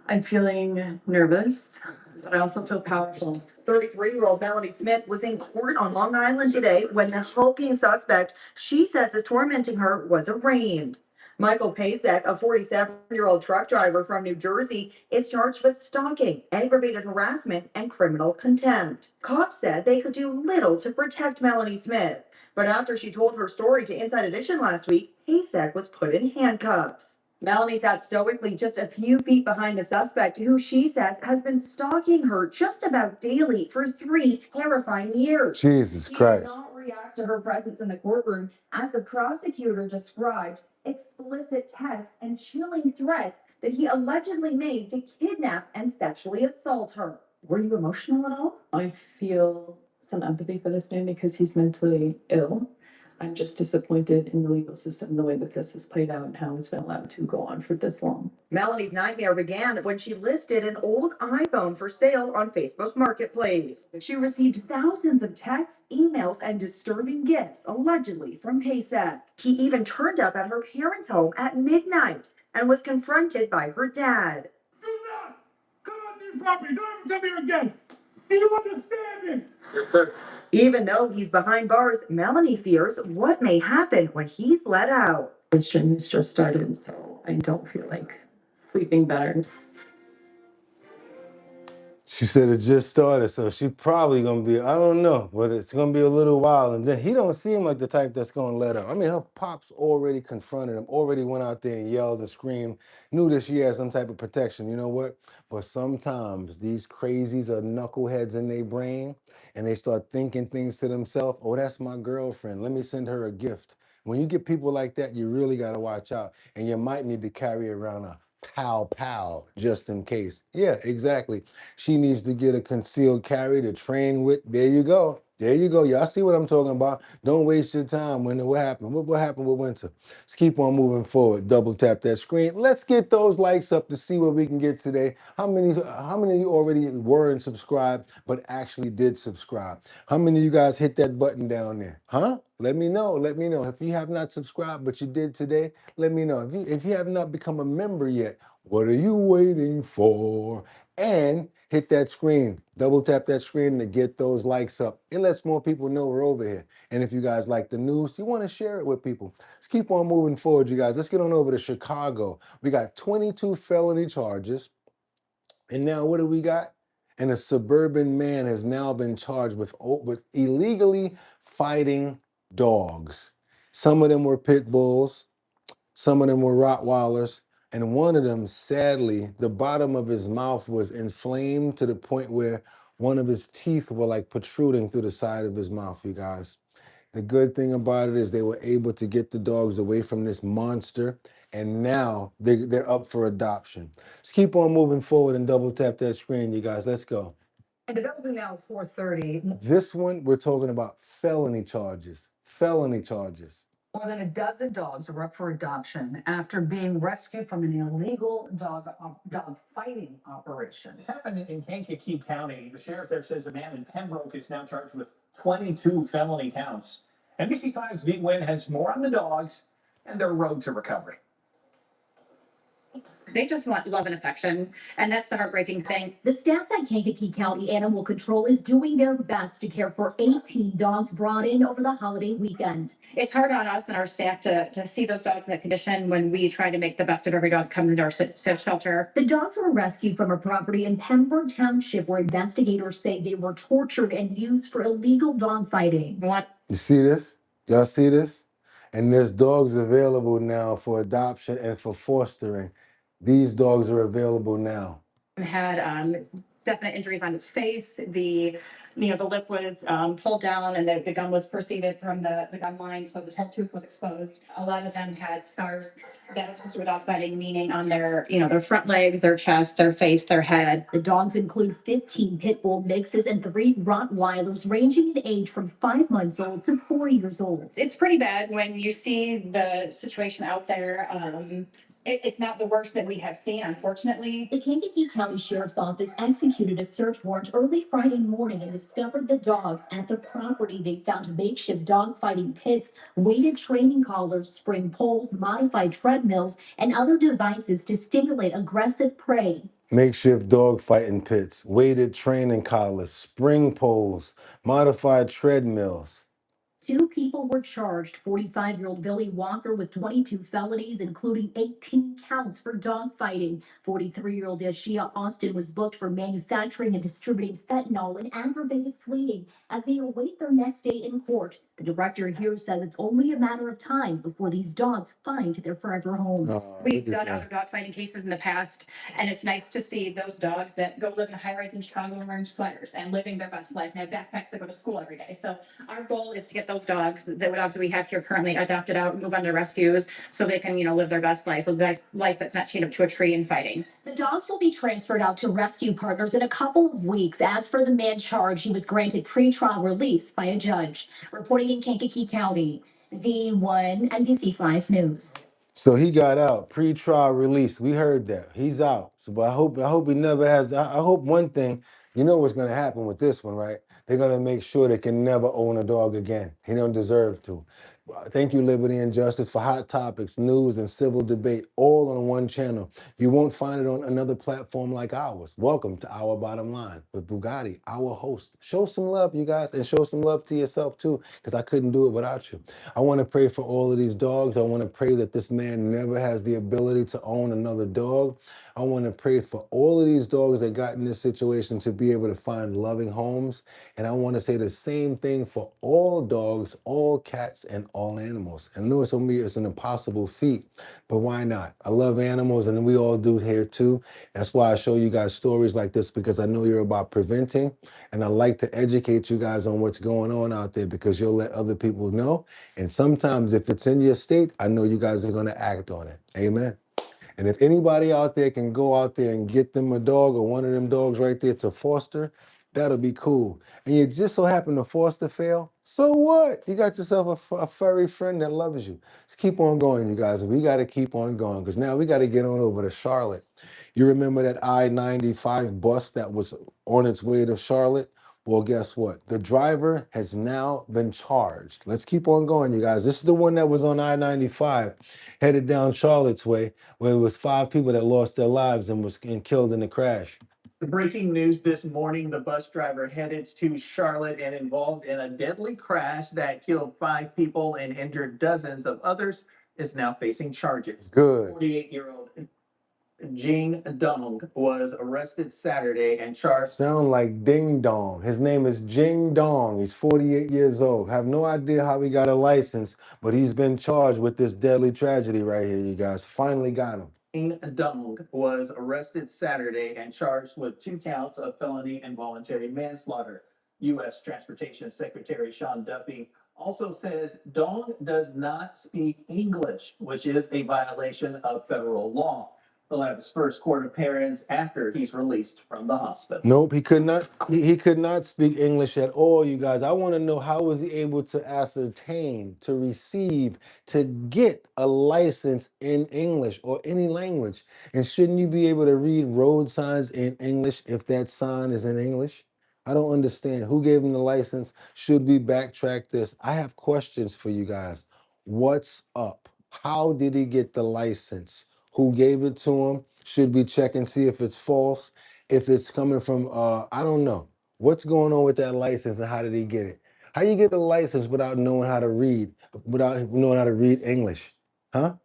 I'm feeling nervous, but I also feel powerful. 33-year-old Melanie Smith was in court on Long Island today when the hulking suspect she says is tormenting her was arraigned. Michael Pasek, a 47-year-old truck driver from New Jersey, is charged with stalking, aggravated harassment, and criminal contempt. Cops said they could do little to protect Melanie Smith, but after she told her story to Inside Edition last week, Pasek was put in handcuffs. Melanie sat stoically just a few feet behind the suspect, who she says has been stalking her just about daily for 3 terrifying years. Jesus Christ. He did not react to her presence in the courtroom, as the prosecutor described explicit texts and chilling threats that he allegedly made to kidnap and sexually assault her. Were you emotional at all? I feel some empathy for this man because he's mentally ill. I'm just disappointed in the legal system, the way that this has played out and how it's been allowed to go on for this long. Melanie's nightmare began when she listed an old iPhone for sale on Facebook Marketplace. She received thousands of texts, emails, and disturbing gifts, allegedly from Pasek. He even turned up at her parents' home at midnight and was confronted by her dad. Do not come on this property. Don't ever come here again. Do you understand me? Yes, sir. Even though he's behind bars, Melanie fears what may happen when he's let out. The stream has just started, so I don't feel like sleeping better. She said it just started, so she probably gonna be, I don't know, but it's gonna be a little while. And then he don't seem like the type that's gonna let up. I mean, her pops already confronted him, already went out there and yelled and screamed, knew that she had some type of protection. You know what? But sometimes these crazies are knuckleheads in their brain, and they start thinking things to themselves. Oh, that's my girlfriend. Let me send her a gift. When you get people like that, you really gotta watch out, and you might need to carry around a pow just in case. Yeah, exactly. She needs to get a concealed carry to train with. There you go. There you go. Y'all see what I'm talking about. Don't waste your time. What happened? What happened with Winter? Let's keep on moving forward. Double tap that screen. Let's get those likes up to see what we can get today. How many of you already weren't subscribed but actually did subscribe? How many of you guys hit that button down there? Huh? Let me know. Let me know. If you have not subscribed but you did today, let me know. If you have not become a member yet, what are you waiting for? And hit that screen, double tap that screen to get those likes up. It lets more people know we're over here. And if you guys like the news, you want to share it with people. Let's keep on moving forward, you guys. Let's get on over to Chicago. We got 22 felony charges. And now what do we got? And a suburban man has now been charged with illegally fighting dogs. Some of them were pit bulls. Some of them were Rottweilers. And one of them, sadly, the bottom of his mouth was inflamed to the point where one of his teeth were like protruding through the side of his mouth, you guys. The good thing about it is they were able to get the dogs away from this monster, and now they're up for adoption. Let's keep on moving forward and double tap that screen, you guys. Let's go. And developing now at 4:30. This one, we're talking about felony charges. Felony charges. More than a dozen dogs are up for adoption after being rescued from an illegal dog fighting operation. This happened in Kankakee County. The sheriff there says a man in Pembroke is now charged with 22 felony counts. NBC5's Big Win has more on the dogs and their road to recovery. They just want love and affection, and that's the heartbreaking thing. The staff at Kankakee County Animal Control is doing their best to care for 18 dogs brought in over the holiday weekend. It's hard on us and our staff to see those dogs in that condition when we try to make the best of every dog coming into our shelter. The dogs were rescued from a property in Pembroke Township where investigators say they were tortured and used for illegal dog fighting. You see this? Y'all see this? And there's dogs available now for adoption and for fostering. These dogs are available now. Had definite injuries on his face. The lip was pulled down and the gun was proceeded from the gun line, so the whole tooth was exposed. A lot of them had scars that are considered dog fighting, meaning on their front legs, their chest, their face, their head. The dogs include 15 pit bull mixes and 3 Rottweilers, ranging in age from 5 months old to 4 years old. It's pretty bad when you see the situation out there. It's not the worst that we have seen, unfortunately. The Kankakee County Sheriff's Office executed a search warrant early Friday morning and discovered the dogs at the property. They found makeshift dog fighting pits, weighted training collars, spring poles, modified treadmills, and other devices to stimulate aggressive prey. Makeshift dog fighting pits, weighted training collars, spring poles, modified treadmills. 2 people were charged. 45-year-old Billy Walker with 22 felonies, including 18 counts for dogfighting. 43-year-old Ashia Austin was booked for manufacturing and distributing fentanyl and aggravated fleeing as they await their next day in court. The director here says it's only a matter of time before these dogs find their forever homes. We've done other dog fighting cases in the past, and it's nice to see those dogs that go live in a high rise in Chicago and wearing sweaters and living their best life and have backpacks that go to school every day. So our goal is to get those dogs, the dogs that we have here currently, adopted out, move under rescues, so they can, live their best life, live their life that's not chained up to a tree and fighting. The dogs will be transferred out to rescue partners in a couple of weeks. As for the man charged, he was granted pretrial release by a judge. Reporting in Kankakee County, V1 NBC5 News. So he got out, pre-trial release. We heard that. He's out. So but I hope he never has I hope one thing, you know what's gonna happen with this one, right? They're gonna make sure they can never own a dog again. He don't deserve to. Thank you, Liberty and Justice, for hot topics, news, and civil debate, all on one channel. You won't find it on another platform like ours. Welcome to Our Bottom Line with Boogotti, our host. Show some love, you guys, and show some love to yourself too, because I couldn't do it without you. I want to pray for all of these dogs. I want to pray that this man never has the ability to own another dog. I want to pray for all of these dogs that got in this situation to be able to find loving homes. And I want to say the same thing for all dogs, all cats, and all animals. And I know it's an impossible feat, but why not? I love animals, and we all do here too. That's why I show you guys stories like this, because I know you're about preventing, and I like to educate you guys on what's going on out there, because you'll let other people know. And sometimes if it's in your state, I know you guys are going to act on it. Amen. And if anybody out there can go out there and get them a dog or one of them dogs right there to foster, that'll be cool. And you just so happen to foster fail, so what? You got yourself a furry friend that loves you. Just keep on going, you guys. We got to keep on going, because now we got to get on over to Charlotte. You remember that I-95 bus that was on its way to Charlotte? Well, guess what? The driver has now been charged. Let's keep on going, you guys. This is the one that was on I-95, headed down Charlotte's way, where it was 5 people that lost their lives and was killed in the crash. The breaking news this morning, the bus driver headed to Charlotte and involved in a deadly crash that killed 5 people and injured dozens of others is now facing charges. Good. 48-year-old Jing Dong was arrested Saturday and charged. Sound like Ding Dong. His name is Jing Dong. He's 48 years old. Have no idea how he got a license, but he's been charged with this deadly tragedy right here, you guys. Finally got him. Jing Dong was arrested Saturday and charged with 2 counts of felony involuntary manslaughter. U.S. Transportation Secretary Sean Duffy also says Dong does not speak English, which is a violation of federal law. He'll have his first court appearance after he's released from the hospital. Nope, he could not. He could not speak English at all, you guys. I want to know, how was he able to ascertain, to receive, to get a license in English or any language? And shouldn't you be able to read road signs in English if that sign is in English? I don't understand. Who gave him the license? Should we backtrack this? I have questions for you guys. What's up? How did he get the license? Who gave it to him? Should we check and see if it's false? If it's coming from, I don't know. What's going on with that license, and how did he get it? How you get a license without knowing how to read, without knowing how to read English? Huh?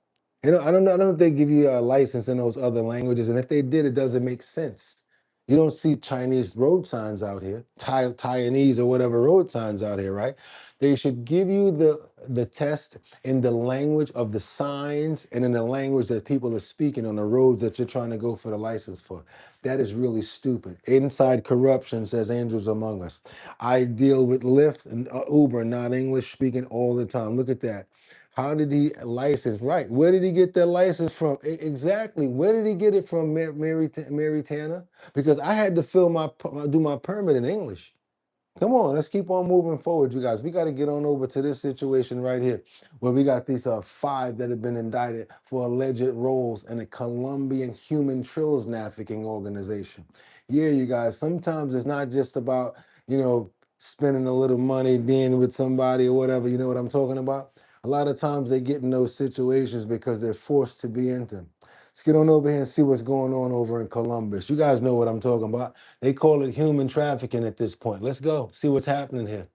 I don't know. I don't know if they give you a license in those other languages, and if they did, it doesn't make sense. You don't see Chinese road signs out here, Taiwanese or whatever road signs out here, right? They should give you the test in the language of the signs and in the language that people are speaking on the roads that you're trying to go for the license for. That is really stupid. Inside corruption, says angels among us. I deal with Lyft and Uber, not English speaking all the time. Look at that. How did he license? Right. Where did he get that license from? Exactly. Where did he get it from, Mary Tanner? Because I had to do my permit in English. Come on, let's keep on moving forward, you guys. We got to get on over to this situation right here, where we got these 5 that have been indicted for alleged roles in a Colombian human trafficking organization. Yeah, you guys, sometimes it's not just about, spending a little money, being with somebody or whatever, you know what I'm talking about? A lot of times they get in those situations because they're forced to be in them. Let's get on over here and see what's going on over in Columbus. You guys know what I'm talking about. They call it human trafficking at this point. Let's go see what's happening here.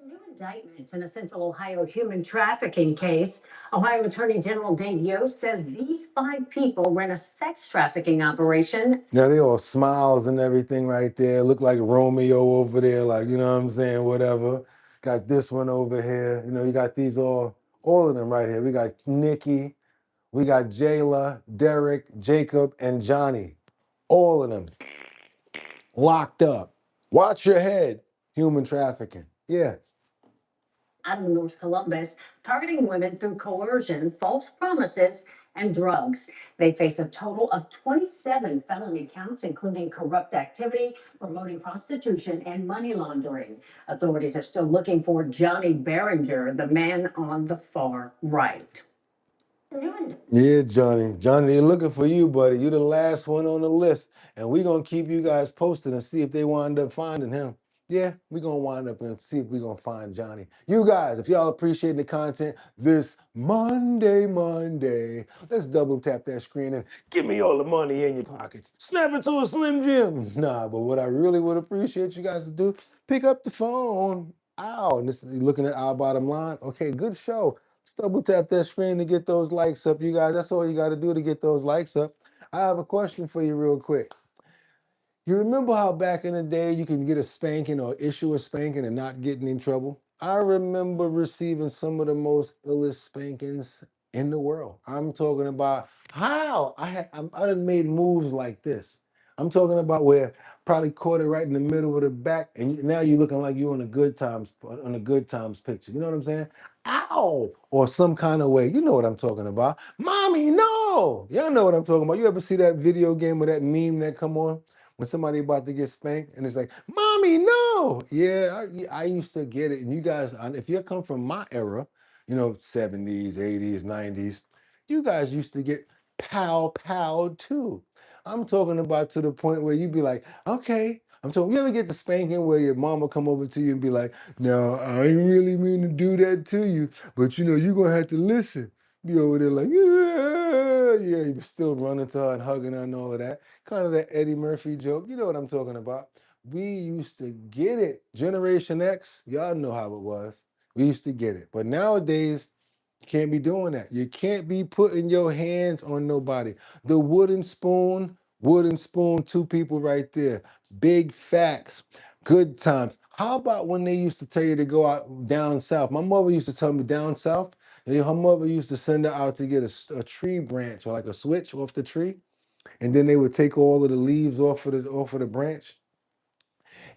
New indictments in a Central Ohio human trafficking case. Ohio Attorney General Dave Yost says these 5 people ran a sex trafficking operation. Now they all smiles and everything right there. Look like Romeo over there, like, you know what I'm saying, whatever. Got this one over here. You got these all of them right here. We got Nikki, we got Jayla, Derek, Jacob, and Johnny. All of them locked up. Watch your head. Human trafficking. Yeah. Out of North Columbus, targeting women through coercion, false promises, and drugs. They face a total of 27 felony counts, including corrupt activity, promoting prostitution, and money laundering. Authorities are still looking for Johnny Berenger, the man on the far right. Yeah, Johnny. Johnny, they're looking for you, buddy. You're the last one on the list. And we're going to keep you guys posted and see if they wind up finding him. Yeah, we're going to wind up and see if we're going to find Johnny. You guys, if y'all appreciating the content this Monday, let's double tap that screen and give me all the money in your pockets. Snap it to a Slim Jim. Nah, but what I really would appreciate you guys to do, pick up the phone. Ow, and this, you're looking at Our Bottom Line. Okay, good show. Let's double tap that screen to get those likes up, you guys. That's all you got to do to get those likes up. I have a question for you real quick. You remember how back in the day you can get a spanking or issue a spanking and not get in trouble? I remember receiving some of the most illest spankings in the world. I'm talking about how I done made moves like this. I'm talking about where probably caught it right in the middle of the back, and now you're looking like you on a good times picture. You know what I'm saying? Ow! Or some kind of way. You know what I'm talking about. Mommy, no! Y'all know what I'm talking about. You ever see that video game or that meme that come on? When somebody about to get spanked and it's like, mommy, no. Yeah, I used to get it. And you guys, if you come from my era, 70s, 80s, 90s, you guys used to get pow too. I'm talking about to the point where you'd be like, okay. I'm talking, you ever get the spanking where your mama come over to you and be like, no, I ain't really mean to do that to you, but you're going to have to listen. Be over there like, yeah, you're still running to her and hugging her and all of that. Kind of that Eddie Murphy joke. You know what I'm talking about. We used to get it. Generation X, y'all know how it was. We used to get it. But nowadays, you can't be doing that. You can't be putting your hands on nobody. The wooden spoon, 2 people right there. Big facts, good times. How about when they used to tell you to go out down south? My mother used to tell me down south, her mother used to send her out to get a tree branch or like a switch off the tree. And then they would take all of the leaves off of the branch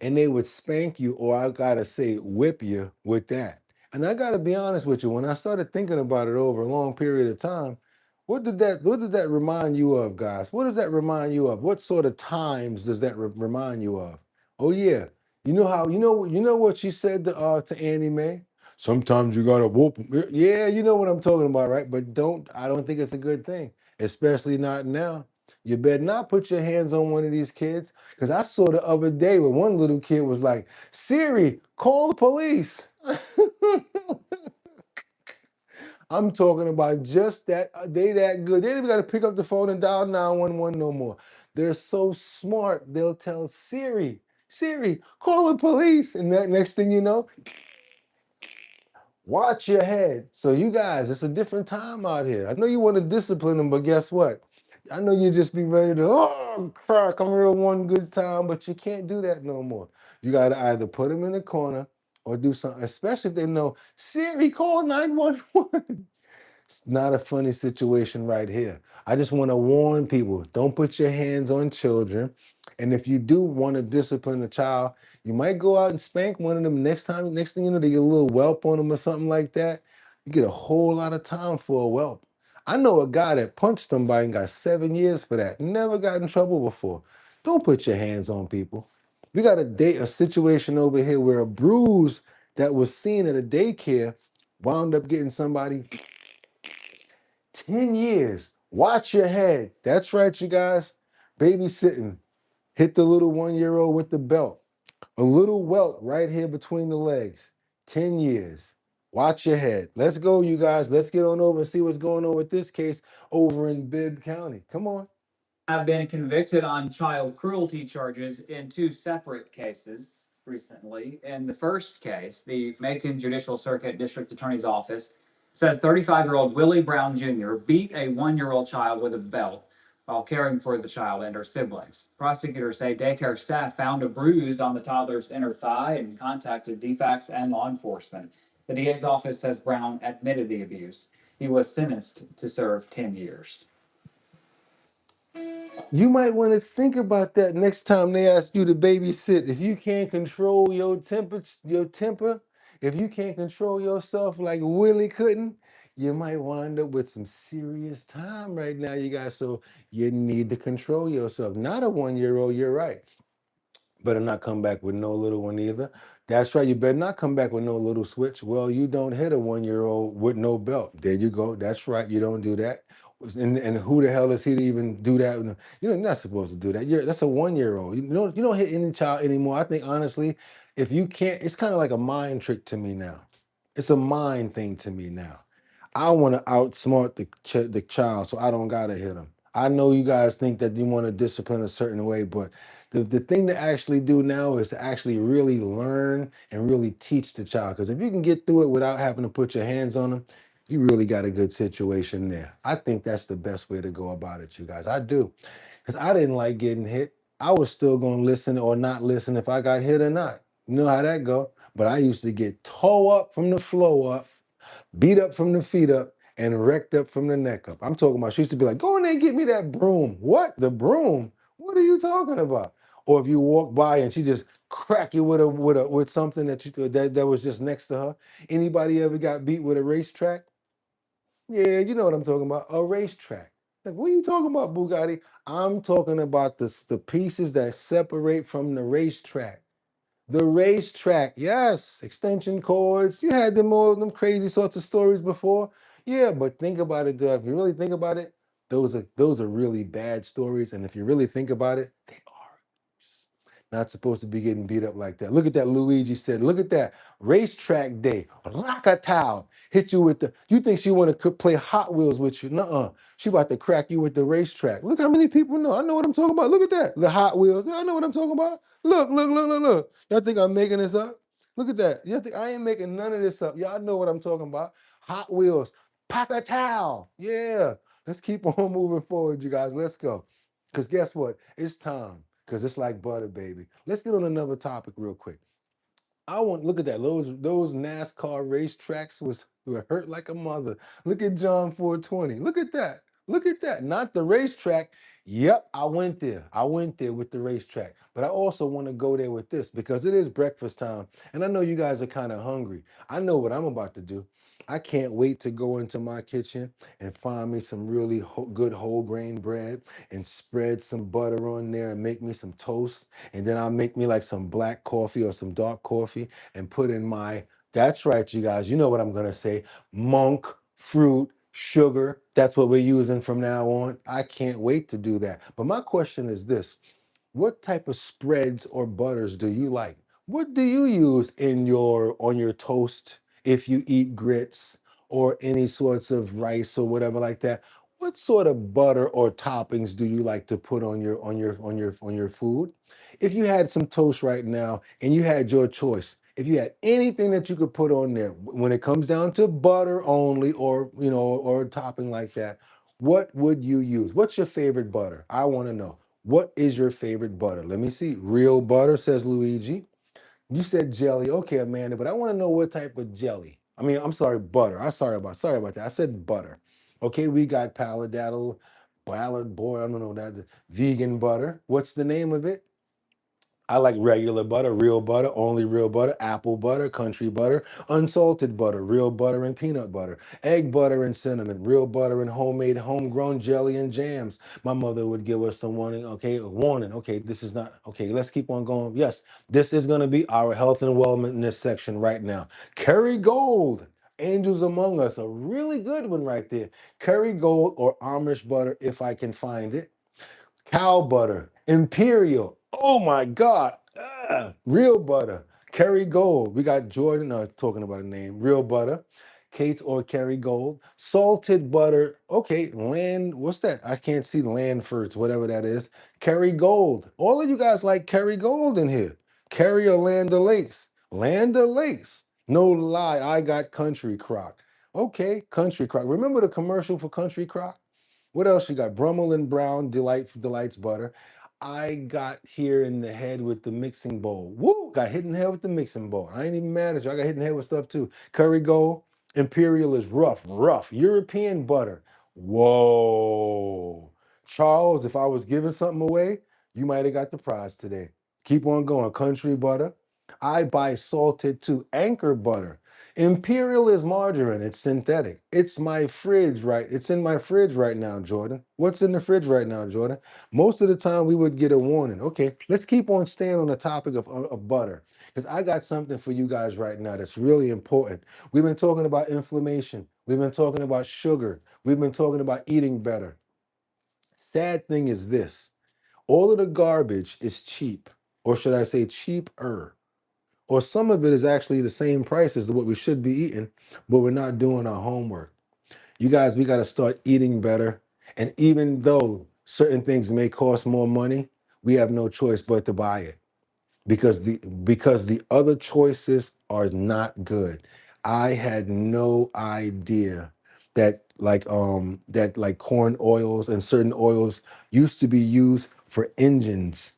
and they would spank you, or I gotta say, whip you with that. And I gotta be honest with you, when I started thinking about it over a long period of time, what did that remind you of, guys? What does that remind you of? What sort of times does that remind you of? Oh yeah, you know what she said to Annie Mae? Sometimes you gotta whoop 'em. Yeah, you know what I'm talking about, right? But I don't think it's a good thing, especially not now. You better not put your hands on one of these kids. Because I saw the other day where one little kid was like, Siri, call the police. I'm talking about just that. They that good. They ain't even got to pick up the phone and dial 911 no more. They're so smart. They'll tell Siri, call the police. And that next thing you know, watch your head. So you guys, it's a different time out here. I know you want to discipline them, but guess what? I know you just be ready to, oh, crack, I'm real one good time, but you can't do that no more. You got to either put them in a corner or do something, especially if they know Siri, call 911. It's not a funny situation right here. I just want to warn people, don't put your hands on children. And if you do want to discipline a child, you might go out and spank one of them next time. Next thing you know, they get a little whelp on them or something like that. You get a whole lot of time for a whelp. I know a guy that punched somebody and got 7 years for that. Never got in trouble before. Don't put your hands on people. We got a situation over here where a bruise that was seen at a daycare wound up getting somebody 10 years. Watch your head. That's right, you guys. Babysitting. Hit the little 1-year-old with the belt. A little welt right here between the legs. 10 years. Watch your head. Let's go, you guys. Let's get on over and see what's going on with this case over in Bibb County. Come on. Have been convicted on child cruelty charges in 2 separate cases recently. In the first case, the Macon Judicial Circuit District Attorney's Office says 35-year-old Willie Brown Jr. beat a 1-year-old child with a belt while caring for the child and her siblings. Prosecutors say daycare staff found a bruise on the toddler's inner thigh and contacted DFACS and law enforcement. The DA's office says Brown admitted the abuse. He was sentenced to serve 10 years. You might want to think about that next time they ask you to babysit. If you can't control your temper, if you can't control yourself like Willie couldn't, you might wind up with some serious time right now, you guys. So you need to control yourself. Not a 1-year-old, you're right. Better not come back with no little one either. That's right. You better not come back with no little switch. Well, you don't hit a 1-year-old with no belt. There you go. That's right. You don't do that. And who the hell is he to even do that? You're not supposed to do that. That's a 1-year-old. You don't hit any child anymore. I think honestly, if you can't, it's kind of like a mind trick to me now. It's a mind thing to me now. I want to outsmart the child, so I don't gotta hit him. I know you guys think that you want to discipline a certain way, but the thing to actually do now is to actually really learn and really teach the child. Because if you can get through it without having to put your hands on them, you really got a good situation there. I think that's the best way to go about it, you guys. I do. Because I didn't like getting hit. I was still going to listen or not listen if I got hit or not. You know how that go. But I used to get toe up from the flow up, beat up from the feet up, and wrecked up from the neck up. I'm talking about, she used to be like, go in there and get me that broom. What? The broom? What are you talking about? Or if you walk by and she just crack you with something that was just next to her. Anybody ever got beat with a racetrack? Yeah, you know what I'm talking about. A racetrack. Like, what are you talking about, Bugatti? I'm talking about the pieces that separate from the racetrack. The racetrack, yes, extension cords. You had all them crazy sorts of stories before. Yeah, but think about it though. If you really think about it, those are really bad stories. And if you really think about it, they are not supposed to be getting beat up like that. Look at that, Luigi said. Look at that. Racetrack day. Rockatow. Hit you with the. You think she want to play Hot Wheels with you? Nuh-uh. She about to crack you with the racetrack. Look how many people know. I know what I'm talking about. Look at that. The Hot Wheels. I know what I'm talking about. Look. Y'all think I'm making this up? Look at that. Y'all think I ain't making none of this up. Y'all know what I'm talking about. Hot Wheels. Pack-a-tow. Yeah. Let's keep on moving forward, you guys. Let's go. Because guess what? It's time. Because it's like butter, baby. Let's get on another topic real quick. Look at that. Those NASCAR racetracks were hurt like a mother. Look at John 420. Look at that. Look at that. Not the racetrack. Yep, I went there. I went there with the racetrack. But I also want to go there with this because it is breakfast time. And I know you guys are kind of hungry. I know what I'm about to do. I can't wait to go into my kitchen and find me some really good whole grain bread and spread some butter on there and make me some toast. And then I'll make me like some black coffee or some dark coffee and put in that's right, you guys, you know what I'm going to say, monk fruit sugar. That's what we're using from now on. I can't wait to do that. But my question is this. What type of spreads or butters do you like? What do you use on your toast if you eat grits or any sorts of rice or whatever like that? What sort of butter or toppings do you like to put on your food? If you had some toast right now and you had your choice, if you had anything that you could put on there when it comes down to butter only or a topping like that, what would you use? What's your favorite butter? I want to know. What is your favorite butter? Let me see. Real butter, says Luigi. You said jelly. Okay, Amanda, but I want to know what type of jelly. I mean, I'm sorry, butter. Sorry about that. I said butter. Okay, we got Ballard, boy, I don't know that. Vegan butter. What's the name of it? I like regular butter, real butter, only real butter, apple butter, country butter, unsalted butter, real butter and peanut butter, egg butter and cinnamon, real butter and homemade homegrown jelly and jams. My mother would give us some warning, okay, a warning. Okay, this is not okay. Let's keep on going. Yes, this is going to be our health and wellness section right now. Kerrygold, Angels Among Us, a really good one right there. Kerrygold or Amish butter, if I can find it. Cow butter, Imperial. Oh my God. Real butter, Kerrygold. We got Jordan talking about a name. Real butter, Kate or Kerrygold. Salted butter. Okay, Land. What's that? I can't see Landford's, whatever that is. Kerrygold. All of you guys like Kerrygold in here. Kerry or Land O'Lakes. Land O'Lakes. No lie, I got Country Crock. Okay, Country Crock. Remember the commercial for Country Crock? What else you got? Brummel and Brown Delights butter. I got here in the head with the mixing bowl. Woo! Got hit in the head with the mixing bowl. I ain't even mad at you. I got hit in the head with stuff too. Kerrygold. Imperial is rough. European butter. Whoa. Charles, if I was giving something away, you might have got the prize today. Keep on going. Country butter. I buy salted too. Anchor butter. Imperial is margarine. It's synthetic. It's my fridge, right? It's in my fridge right now, Jordan. What's in the fridge right now, Jordan? Most of the time we would get a warning. Okay, let's keep on staying on the topic of butter because I got something for you guys right now that's really important. We've been talking about inflammation. We've been talking about sugar. We've been talking about eating better. Sad thing is this. All of the garbage is cheap, or should I say cheaper? Or some of it is actually the same price as what we should be eating, but we're not doing our homework. You guys, we got to start eating better. And even though certain things may cost more money, we have no choice but to buy it because the other choices are not good. I had no idea that like corn oils and certain oils used to be used for engines.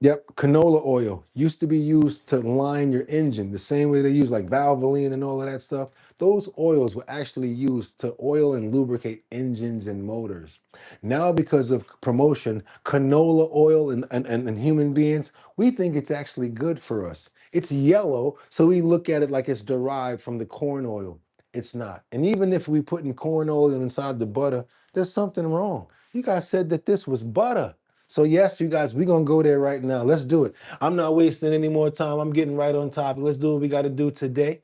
Yep, canola oil used to be used to line your engine the same way they use like Valvoline and all of that stuff. Those oils were actually used to oil and lubricate engines and motors. Now, because of promotion, canola oil and human beings, we think it's actually good for us. It's yellow, so we look at it like it's derived from the corn oil. It's not. And even if we put in corn oil inside the butter, there's something wrong. You guys said that this was butter. So yes, you guys, we're gonna go there right now. Let's do it. I'm not wasting any more time. I'm getting right on top. Let's do what we got to do today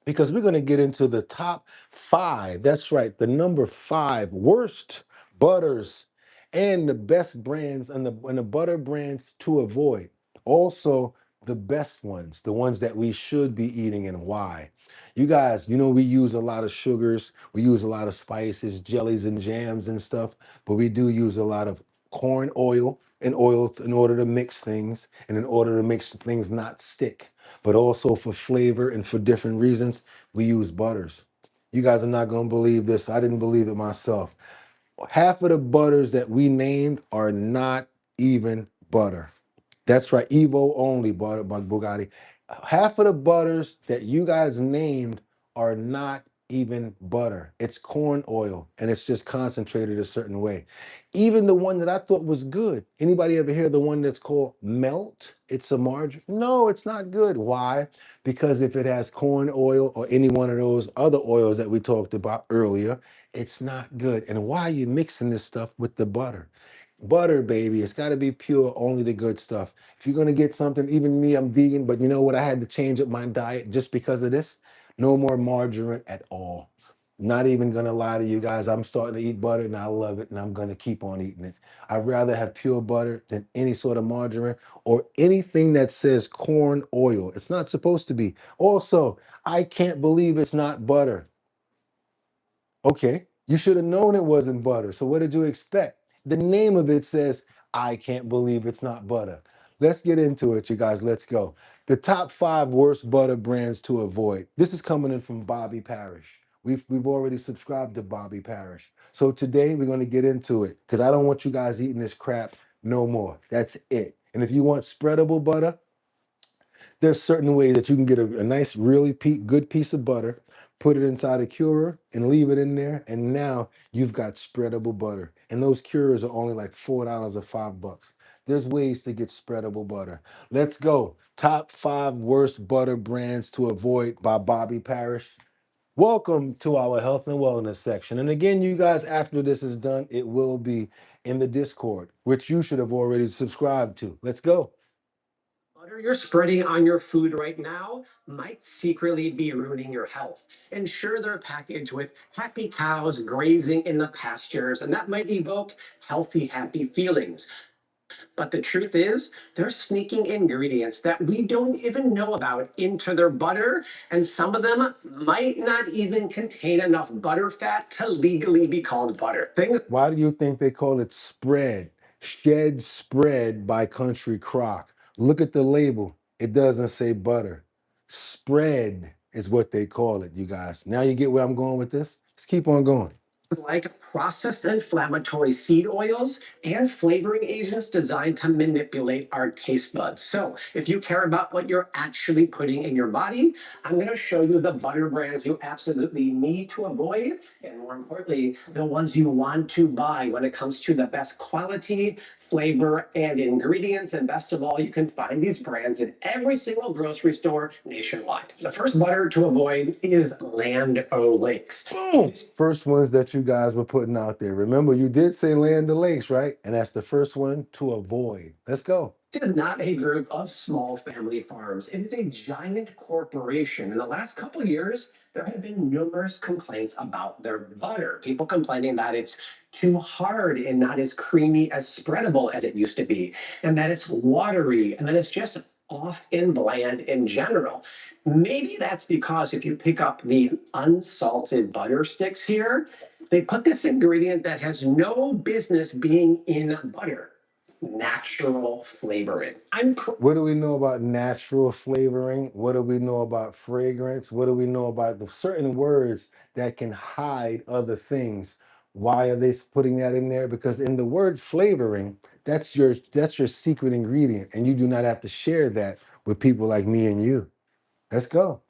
because we're going to get into the top 5. That's right, the number 5 worst butters and the best brands and the butter brands to avoid. Also, the best ones, the ones that we should be eating and why. You guys, we use a lot of sugars, we use a lot of spices, jellies, and jams and stuff, but we do use a lot of corn oil and oils in order to mix things and in order to make things not stick, but also for flavor and for different reasons, we use butters. You guys are not going to believe this. I didn't believe it myself. Half of the butters that we named are not even butter. That's right, Evo only butter by Boogotti. Half of the butters that you guys named are not even butter. It's corn oil and it's just concentrated a certain way. Even the one that I thought was good. Anybody ever hear the one that's called Melt? It's a margarine. No, it's not good. Why? Because if it has corn oil or any one of those other oils that we talked about earlier, it's not good. And why are you mixing this stuff with the butter? Butter, baby. It's got to be pure, only the good stuff. If you're going to get something, even me, I'm vegan, but you know what? I had to change up my diet just because of this. No more margarine at all. Not even going to lie to you guys. I'm starting to eat butter and I love it and I'm going to keep on eating it. I'd rather have pure butter than any sort of margarine or anything that says corn oil. It's not supposed to be. Also, I can't believe it's not butter. Okay, you should have known it wasn't butter. So what did you expect? The name of it says, I can't believe it's not butter. Let's get into it, you guys. Let's go. The top 5 worst butter brands to avoid. This is coming in from Bobby Parrish. We've already subscribed to Bobby Parrish. So today we're going to get into it because I don't want you guys eating this crap no more. That's it. And if you want spreadable butter, There's certain ways that you can get a nice, really good piece of butter, put it inside a curer, and leave it in there, and now you've got spreadable butter. And those curers are only like $4 or $5. There's ways to get spreadable butter. Let's go. Top 5 worst butter brands to avoid by Bobby Parrish. Welcome to our health and wellness section. And again, you guys, after this is done, it will be in the Discord, which you should have already subscribed to. Let's go. Butter you're spreading on your food right now might secretly be ruining your health. And sure, they're packaged with happy cows grazing in the pastures, and that might evoke healthy, happy feelings. But the truth is, they're sneaking ingredients that we don't even know about into their butter, and some of them might not even contain enough butter fat to legally be called butter. Why do you think they call it spread? Shed Spread by Country Crock. Look at the label. It doesn't say butter. Spread is what they call it, you guys. Now you get where I'm going with this? Let's keep on going. Like processed inflammatory seed oils and flavoring agents designed to manipulate our taste buds. So if you care about what you're actually putting in your body, I'm going to show you the butter brands you absolutely need to avoid, and more importantly, the ones you want to buy when it comes to the best quality, flavor, and ingredients. And best of all, you can find these brands in every single grocery store nationwide. The first butter to avoid is Land O'Lakes. Boom! First ones that you guys were putting out there. Remember, you did say Land O'Lakes, right? And that's the first one to avoid. Let's go. This is not a group of small family farms. It is a giant corporation. In the last couple of years, there have been numerous complaints about their butter. People complaining that it's too hard and not as creamy as spreadable as it used to be, and that it's watery, and that it's just off and bland in general. Maybe that's because if you pick up the unsalted butter sticks here, they put this ingredient that has no business being in butter: natural flavoring. What do we know about natural flavoring? What do we know about fragrance? What do we know about the certain words that can hide other things? Why are they putting that in there? Because in the word flavoring, that's your secret ingredient, and you do not have to share that with people like me and you. Let's go.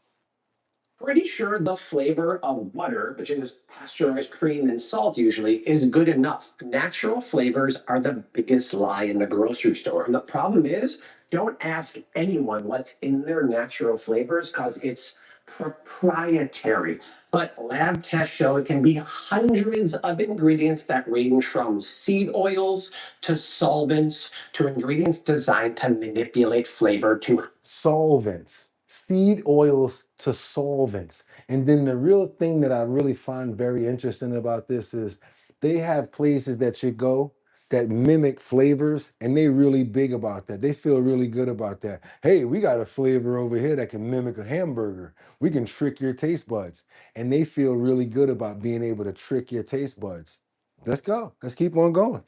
Pretty sure the flavor of butter, which is pasteurized cream and salt usually, is good enough. Natural flavors are the biggest lie in the grocery store. And the problem is, don't ask anyone what's in their natural flavors because it's proprietary. But lab tests show it can be hundreds of ingredients that range from seed oils to solvents to ingredients designed to manipulate flavor to Solvents, seed oils to solvents. And then the real thing that I really find very interesting about this is they have places that you go that mimic flavors, and they really big about that. They feel really good about that. Hey, we got a flavor over here that can mimic a hamburger. We can trick your taste buds. And they feel really good about being able to trick your taste buds. Let's go. Let's keep on going.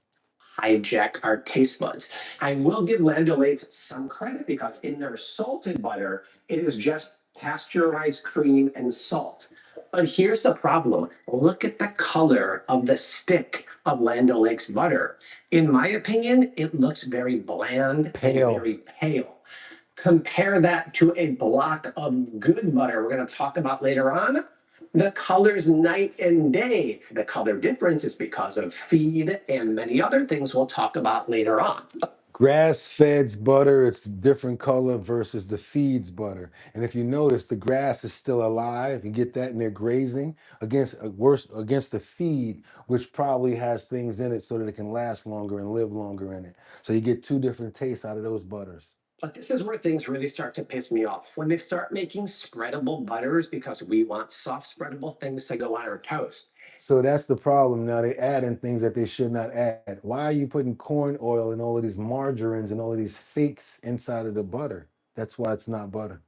Hijack our taste buds. I will give Land O'Lakes some credit because in their salted butter, it is just pasteurized cream and salt. But here's the problem. Look at the color of the stick of Land O'Lakes butter. In my opinion, it looks very bland, Pale. and very pale. Compare that to a block of good butter we're going to talk about later on. The color's night and day. The color difference is because of feed and many other things we'll talk about later on. Grass-fed's butter, it's different color versus the feed's butter. And if you notice, the grass is still alive. You get that, and they're grazing against the feed, which probably has things in it so that it can last longer and live longer in it. So you get two different tastes out of those butters. But this is where things really start to piss me off. When they start making spreadable butters because we want soft spreadable things to go on our toast. So that's the problem. Now they add in things that they should not add. Why are you putting corn oil and all of these margarines and all of these fakes inside of the butter? That's why it's not butter.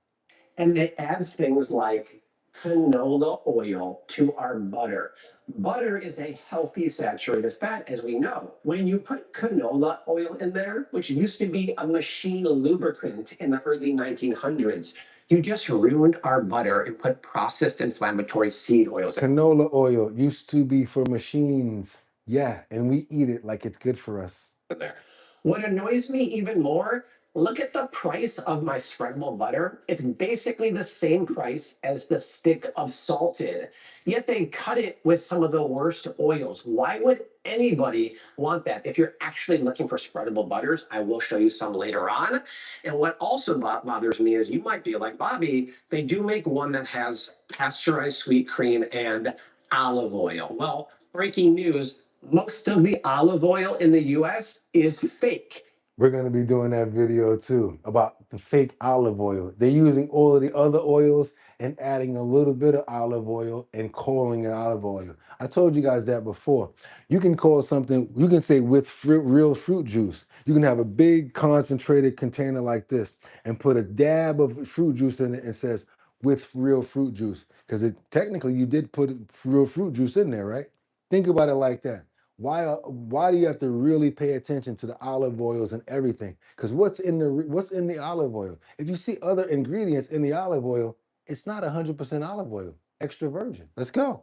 And they add things like canola oil to our butter. Butter is a healthy saturated fat, as we know. When you put canola oil in there, which used to be a machine lubricant in the early 1900s, you just ruined our butter and put processed inflammatory seed oils in. Canola oil used to be for machines. Yeah, and we eat it like it's good for us. There. What annoys me even more, Look at the price of my spreadable butter. It's basically the same price as the stick of salted, yet they cut it with some of the worst oils. Why would anybody want that? If you're actually looking for spreadable butters, I will show you some later on. And what also bothers me is you might be like Bobby, they do make one that has pasteurized sweet cream and olive oil. Well, breaking news, most of the olive oil in the US is fake. We're going to be doing that video too about the fake olive oil. They're using all of the other oils and adding a little bit of olive oil and calling it olive oil. I told you guys that before. You can call something, you can say with real fruit juice. You can have a big concentrated container like this and put a dab of fruit juice in it and says with real fruit juice. Because technically you did put real fruit juice in there, right? Think about it like that. Why do you have to really pay attention to the olive oils and everything? Because what's in the olive oil? If you see other ingredients in the olive oil, it's not 100% olive oil, extra virgin. Let's go.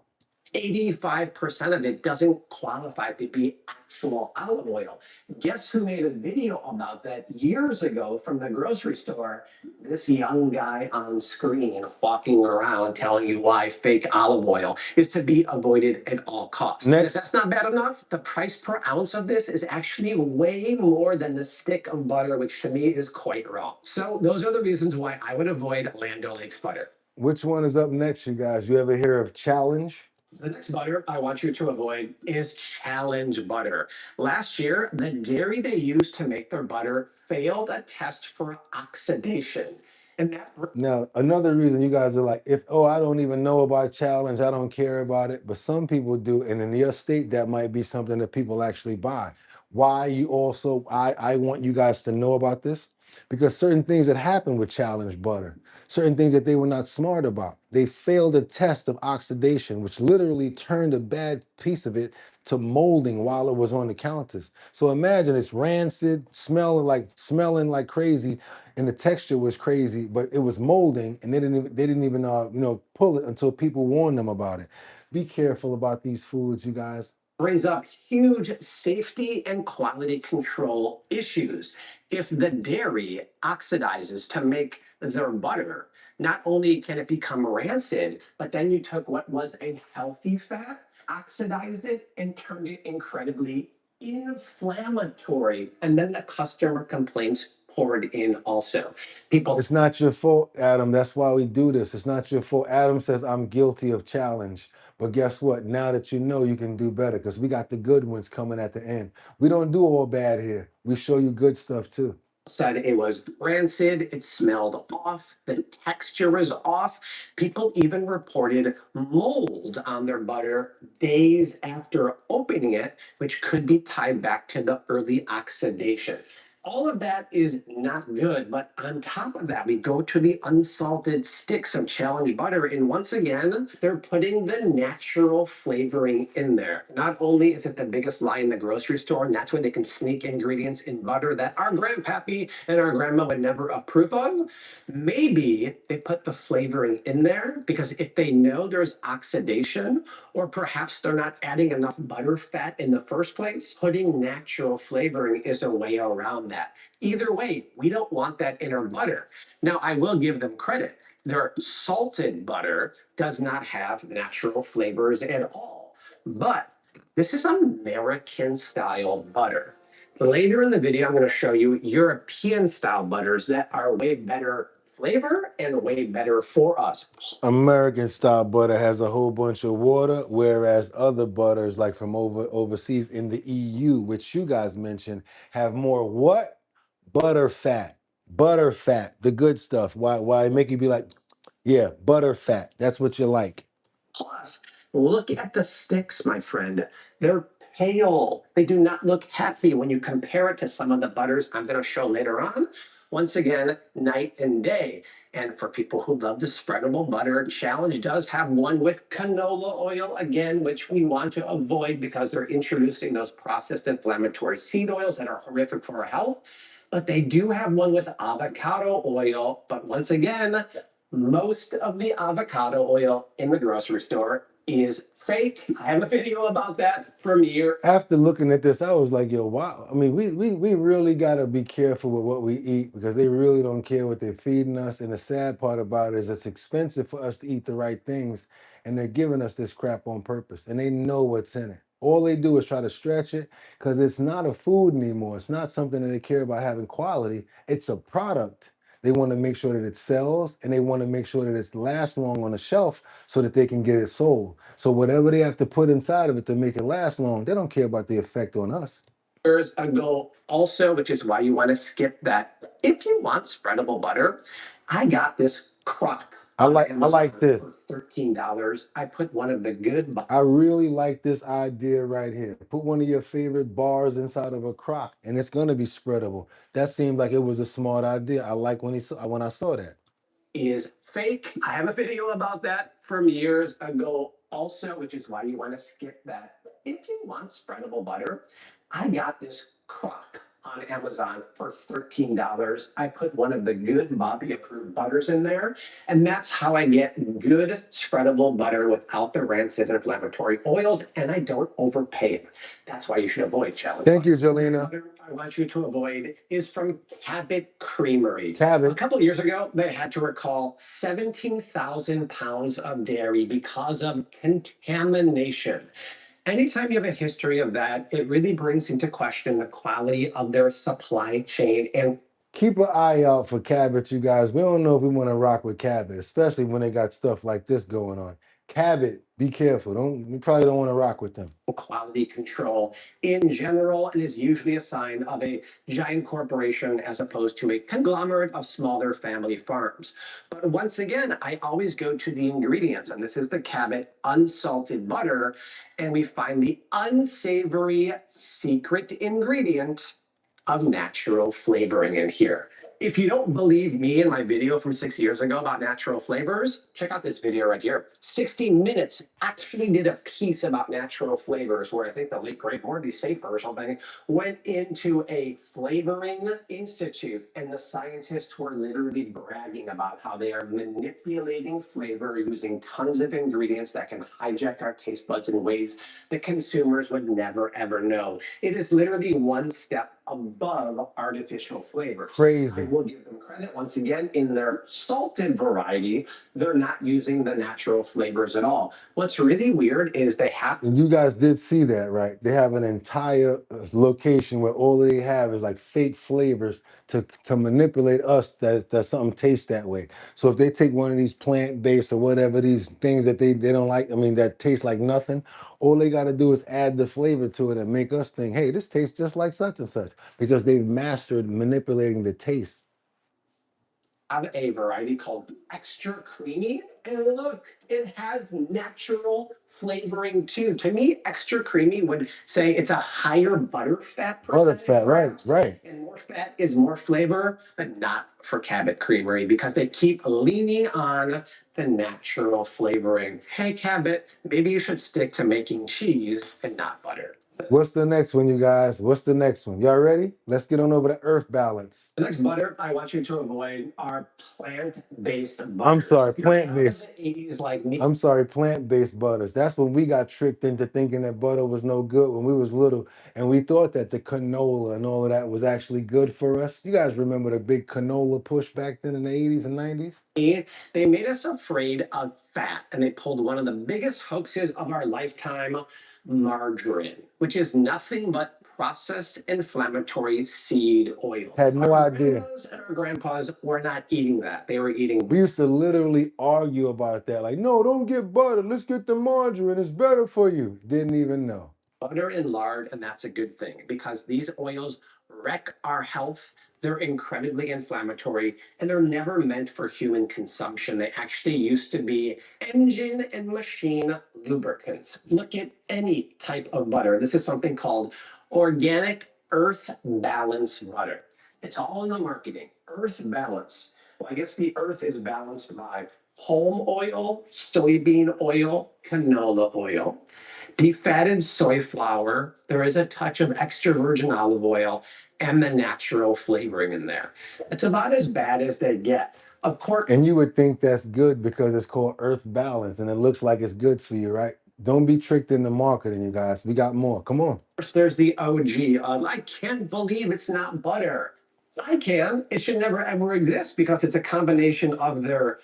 85% of it doesn't qualify to be actual olive oil. Guess who made a video about that years ago from the grocery store? This young guy on screen walking around telling you why fake olive oil is to be avoided at all costs. And if that's not bad enough, the price per ounce of this is actually way more than the stick of butter, which to me is quite wrong. So those are the reasons why I would avoid Land O'Lakes butter. Which one is up next, you guys? You ever hear of Challenge? The next butter I want you to avoid is Challenge butter. Last year, the dairy they used to make their butter failed a test for oxidation. And that Now, another reason you guys are like, I don't even know about Challenge, I don't care about it, but some people do, and in your state, that might be something that people actually buy. Why you also, I want you guys to know about this, because certain things that happen with Challenge butter, certain things that they were not smart about. They failed a test of oxidation, which literally turned a bad piece of it to molding while it was on the counters. So imagine it's rancid, smelling like crazy, and the texture was crazy, but it was molding, and they didn't even pull it until people warned them about it. Be careful about these foods, you guys. brings up huge safety and quality control issues. If the dairy oxidizes to make their butter, not only can it become rancid, but then you took what was a healthy fat, oxidized it, and turned it incredibly inflammatory. And then the customer complaints poured in also. It's not your fault, Adam. That's why we do this. It's not your fault. Adam says, I'm guilty of Challenge. But guess what? Now that you know, you can do better, because we got the good ones coming at the end. We don't do all bad here. We show you good stuff too. Said it was rancid, it smelled off, the texture was off. People even reported mold on their butter days after opening it, which could be tied back to the early oxidation. All of that is not good, but on top of that, we go to the unsalted sticks of Challenge butter, and once again, they're putting the natural flavoring in there. Not only is it the biggest lie in the grocery store, and that's where they can sneak ingredients in butter that our grandpappy and our grandma would never approve of, maybe they put the flavoring in there because if they know there's oxidation, or perhaps they're not adding enough butter fat in the first place, putting natural flavoring is a way around that. Either way, we don't want that in our butter. Now, I will give them credit. Their salted butter does not have natural flavors at all. But this is American style butter. Later in the video, I'm going to show you European style butters that are way better flavor and way better for us. American style butter has a whole bunch of water, whereas other butters, like from overseas in the EU, which you guys mentioned, have more what? Butter fat. Butter fat, the good stuff. Why make you be like, yeah, butter fat. That's what you like. Plus, look at the sticks, my friend. They're pale. They do not look happy when you compare it to some of the butters I'm going to show later on. Once again, night and day. And for people who love the spreadable butter, Challenge does have one with canola oil again, which we want to avoid because they're introducing those processed inflammatory seed oils that are horrific for our health. But they do have one with avocado oil. But once again, most of the avocado oil in the grocery store is fake. I have a video about that from year. After looking at this, I was like, yo, wow. I mean, we really got to be careful with what we eat because they really don't care what they're feeding us. And the sad part about it is it's expensive for us to eat the right things. And they're giving us this crap on purpose. And they know what's in it. All they do is try to stretch it because it's not a food anymore. It's not something that they care about having quality. It's a product. They want to make sure that it sells and they want to make sure that it lasts long on the shelf so that they can get it sold. So whatever they have to put inside of it to make it last long, they don't care about the effect on us. Years ago also, which is why you want to skip that. If you want spreadable butter, I got this crock. I like this. For $13. I put one of the good. I really like this idea right here. Put one of your favorite bars inside of a crock and it's going to be spreadable. That seemed like it was a smart idea. I like when I saw that. Is fake. I have a video about that from years ago also, which is why you want to skip that. If you want spreadable butter, I got this crock on Amazon for $13. I put one of the good Bobby approved butters in there, and that's how I get good spreadable butter without the rancid inflammatory oils, and I don't overpay it. That's why you should avoid challenge. Thank you, Jolena. I want you to avoid is from Cabot Creamery. Cabot. A couple of years ago, they had to recall 17,000 pounds of dairy because of contamination. Anytime you have a history of that, it really brings into question the quality of their supply chain. And keep an eye out for Cabot, you guys. We don't know if we want to rock with Cabot, especially when they got stuff like this going on. Cabot, be careful. You probably don't want to rock with them. Quality control in general, and is usually a sign of a giant corporation as opposed to a conglomerate of smaller family farms. But once again, I always go to the ingredients, and this is the Cabot unsalted butter, and we find the unsavory secret ingredient of natural flavoring in here. If you don't believe me in my video from 6 years ago about natural flavors, check out this video right here. 60 Minutes actually did a piece about natural flavors where I think the late great Morley Safer or something went into a flavoring institute, and the scientists were literally bragging about how they are manipulating flavor using tons of ingredients that can hijack our taste buds in ways that consumers would never ever know. It is literally one step above artificial flavors. Crazy. I will give them credit once again in their salted variety. They're not using the natural flavors at all. What's really weird is they have. And you guys did see that, right? They have an entire location where all they have is like fake flavors to manipulate us that something tastes that way. So if they take one of these plant-based or whatever, these things that they don't like, I mean, that taste like nothing, all they got to do is add the flavor to it and make us think, hey, this tastes just like such and such, because they've mastered manipulating the taste. Have a variety called extra creamy, and look, it has natural flavoring too. To me, extra creamy would say it's a higher butter fat percentage. Butter fat, right. And more fat is more flavor, but not for Cabot Creamery because they keep leaning on the natural flavoring. Hey, Cabot, maybe you should stick to making cheese and not butter. What's the next one, you guys? What's the next one? Y'all ready? Let's get on over to Earth Balance. The next butter I want you to avoid are plant-based butters. I'm sorry, plant-based. 80s like me. I'm sorry, plant-based butters. That's when we got tricked into thinking that butter was no good when we was little, and we thought that the canola and all of that was actually good for us. You guys remember the big canola push back then in the 80s and 90s? They made us afraid of fat, and they pulled one of the biggest hoaxes of our lifetime, margarine, which is nothing but processed inflammatory seed oil. Had no idea. Grandmas and our grandpas were not eating that. They were eating. We used to literally argue about that. Like, no, don't get butter. Let's get the margarine. It's better for you. Didn't even know. Butter and lard, and that's a good thing because these oils wreck our health. They're incredibly inflammatory, and they're never meant for human consumption. They actually used to be engine and machine lubricants. Look at any type of butter. This is something called organic earth balance butter. It's all in the marketing. Earth balance. Well, I guess the earth is balanced by palm oil, soybean oil, canola oil, defatted soy flour. There is a touch of extra virgin olive oil and the natural flavoring in there. It's about as bad as they get. Of course, And you would think that's good because it's called Earth Balance and it looks like it's good for you, right? Don't be tricked into marketing, you guys. We got more. Come on. there's the OG. I can't believe it's not butter. I can. It should never ever exist because it's a combination of their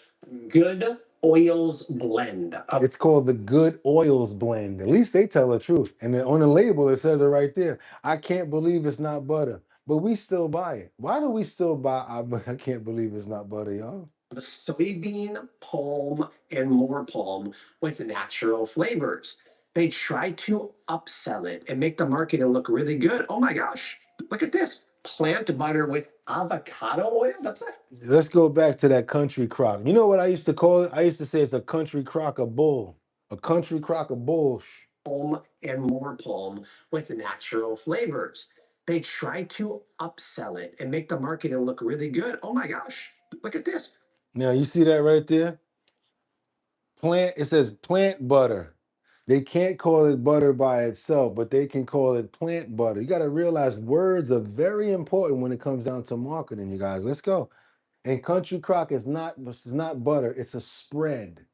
good oils blend. It's called the Good Oils Blend. At least they tell the truth. And then on the label, it says it right there. I can't believe it's not butter, but we still buy it. Why do we still buy? I can't believe it's not butter, y'all. The soybean, palm, and more palm with natural flavors. They try to upsell it and make the marketing look really good. Oh my gosh, look at this. Plant butter with avocado oil. That's it. Let's go back to that country crock. You know what I used to call it? I used to say it's a country crock of bull. A country crock of bull. Palm and more palm with natural flavors. They try to upsell it and make the marketing look really good. Oh my gosh, look at this. Now you see that right there? Plant, it says plant butter. They can't call it butter by itself, but they can call it plant butter. You got to realize words are very important when it comes down to marketing, you guys. Let's go. And country crock is not butter, it's a spread.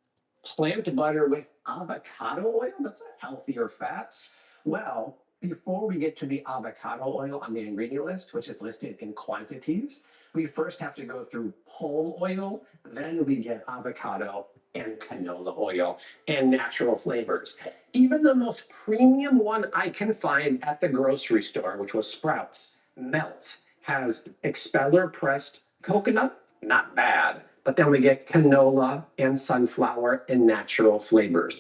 Plant butter with avocado oil? That's a healthier fat. Well, before we get to the avocado oil on the ingredient list, which is listed in quantities, we first have to go through palm oil, then we get avocado and canola oil and natural flavors. Even the most premium one I can find at the grocery store, which was Sprouts, Melt, has expeller pressed coconut, not bad. But then we get canola and sunflower and natural flavors.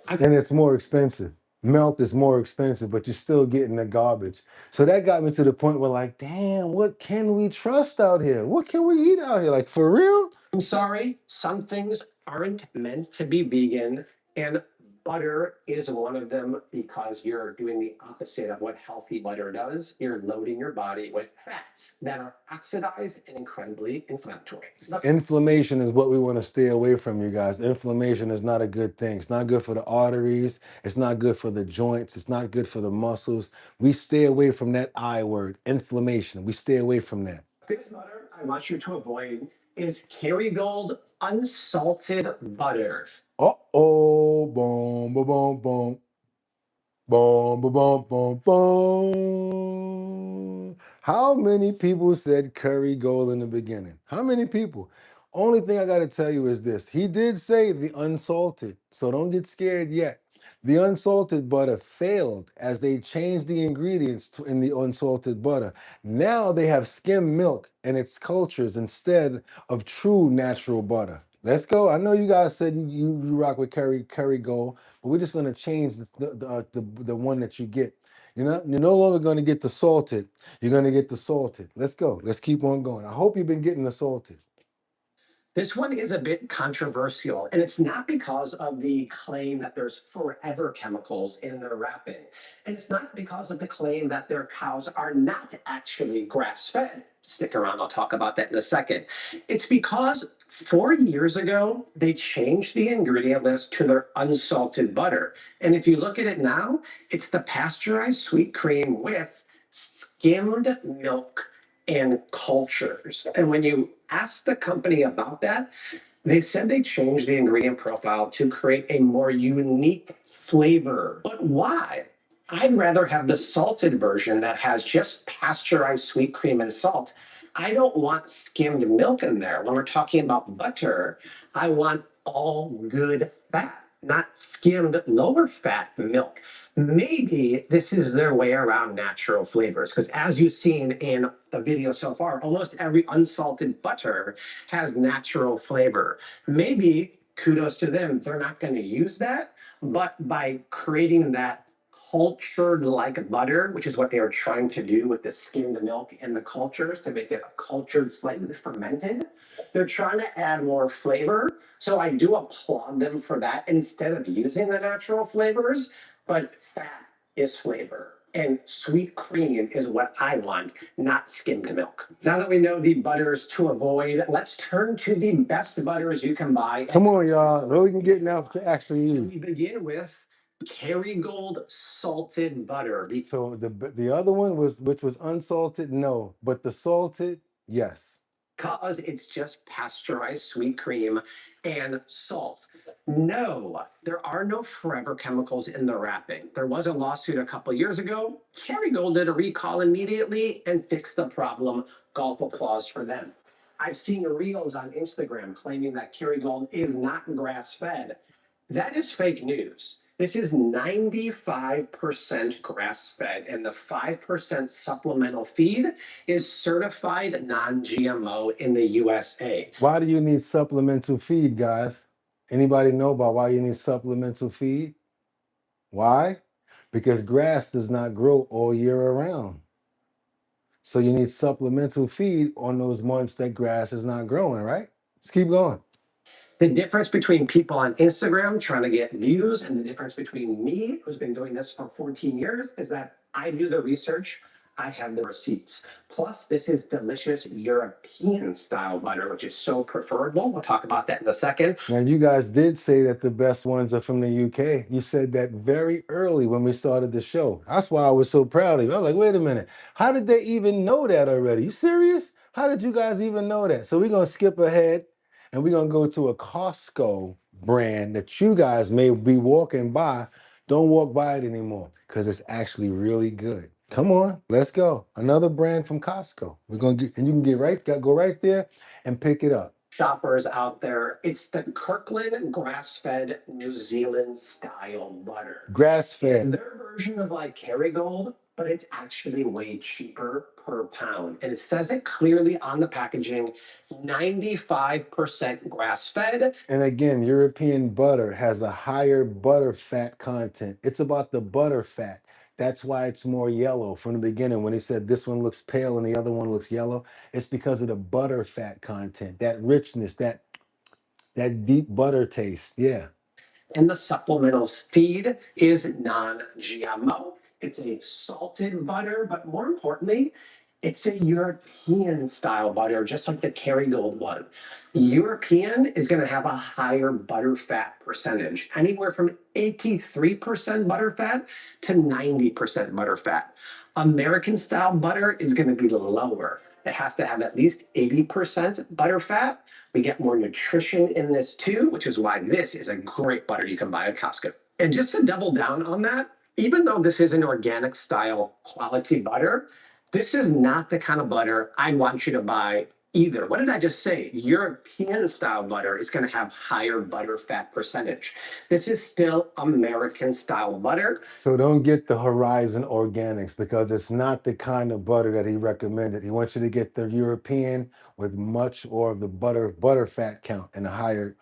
And it's more expensive. Melt is more expensive, but you're still getting the garbage. So that got me to the point where, like, damn, what can we trust out here? What can we eat out here? Like, for real? I'm sorry, some things aren't meant to be vegan, and butter is one of them because you're doing the opposite of what healthy butter does. You're loading your body with fats that are oxidized and incredibly inflammatory. Inflammation is what we want to stay away from, you guys. Inflammation is not a good thing. It's not good for the arteries. It's not good for the joints. It's not good for the muscles. We stay away from that I word, inflammation. We stay away from that. This butter I want you to avoid is Kerrygold unsalted butter. Uh-oh, boom, boom, boom, boom. Boom, boom, boom, boom, boom. How many people said curry gold in the beginning? How many people? Only thing I got to tell you is this. He did say the unsalted, so don't get scared yet. The unsalted butter failed as they changed the ingredients in the unsalted butter. Now they have skim milk and its cultures instead of true natural butter. Let's go. I know you guys said you rock with curry gold, but we're just going to change the one that you get. You're no longer going to get the salted. You're going to get the salted. Let's go. Let's keep on going. I hope you've been getting the salted. This one is a bit controversial, and it's not because of the claim that there's forever chemicals in their wrapping. And it's not because of the claim that their cows are not actually grass-fed. Stick around, I'll talk about that in a second. It's because 4 years ago, they changed the ingredient list to their unsalted butter. And if you look at it now, it's the pasteurized sweet cream with skimmed milk and cultures. And when you ask the company about that, they said they changed the ingredient profile to create a more unique flavor. But why? I'd rather have the salted version that has just pasteurized sweet cream and salt. I don't want skimmed milk in there. When we're talking about butter, I want all good fat, not skimmed lower fat milk. Maybe this is their way around natural flavors, because as you've seen in the video so far, almost every unsalted butter has natural flavor. Maybe, kudos to them, they're not going to use that, but by creating that cultured like butter, which is what they are trying to do with the skimmed milk and the cultures to make it cultured, slightly fermented, they're trying to add more flavor. So I do applaud them for that instead of using the natural flavors. But fat is flavor, and sweet cream is what I want, not skimmed milk. Now that we know the butters to avoid, let's turn to the best butters you can buy. Come on, y'all. What we can get now to actually use. We begin with Kerrygold salted butter. So the other one was, which was unsalted, no, but the salted, yes. Because it's just pasteurized sweet cream and salt. No, there are no forever chemicals in the wrapping. There was a lawsuit a couple years ago. Kerrygold did a recall immediately and fixed the problem. Golf applause for them. I've seen reels on Instagram claiming that Kerrygold is not grass fed. That is fake news. This is 95% grass fed, and the 5% supplemental feed is certified non-GMO in the USA. Why do you need supplemental feed, guys? Anybody know about why you need supplemental feed? Why? Because grass does not grow all year around. So you need supplemental feed on those months that grass is not growing, right? Let's keep going. The difference between people on Instagram trying to get views and the difference between me, who's been doing this for 14 years, is that I do the research, I have the receipts. Plus, this is delicious European style butter, which is so preferable. We'll talk about that in a second. Now, you guys did say that the best ones are from the UK. You said that very early when we started the show. That's why I was so proud of you. I was like, wait a minute, how did they even know that already? You serious? How did you guys even know that? So we're gonna skip ahead and we're gonna go to a Costco brand that you guys may be walking by. Don't walk by it anymore because it's actually really good. Come on, let's go. Another brand from Costco. We're gonna get, and you can go right there and pick it up. Shoppers out there, it's the Kirkland grass-fed New Zealand style butter. Grass-fed. It's their version of like Kerrygold, but it's actually way cheaper per pound. And it says it clearly on the packaging, 95% grass-fed. And again, European butter has a higher butter fat content. It's about the butter fat. That's why it's more yellow from the beginning. When he said this one looks pale and the other one looks yellow, it's because of the butter fat content, that richness, that deep butter taste. Yeah. And the supplemental feed is non-GMO. It's a salted butter, but more importantly, it's a European style butter, just like the Kerrygold one. European is going to have a higher butter fat percentage, anywhere from 83% butter fat to 90% butter fat. American style butter is going to be lower. It has to have at least 80% butter fat. We get more nutrition in this too, which is why this is a great butter you can buy at Costco. And just to double down on that, even though this is an organic style quality butter, this is not the kind of butter I want you to buy either. What did I just say? European style butter is going to have higher butter fat percentage. This is still American style butter. So don't get the Horizon Organics because it's not the kind of butter that he recommended. He wants you to get the European with much more of the butter fat count and a higher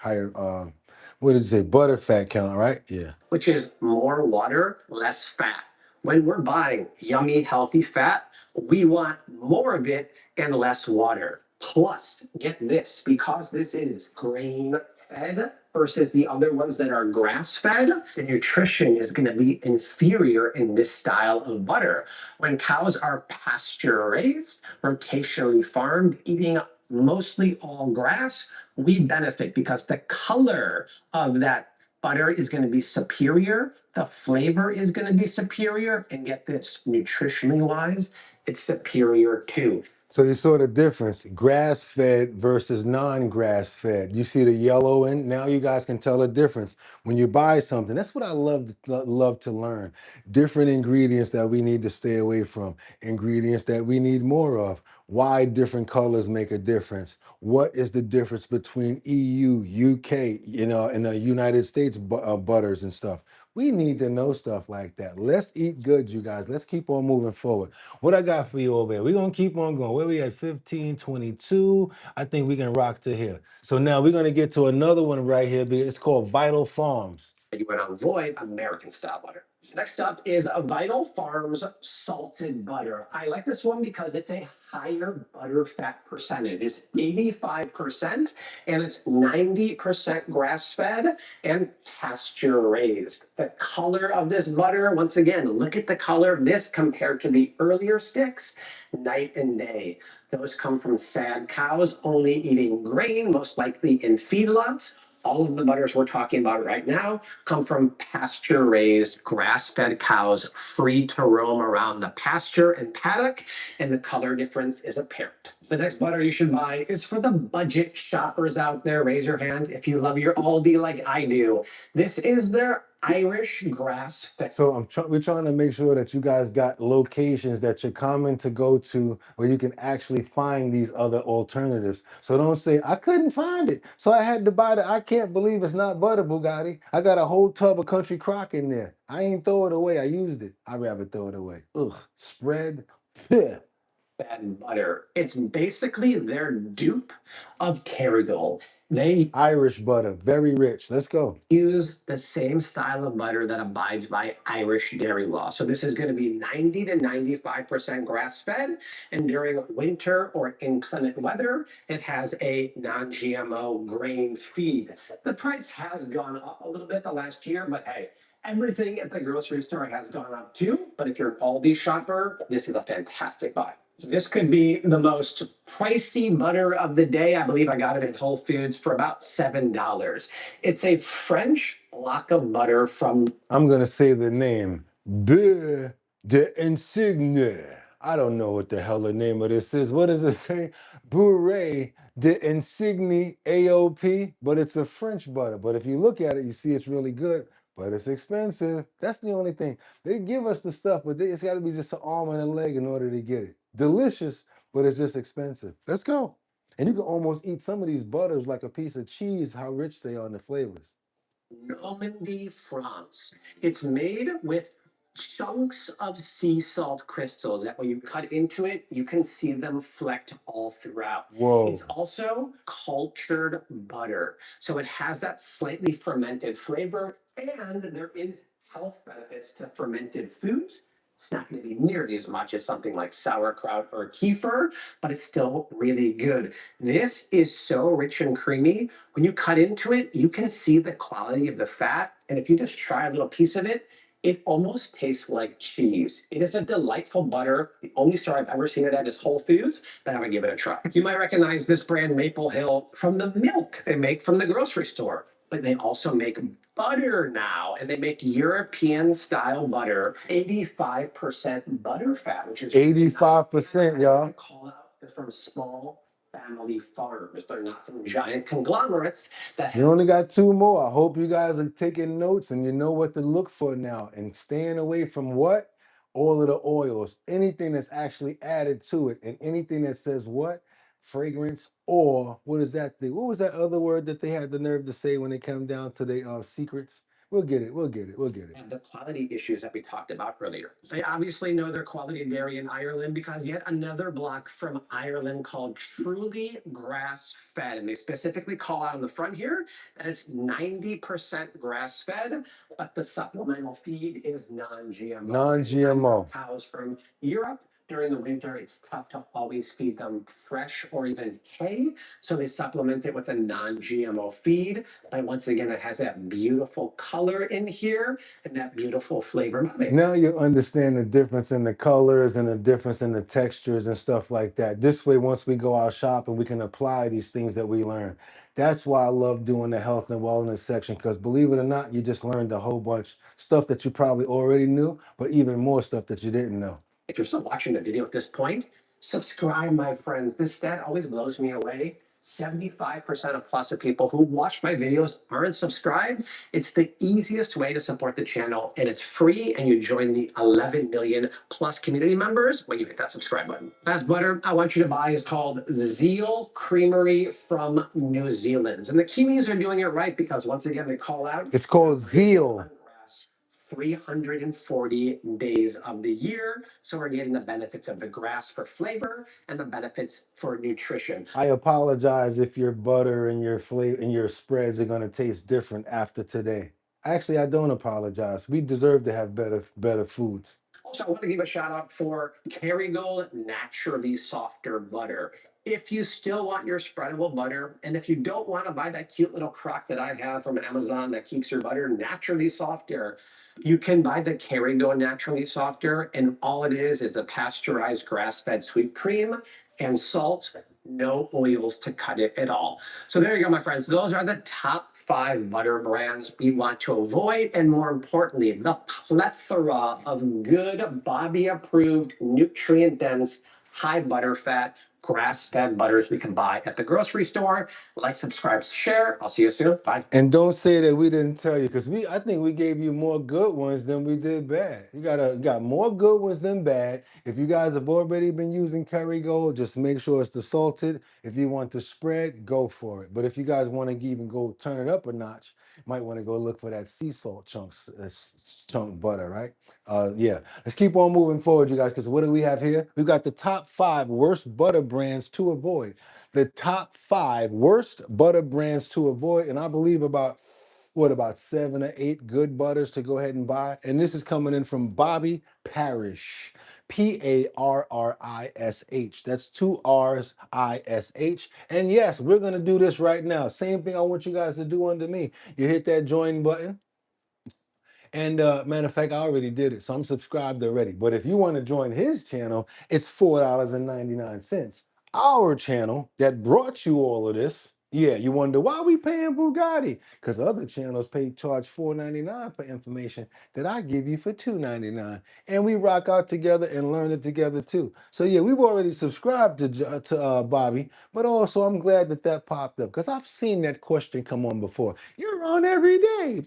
what did you say, butter fat count, right? Yeah. Which is more water, less fat. When we're buying yummy, healthy fat, we want more of it and less water. Plus, get this, because this is grain fed versus the other ones that are grass fed, the nutrition is going to be inferior in this style of butter. When cows are pasture raised, rotationally farmed, eating mostly all grass, we benefit because the color of that butter is going to be superior, the flavor is going to be superior, and get this, nutritionally wise, it's superior too. So you saw the difference, grass-fed versus non-grass-fed. You see the yellow, and now you guys can tell the difference when you buy something. That's what I love to learn. Different ingredients that we need to stay away from, ingredients that we need more of. Why different colors make a difference. What is the difference between EU, UK, and the United States butters and stuff. We need to know stuff like that. Let's eat good, you guys. Let's keep on moving forward. What I got for you over here? We're going to keep on going. Where we at? 1522. I think we can rock to here. So now we're going to get to another one right here. It's called Vital Farms. You want to avoid American style butter. Next up is a Vital Farms salted butter. I like this one because it's a higher butter fat percentage. It's 85% and it's 90% grass fed and pasture raised. The color of this butter, once again, look at the color of this compared to the earlier sticks, night and day. Those come from sad cows only eating grain, most likely in feedlots. All of the butters we're talking about right now come from pasture-raised, grass-fed cows free to roam around the pasture and paddock, and the color difference is apparent. The next butter you should buy is for the budget shoppers out there. Raise your hand if you love your Aldi like I do. This is their Irish grass-fed. So we're trying to make sure that you guys got locations that you're common to go to where you can actually find these other alternatives. So don't say, I couldn't find it, so I had to buy the, I can't believe it's not butter Boogotti. I got a whole tub of country crock in there. I ain't throw it away. I used it. I'd rather throw it away. Ugh, spread. Yeah. And butter. It's basically their dupe of Kerrygold. They Irish butter, very rich. Let's go. use the same style of butter that abides by Irish dairy law. So this is going to be 90 to 95% grass-fed, and during winter or inclement weather, it has a non-GMO grain feed. The price has gone up a little bit the last year, but hey, everything at the grocery store has gone up too. But if you're an Aldi shopper, this is a fantastic buy. This could be the most pricey butter of the day. I believe I got it at Whole Foods for about $7. It's a French block of butter from, I'm going to say the name, Boogottinic. I don't know what the hell the name of this is. What does it say? Boogottinic AOP, but it's a French butter. But if you look at it, you see it's really good, but it's expensive. That's the only thing. They give us the stuff, but it's got to be just an arm and a leg in order to get it. Delicious, but it's just expensive. Let's go. And you can almost eat some of these butters like a piece of cheese, how rich they are in the flavors. Normandy, France. It's made with chunks of sea salt crystals that when you cut into it, you can see them flecked all throughout. Whoa. It's also cultured butter. So it has that slightly fermented flavor, and there is health benefits to fermented foods. It's not going to be nearly as much as something like sauerkraut or kefir, but it's still really good. This is so rich and creamy. When you cut into it, you can see the quality of the fat. And if you just try a little piece of it, it almost tastes like cheese. It is a delightful butter. The only store I've ever seen it at is Whole Foods, but I'm gonna give it a try. You might recognize this brand Maple Hill from the milk they make from the grocery store, but they also make butter now, and they make European style butter, 85% butter fat, which is 85%, y'all. call out they're from small family farms. They're not from giant conglomerates that You only got 2 more. I hope you guys are taking notes and you know what to look for now and staying away from what? All of the oils, anything that's actually added to it, and anything that says what? Fragrance, or what is that thing? What was that other word that they had the nerve to say when it came down to the secrets? We'll get it. We'll get it. We'll get it. and the quality issues that we talked about earlier. They obviously know their quality dairy in Ireland because yet another block from Ireland called Truly Grass Fed. And they specifically call out on the front here that it's 90% grass fed, but the supplemental feed is non-GMO. Non-GMO. Cows from Europe. During the winter, it's tough to always feed them fresh or even hay. So they supplement it with a non-GMO feed. But once again, it has that beautiful color in here and that beautiful flavor. Now you understand the difference in the colors and the difference in the textures and stuff like that. This way, once we go out shopping, we can apply these things that we learn. That's why I love doing the health and wellness section, because believe it or not, you just learned a whole bunch stuff that you probably already knew, but even more stuff that you didn't know. If you're still watching the video at this point, subscribe, my friends. This stat always blows me away. 75% of plus of people who watch my videos aren't subscribed. It's the easiest way to support the channel, and it's free, and you join the 11 million plus community members when you hit that subscribe button. Last butter I want you to buy is called Zeal Creamery from New Zealand. And the Kiwis are doing it right because once again, they call out. It's called Zeal. 340 days of the year. So we're getting the benefits of the grass for flavor and the benefits for nutrition. I apologize if your butter and your flavor and your spreads are going to taste different after today. Actually, I don't apologize. We deserve to have better foods. Also, I want to give a shout out for Kerrygold Naturally Softer Butter. If you still want your spreadable butter, and if you don't want to buy that cute little crock that I have from Amazon that keeps your butter naturally softer, you can buy the Kerrygold Naturally Softer, and all it is a pasteurized grass-fed sweet cream and salt no oils to cut it at all. So there you go, my friends. Those are the top 5 butter brands we want to avoid, and more importantly, the plethora of good Bobby-approved, nutrient-dense, high butter fat, grass-fed butters we can buy at the grocery store. Like, subscribe, share. I'll see you soon. Bye. And don't say that we didn't tell you, because I think we gave you more good ones than we did bad. You got more good ones than bad. If you guys have already been using Kerrygold, just make sure it's the salted. If you want the spread, go for it. But if you guys want to even go turn it up a notch, you might want to go look for that sea salt chunk butter, right? Yeah. Let's keep on moving forward, you guys, because what do we have here? We've got the top 5 worst butter brands to avoid. The top 5 worst butter brands to avoid, and I believe about 7 or 8 good butters to go ahead and buy. And this is coming in from Bobby Parrish, Parrish. That's 2 R's ISH. And yes, we're gonna do this right now. Same thing I want you guys to do under me. You hit that join button. And matter of fact, I already did it, so I'm subscribed already. But if you want to join his channel, it's $4.99. Our channel that brought you all of this. Yeah, you wonder why we paying Boogotti? Because other channels charge $4.99 for information that I give you for $2.99, and we rock out together and learn it together too. So yeah, we've already subscribed to Bobby, but also I'm glad that popped up because I've seen that question come on before. You're on every day.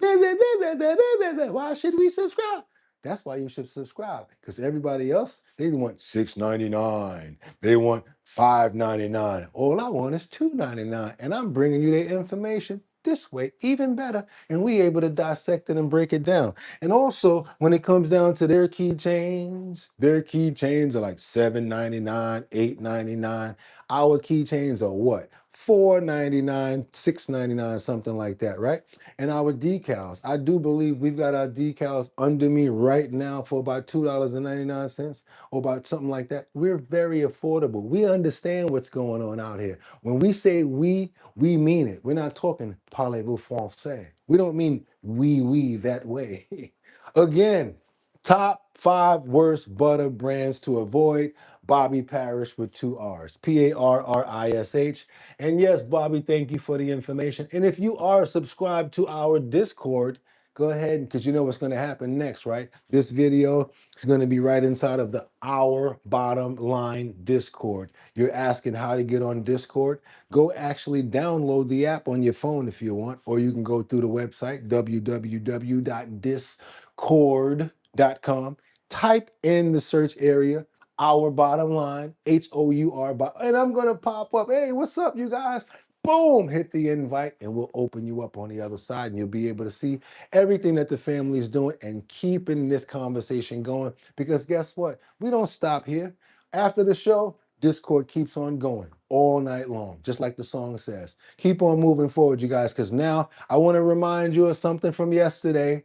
Why should we subscribe? That's why you should subscribe, because everybody else, they want $6.99. They want $5.99. All I want is $2.99, and I'm bringing you the information this way, even better, and we able to dissect it and break it down. And also, when it comes down to their keychains are like $7.99, $8.99. Our keychains are what? $4.99, $6.99, something like that, right? And our decals, I do believe we've got our decals under me right now for about $2.99 or about something like that. We're very affordable. We understand what's going on out here. When we say we mean it. We're not talking parlez-vous français. We don't mean we that way. Again, top 5 worst butter brands to avoid. Bobby Parrish with 2 R's, Parrish. And yes, Bobby, thank you for the information. And if you are subscribed to our Discord, go ahead, because you know what's going to happen next, right? This video is going to be right inside of the Our Bottom Line Discord. You're asking how to get on Discord. Go actually download the app on your phone if you want, or you can go through the website, www.discord.com. Type in the search area, Our Bottom Line, HOUR, and I'm going to pop up. Hey, what's up, you guys? Boom, hit the invite and we'll open you up on the other side and you'll be able to see everything that the family is doing and keeping this conversation going. Because guess what? We don't stop here. After the show, Discord keeps on going all night long, just like the song says. Keep on moving forward, you guys, because now I want to remind you of something from yesterday.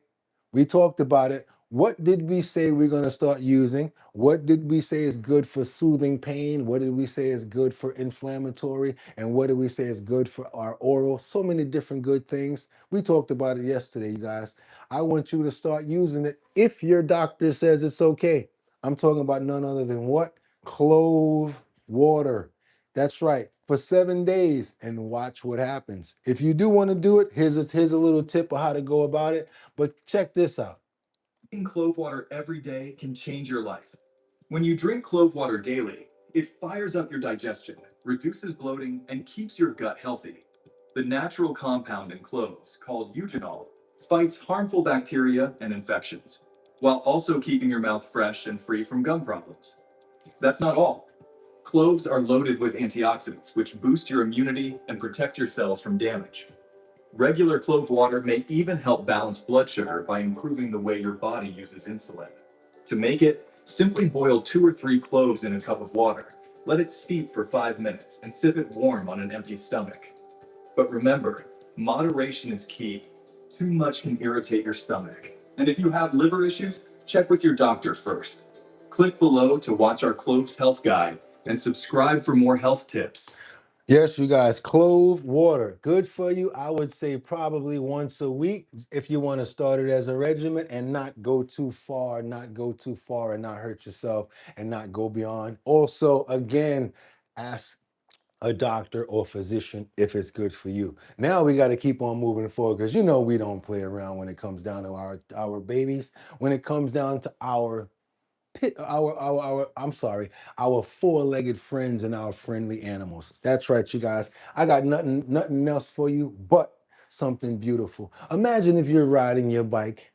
We talked about it. What did we say we're going to start using? What did we say is good for soothing pain? What did we say is good for inflammatory? And what did we say is good for our oral? So many different good things. We talked about it yesterday, you guys. I want you to start using it if your doctor says it's okay. I'm talking about none other than what? Clove water. That's right. For 7 days and watch what happens. If you do want to do it, here's a little tip of how to go about it. But check this out. Drinking clove water every day can change your life. When you drink clove water daily, it fires up your digestion, reduces bloating, and keeps your gut healthy. The natural compound in cloves, called eugenol, fights harmful bacteria and infections, while also keeping your mouth fresh and free from gum problems. That's not all. Cloves are loaded with antioxidants, which boost your immunity and protect your cells from damage. Regular clove water may even help balance blood sugar by improving the way your body uses insulin. To make it, simply boil 2 or 3 cloves in a cup of water. Let it steep for 5 minutes and sip it warm on an empty stomach. But remember, moderation is key. Too much can irritate your stomach. And if you have liver issues, check with your doctor first. Click below to watch our Cloves Health Guide and subscribe for more health tips. Yes, you guys, clove water, good for you. I would say probably once a week if you want to start it as a regimen and not go too far, and not hurt yourself and not go beyond. Also, again, ask a doctor or physician if it's good for you. Now we got to keep on moving forward because you know we don't play around when it comes down to our babies. When it comes down to our four-legged friends and our friendly animals. That's right, you guys. I got nothing else for you but something beautiful. Imagine if you're riding your bike,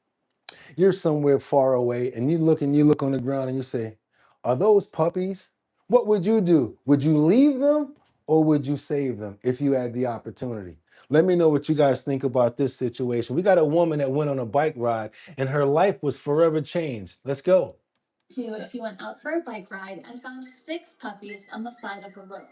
you're somewhere far away, and you look on the ground and you say, "Are those puppies?" What would you do? Would you leave them or would you save them if you had the opportunity? Let me know what you guys think about this situation. We got a woman that went on a bike ride and her life was forever changed. Let's go. If you went out for a bike ride and found 6 puppies on the side of a road.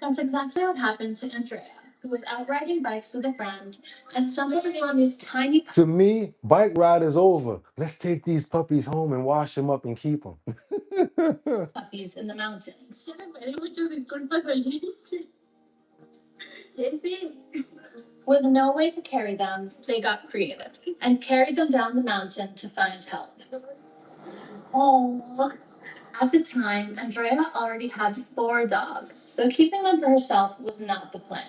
That's exactly what happened to Andrea, who was out riding bikes with a friend and stumbled upon these tiny To me, bike ride is over. Let's take these puppies home and wash them up and keep them. puppies in the mountains. With no way to carry them, they got creative and carried them down the mountain to find help. Oh, at the time, Andrea already had 4 dogs, so keeping them for herself was not the plan.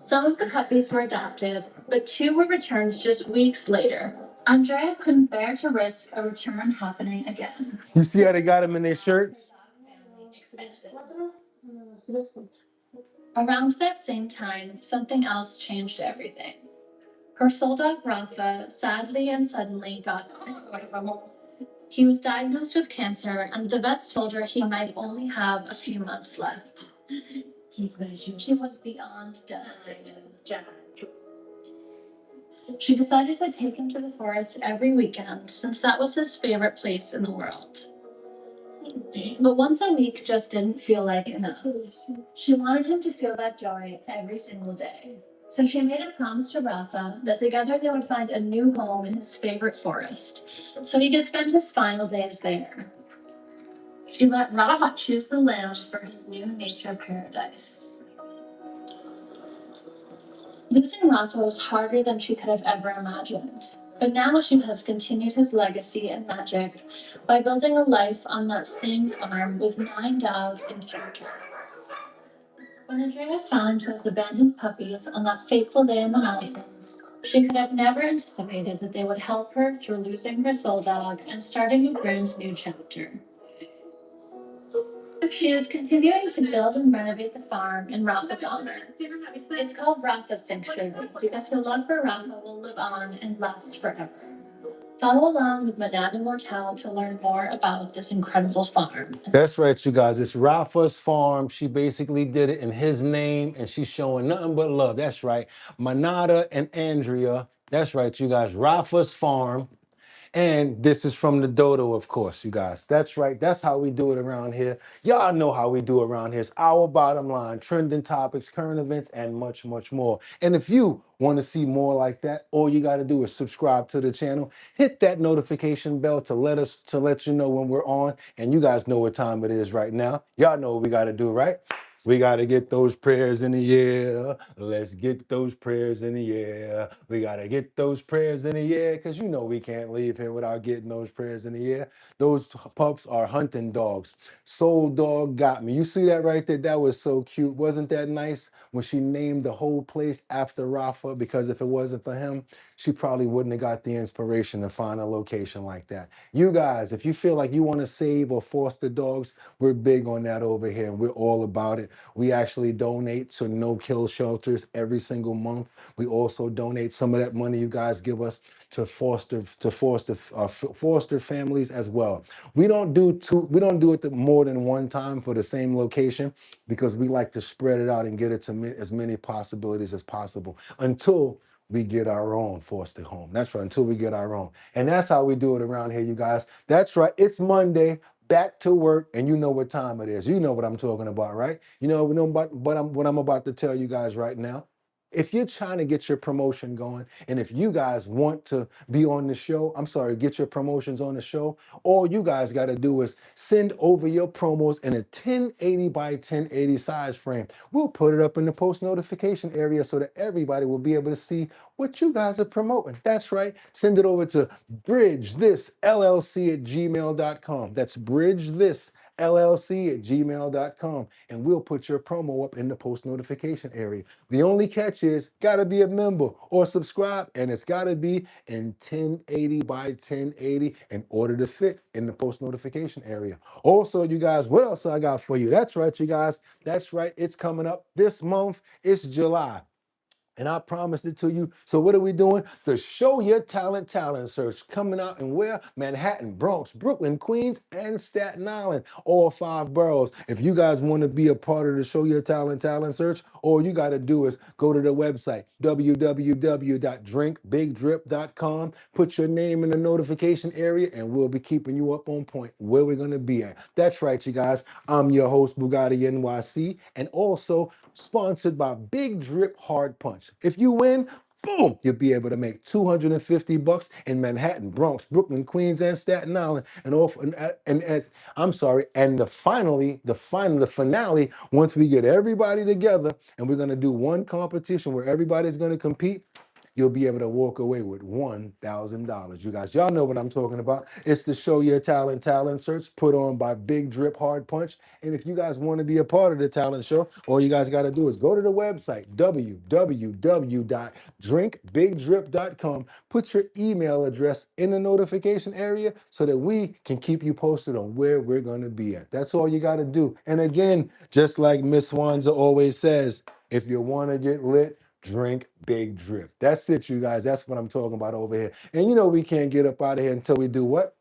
Some of the puppies were adopted, but 2 were returned just weeks later. Andrea couldn't bear to risk a return happening again. You see how they got them in their shirts? Around that same time, something else changed everything. Her soul dog Rafa sadly and suddenly got sick. He was diagnosed with cancer, and the vets told her he might only have a few months left. She was beyond devastated. She decided to take him to the forest every weekend, since that was his favorite place in the world. But once a week just didn't feel like enough. She wanted him to feel that joy every single day. So she made a promise to Rafa that together they would find a new home in his favorite forest, so he could spend his final days there. She let Rafa choose the limbs for his new nature paradise. Losing Rafa was harder than she could have ever imagined. But now she has continued his legacy and magic by building a life on that same farm with 9 dogs and 3 cats. When Andrea found those abandoned puppies on that fateful day in the mountains, she could have never anticipated that they would help her through losing her soul dog and starting a brand new chapter. She is continuing to build and renovate the farm in Rafa's honor. It's called Rafa's Sanctuary because her love for Rafa will live on and last forever. Follow along with Madame Immortelle to learn more about this incredible farm. That's right, you guys. It's Rafa's farm. She basically did it in his name, and she's showing nothing but love. That's right. Manada and Andrea. That's right, you guys. Rafa's farm. And this is from the dodo, of course, you guys. That's right. That's how we do it around here. Y'all know how we do around here. It's our bottom line, trending topics, current events, and much, much more. And if you want to see more like that, all you got to do is subscribe to the channel. Hit that notification bell to let you know when we're on. And you guys know what time it is right now. Y'all know what we got to do, right? We got to get those prayers in the air. Let's get those prayers in the air. We got to get those prayers in the air because you know we can't leave here without getting those prayers in the air. Those pups are hunting dogs. Soul Dog got me. You see that right there? That was so cute. Wasn't that nice when she named the whole place after Rafa? Because if it wasn't for him, she probably wouldn't have got the inspiration to find a location like that. You guys, if you feel like you want to save or foster dogs, we're big on that over here. We're all about it. We actually donate to no-kill shelters every single month. We also donate some of that money you guys give us to foster families as well. We don't do it more than one time for the same location because we like to spread it out and get it to as many possibilities as possible until we get our own foster home. That's right, until we get our own. And that's how we do it around here, you guys. That's right, it's Monday, back to work, and you know what time it is. You know what I'm talking about, right? You know about what I'm about to tell you guys right now. If you're trying to get your promotion going, and if you guys want to be on the show, get your promotions on the show, all you guys got to do is send over your promos in a 1080 by 1080 size frame. We'll put it up in the post notification area so that everybody will be able to see what you guys are promoting. That's right. Send it over to bridgethisllc@gmail.com. That's bridgethisllc bridgethisllc@gmail.com, and we'll put your promo up in the post notification area. The only catch is gotta be a member or subscribe, and it's gotta be in 1080 by 1080 in order to fit in the post notification area. Also, you guys, what else I got for you? That's right, you guys. That's right. It's coming up this month. It's July. And I promised it to you. So what are we doing? The Show Your talent search coming out in where? Manhattan, Bronx, Brooklyn, Queens, and Staten Island. All 5 boroughs. If you guys want to be a part of the Show Your talent search, all you got to do is go to the website, www.drinkbigdrip.com. Put your name in the notification area, and we'll be keeping you up on point where we're going to be at. That's right, you guys. I'm your host, Boogotti NYC, and also sponsored by Big Drip Hard Punch. If you win, boom, you'll be able to make $250 in Manhattan, Bronx, Brooklyn, Queens, and Staten Island. And the finale, once we get everybody together and we're gonna do one competition where everybody's gonna compete, you'll be able to walk away with $1,000. You guys, y'all know what I'm talking about. It's the Show Your talent search put on by Big Drip Hard Punch. And if you guys want to be a part of the talent show, all you guys got to do is go to the website, www.drinkbigdrip.com. Put your email address in the notification area so that we can keep you posted on where we're going to be at. That's all you got to do. And again, just like Miss Swanza always says, if you want to get lit, drink Big Drip. That's it, you guys. That's what I'm talking about over here. And you know we can't get up out of here until we do what?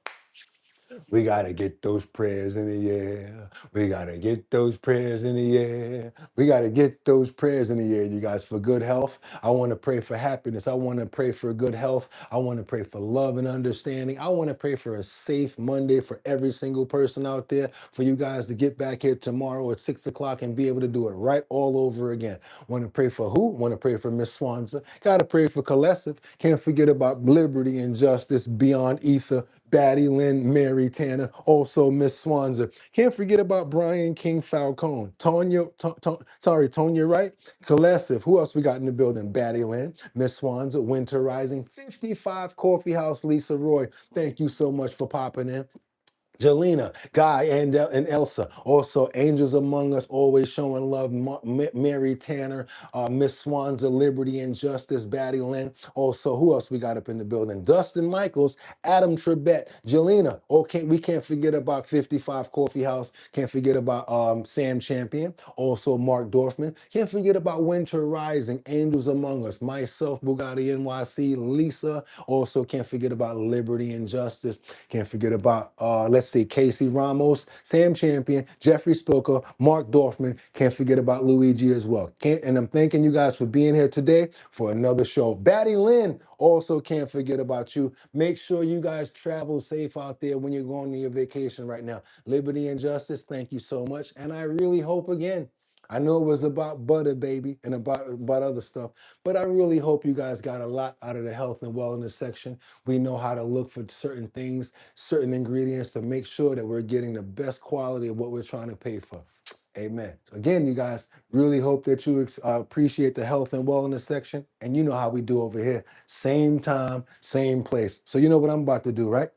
We got to get those prayers in the air. We got to get those prayers in the air. We got to get those prayers in the air, you guys, for good health. I want to pray for happiness. I want to pray for good health. I want to pray for love and understanding. I want to pray for a safe Monday for every single person out there, for you guys to get back here tomorrow at 6 o'clock and be able to do it right all over again. Want to pray for who? Want to pray for Miss Swanza. Got to pray for Colessive. Can't forget about liberty and justice beyond ether. Batty Lynn, Mary Tanner, also Miss Swanza. Can't forget about Brian King Falcone. Tonya Wright, Colessive. Who else we got in the building? Batty Lynn, Miss Swanza, Winter Rising, 55 Coffee House, Lisa Roy. Thank you so much for popping in. Jelena, Guy, and Elsa. Also, Angels Among Us, always showing love. Mary Tanner, Miss Swanza, Liberty and Justice, Batty Lynn. Also, who else we got up in the building? Dustin Michaels, Adam Trebet, Jelena. Okay, we can't forget about 55 Coffee House. Can't forget about Sam Champion. Also, Mark Dorfman. Can't forget about Winter Rising, Angels Among Us. Myself, Boogotti NYC, Lisa. Also, can't forget about Liberty and Justice. Can't forget about, let's see, Casey Ramos, Sam Champion, Jeffrey Spilker, Mark Dorfman. Can't forget about Luigi as well. And I'm thanking you guys for being here today for another show. Batty Lynn, also can't forget about you. Make sure you guys travel safe out there when you're going on your vacation right now. Liberty and justice, thank you so much. And I really hope again, I know it was about butter, baby, and about other stuff, but I really hope you guys got a lot out of the health and wellness section. We know how to look for certain things, certain ingredients to make sure that we're getting the best quality of what we're trying to pay for. Amen. Again, you guys, really hope that you appreciate the health and wellness section. And you know how we do over here. Same time, same place. So you know what I'm about to do, right?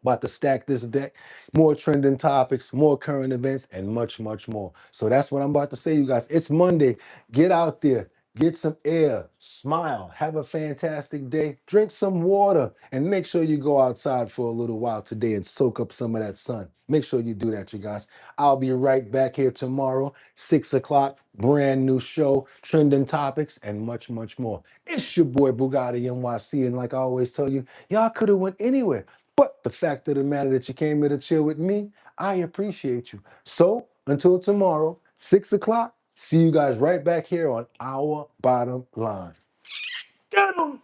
About to stack this deck, more trending topics, more current events, and much, much more. So that's what I'm about to say, you guys. It's Monday. Get out there, get some air, smile, have a fantastic day, drink some water, and make sure you go outside for a little while today and soak up some of that sun. Make sure you do that, you guys. I'll be right back here tomorrow, 6 o'clock, brand new show, trending topics, and much, much more. It's your boy Boogotti NYC, and like I always tell you, y'all could have went anywhere. But the fact of the matter that you came here to chill with me, I appreciate you. So until tomorrow, 6 o'clock, see you guys right back here on Our Bottom Line. Get 'em!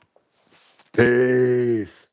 Peace.